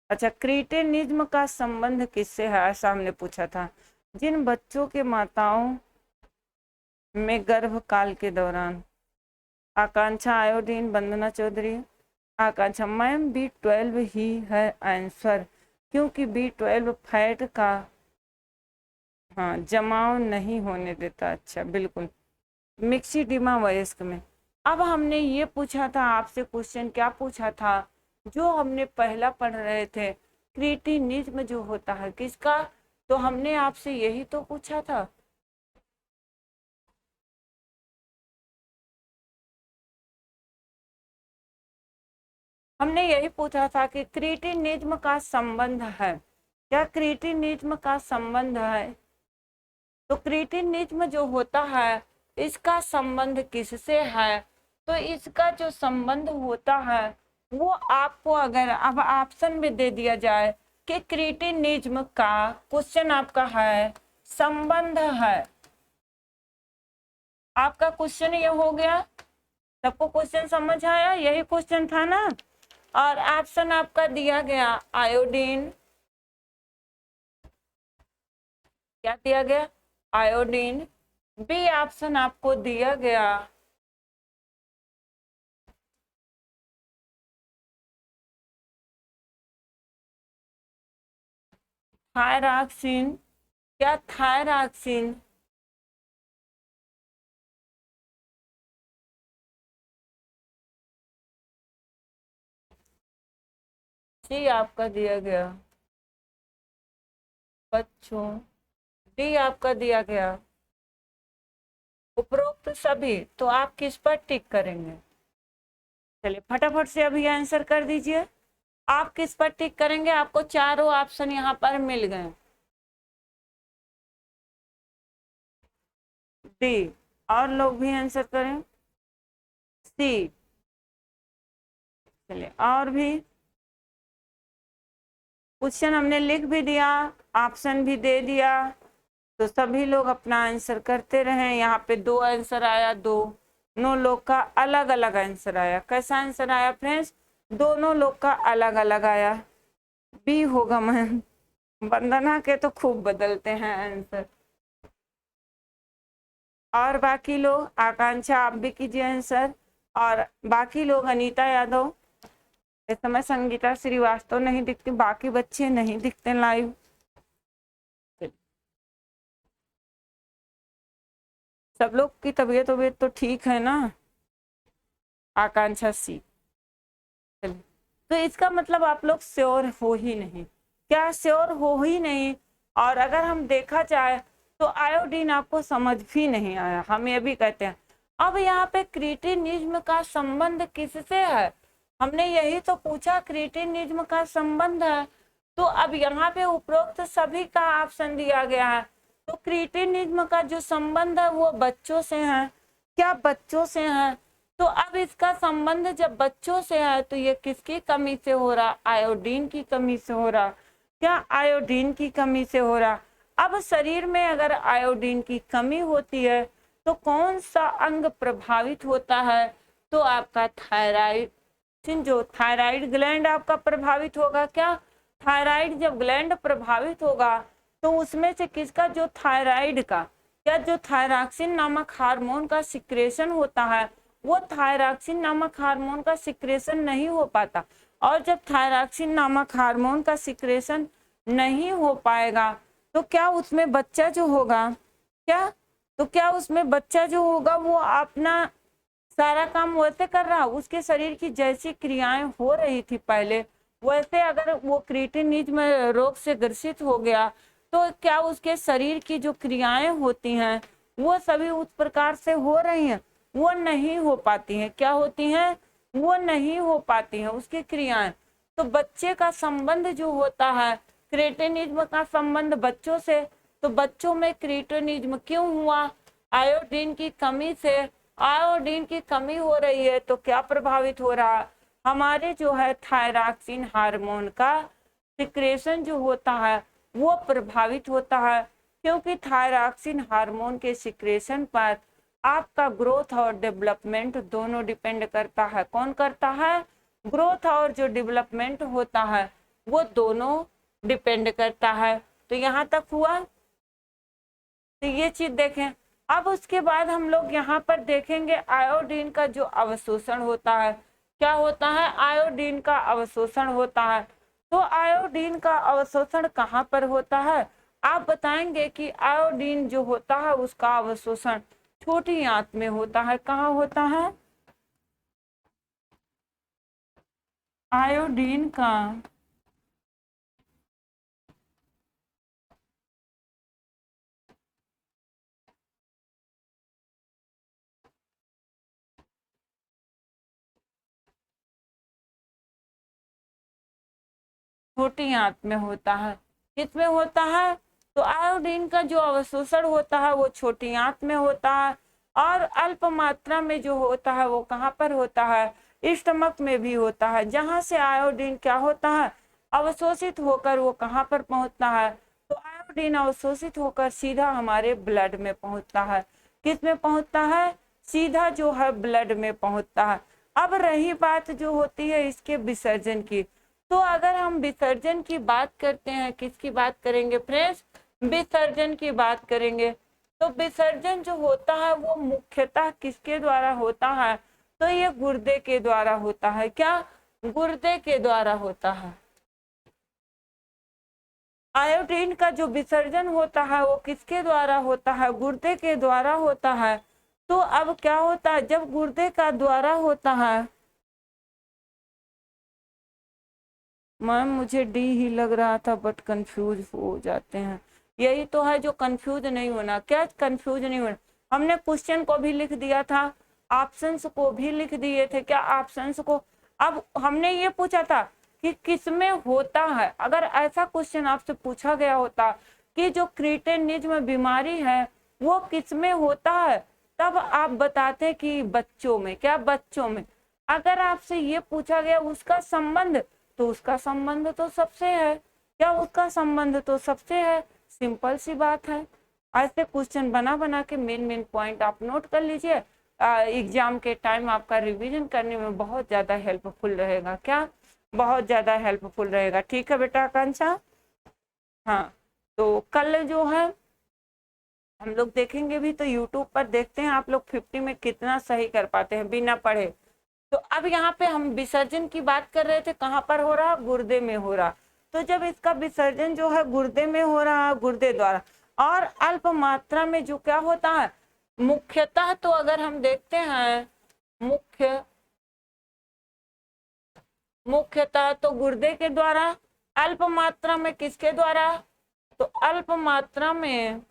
[SPEAKER 1] अच्छा, क्रिटेनिज्म का संबंध किससे है, ऐसा हमने पूछा था। जिन बच्चों के माताओं में गर्भकाल के दौरान, आकांक्षा आयोडीन, वंदना चौधरी, आकांक्षा मैम B12 ही है आंसर, क्योंकि B12 फैट का हाँ जमाव नहीं होने देता। अच्छा, बिल्कुल, मिक्सीडिमा वयस्क में। अब हमने ये पूछा था आपसे, क्वेश्चन क्या पूछा था, जो हमने पहला पढ़ रहे थे, क्रिटिनिज्म जो होता है किसका, तो हमने आपसे यही तो पूछा था। हमने यही पूछा था कि क्रिटिनिज्म का संबंध है, क्या क्रिटिनिज्म का संबंध है। तो क्रिटिनिज्म जो होता है इसका संबंध किससे है, तो इसका जो संबंध होता है वो आपको अगर अब ऑप्शन में दे दिया जाए कि क्रिटिनिज्म का क्वेश्चन आपका है संबंध है। आपका क्वेश्चन ये हो गया, सबको क्वेश्चन समझ आया? यही क्वेश्चन था ना। और ऑप्शन आपका दिया गया आयोडीन, क्या दिया गया? आयोडीन। बी ऑप्शन आपको दिया गया थायरॉक्सिन, क्या थायरॉक्सिन। सी आपका दिया गया बच्चों, डी आपका दिया गया उपरोक्त सभी। तो आप किस पर टिक करेंगे? चलिए फटाफट से अभी आंसर कर दीजिए। आप किस पर टिक करेंगे? आपको चारों ऑप्शन यहाँ पर मिल गए। डी। और लोग भी आंसर करें। सी। चलिए और भी क्वेश्चन हमने लिख भी दिया, ऑप्शन भी दे दिया, तो सभी लोग अपना आंसर करते रहे। यहाँ पे 2 आंसर आया, दोनों लोग का अलग अलग आंसर आया। कैसा आंसर आया फ्रेंड्स? दोनों लोग का अलग अलग आया। बी होगा मैम। वंदना के तो खूब बदलते हैं आंसर। और बाकी लोग, आकांक्षा आप भी कीजिए आंसर। और बाकी लोग, अनीता यादव, इस समय संगीता श्रीवास्तव नहीं दिखती, बाकी बच्चे नहीं दिखते लाइव। सब लोग की तबीयत तो ठीक है ना? आकांक्षा सी। तो इसका मतलब आप लोग श्योर हो ही नहीं। क्या श्योर हो ही नहीं? और अगर हम देखा जाए तो आयोडीन आपको समझ भी नहीं आया, हम ये भी कहते हैं। अब यहाँ पे क्रिटिनिज्म का संबंध किससे है? हमने यही तो पूछा, क्रिटिनिज्म का संबंध है। तो अब यहाँ पे उपरोक्त सभी का ऑप्शन दिया गया है, तो क्रिटिनिज्म का जो संबंध है वो बच्चों से है। क्या बच्चों से है? तो अब इसका संबंध जब बच्चों से है तो ये किसकी कमी से हो रहा? आयोडीन की कमी से हो रहा। क्या आयोडीन की कमी से हो रहा? अब शरीर में अगर आयोडीन की कमी होती है तो कौन सा अंग प्रभावित होता है? तो आपका थायराइड, जो थायराइड ग्लैंड आपका प्रभावित होगा। क्या थायराइड जब ग्लैंड प्रभावित होगा तो उसमें से किसका, जो थायराइड का, क्या जो थायरॉक्सिन नामक हार्मोन का सिक्रेशन होता है, वो थायरॉक्सिन नामक हार्मोन का सिक्रेशन नहीं हो पाता। और जब थायरॉक्सिन नामक हार्मोन का सिक्रेशन नहीं हो पाएगा तो क्या उसमें बच्चा जो होगा, क्या उसमें बच्चा जो होगा वो अपना सारा काम वैसे कर रहा, उसके शरीर की जैसी क्रियाएं हो रही थी पहले वैसे अगर वो क्रिटिनिज्म रोग से ग्रसित हो गया तो क्या उसके शरीर की जो क्रियाएं होती हैं वो सभी उस प्रकार से हो रही हैं? वो नहीं हो पाती हैं। क्या होती हैं? वो नहीं हो पाती हैं उसकी क्रियाएं। तो बच्चे का संबंध जो होता है, क्रिटिनिज्म का संबंध बच्चों से, तो बच्चों में क्रिटिनिज्म क्यों हुआ? आयोडीन की कमी से। आयोडीन की कमी हो रही है तो क्या प्रभावित हो रहा? हमारे जो है थायरॉक्सिन हार्मोन का सिक्रेशन जो होता है वो प्रभावित होता है, क्योंकि थायरॉक्सिन हार्मोन के सिक्रेशन पर आपका ग्रोथ और डेवलपमेंट दोनों डिपेंड करता है। कौन करता है? ग्रोथ और जो डेवलपमेंट होता है वो दोनों डिपेंड करता है। तो यहाँ तक हुआ। तो ये चीज देखें। अब उसके बाद हम लोग यहाँ पर देखेंगे आयोडीन का जो अवशोषण होता है। क्या होता है? आयोडीन का अवशोषण होता है। तो आयोडीन का अवशोषण कहाँ पर होता है? आप बताएंगे कि आयोडीन जो होता है उसका अवशोषण छोटी आंत में होता है। कहाँ होता है? आयोडीन का छोटी आंत में होता है। किसमें होता है? तो आयोडीन का जो अवशोषण होता है वो छोटी आंत में होता है, और अल्प मात्रा में जो होता है वो कहाँ पर होता है? स्टमक में भी होता है, जहां से आयोडीन क्या होता है? अवशोषित होकर वो कहाँ पर पहुंचता है, तो आयोडीन अवशोषित होकर सीधा हमारे ब्लड में पहुंचता है। किस में पहुंचता है, सीधा जो है ब्लड में पहुंचता है। अब रही बात जो होती है इसके विसर्जन की, तो अगर हम विसर्जन की बात करते हैं, किसकी बात करेंगे फ्रेंड्स, विसर्जन की बात करेंगे। तो विसर्जन जो होता है वो मुख्यतः किसके द्वारा होता है, तो ये गुर्दे के द्वारा होता है। क्या, गुर्दे के द्वारा होता है। आयोडीन का जो विसर्जन होता है वो किसके द्वारा होता है, गुर्दे के द्वारा होता है। तो अब क्या होता है, जब गुर्दे का द्वारा होता है, मैम मुझे डी ही लग रहा था बट कंफ्यूज हो जाते हैं। यही तो है जो कंफ्यूज नहीं होना। क्या कंफ्यूज नहीं होना, हमने क्वेश्चन को भी लिख दिया था, ऑप्शंस को भी लिख दिए थे। क्या ऑप्शंस को, अब हमने ये पूछा था कि किसमें होता है। अगर ऐसा क्वेश्चन आपसे पूछा गया होता कि जो क्रीटेनिज्म बीमारी है वो किसमें होता है, तब आप बताते कि बच्चों में। क्या, बच्चों में। अगर आपसे ये पूछा गया उसका संबंध, तो उसका संबंध तो सबसे है। क्या, उसका संबंध तो सबसे है, सिंपल सी बात है। ऐसे क्वेश्चन बना बना के मेन पॉइंट आप नोट कर लीजिए, एग्जाम के टाइम आपका रिवीजन करने में बहुत ज्यादा हेल्पफुल रहेगा। क्या, बहुत ज्यादा हेल्पफुल रहेगा। ठीक है बेटा आकांक्षा। हाँ, तो कल जो है हम लोग देखेंगे भी, तो यूट्यूब पर देखते हैं आप लोग 50 में कितना सही कर पाते हैं बिना पढ़े। तो अब यहाँ पे हम विसर्जन की बात कर रहे थे, कहाँ पर हो रहा, गुर्दे में हो रहा। तो जब इसका विसर्जन जो है गुर्दे में हो रहा है, गुर्दे द्वारा, और अल्प मात्रा में जो क्या होता है, मुख्यतः तो अगर हम देखते हैं मुख्यतः तो गुर्दे के द्वारा, अल्प मात्रा में किसके द्वारा, तो अल्प मात्रा में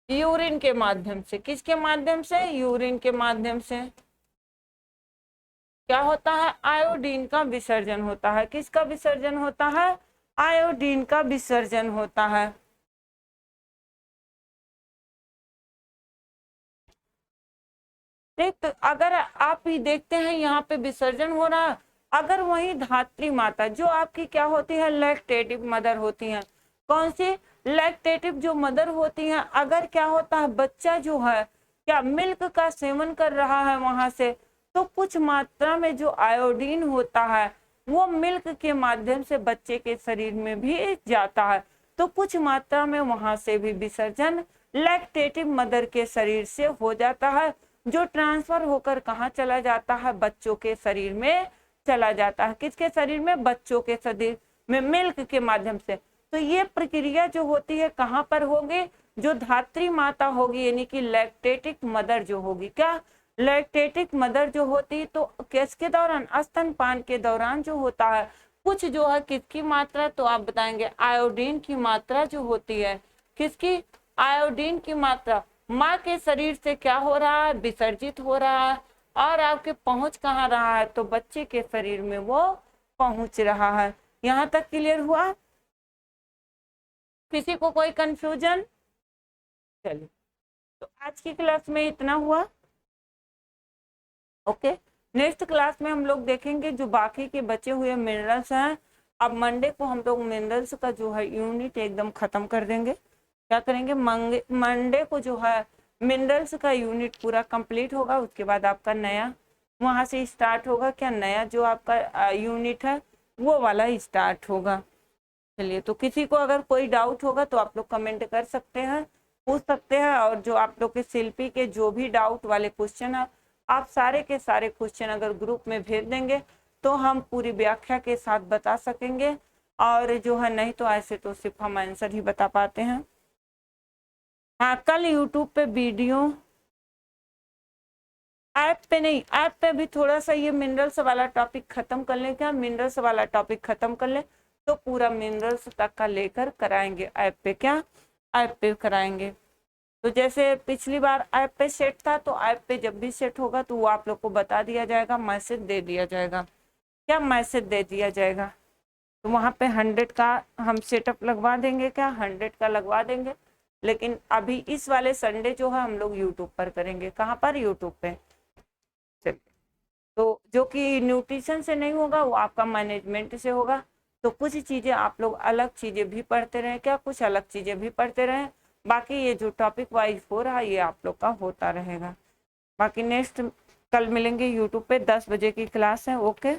[SPEAKER 1] यूरिन के माध्यम से। किसके माध्यम से, यूरिन के माध्यम से क्या होता है, आयोडीन का विसर्जन होता है। किसका विसर्जन होता है, आयोडीन का विसर्जन होता है। ठीक, तो अगर आप ही देखते हैं यहाँ पे विसर्जन हो रहा है, अगर वही धात्री माता जो आपकी क्या होती है, लैक्टेटिव मदर होती है। कौन सी, लैक्टेटिव जो मदर होती है, अगर क्या होता है बच्चा जो है क्या मिल्क का सेवन कर रहा है वहां से, तो कुछ मात्रा में जो आयोडीन होता है वो मिल्क के माध्यम से बच्चे के शरीर में भी जाता है। तो कुछ मात्रा में वहां से भी विसर्जन लैक्टेटिव मदर के शरीर से हो जाता है, जो ट्रांसफर होकर कहाँ चला जाता है, बच्चों के शरीर में चला जाता है। किसके शरीर में, बच्चों के शरीर में, मिल्क के माध्यम से। तो ये प्रक्रिया जो होती है कहाँ पर होगी, जो धात्री माता होगी यानी कि लैक्टेटिक मदर जो होगी। क्या, लैक्टेटिक मदर जो होती, तो किसके दौरान, स्तनपान के दौरान जो होता है, कुछ जो है किसकी मात्रा, तो आप बताएंगे आयोडीन की मात्रा जो होती है, किसकी, आयोडीन की मात्रा माँ के शरीर से क्या हो रहा है, विसर्जित हो रहा है, और आपके पहुंच कहाँ रहा है, तो बच्चे के शरीर में वो पहुंच रहा है। यहाँ तक क्लियर हुआ, किसी को कोई कंफ्यूजन। चलिए, तो आज की क्लास में इतना हुआ। ओके, नेक्स्ट क्लास में हम लोग देखेंगे जो बाकी के बचे हुए मिनरल्स हैं। अब मंडे को हम लोग मिनरल्स का जो है यूनिट एकदम खत्म कर देंगे। क्या करेंगे, मंडे को जो है मिनरल्स का यूनिट पूरा कंप्लीट होगा, उसके बाद आपका नया वहां से स्टार्ट होगा। क्या, नया जो आपका यूनिट है वो वाला स्टार्ट होगा। चलिए, तो किसी को अगर कोई डाउट होगा तो आप लोग कमेंट कर सकते हैं, पूछ सकते हैं। और जो आप लोग के शिल्पी के जो भी डाउट वाले क्वेश्चन है, आप सारे के सारे क्वेश्चन अगर ग्रुप में भेज देंगे तो हम पूरी व्याख्या के साथ बता सकेंगे। और जो है नहीं तो ऐसे तो सिर्फ हम आंसर ही बता पाते हैं। हाँ, कल यूट्यूब पे वीडियो, ऐप पे नहीं, ऐप पे भी थोड़ा सा ये मिनरल्स वाला टॉपिक खत्म कर ले। क्या, मिनरल्स वाला टॉपिक खत्म कर ले तो पूरा मिनरल्स तक का लेकर कराएंगे ऐप पे। क्या, ऐप पे कराएंगे। तो जैसे पिछली बार ऐप पे सेट था, तो ऐप पे जब भी सेट होगा तो वो आप लोग को बता दिया जाएगा, मैसेज दे दिया जाएगा। क्या, मैसेज दे दिया जाएगा। तो वहाँ पे 100 का हम सेटअप लगवा देंगे। क्या, 100 का लगवा देंगे। लेकिन अभी इस वाले संडे जो है हम लोग यूट्यूब पर करेंगे। कहाँ पर, यूट्यूब पे। चलिए। तो जो कि न्यूट्रिशन से नहीं होगा वो आपका मैनेजमेंट से होगा। तो कुछ चीज़ें आप लोग अलग चीज़ें भी पढ़ते रहें, क्या कुछ अलग चीज़ें भी पढ़ते रहें। बाकी ये जो टॉपिक वाइज हो रहा है ये आप लोग का होता रहेगा। बाकी नेक्स्ट कल मिलेंगे यूट्यूब पे, 10 बजे की क्लास है। ओके।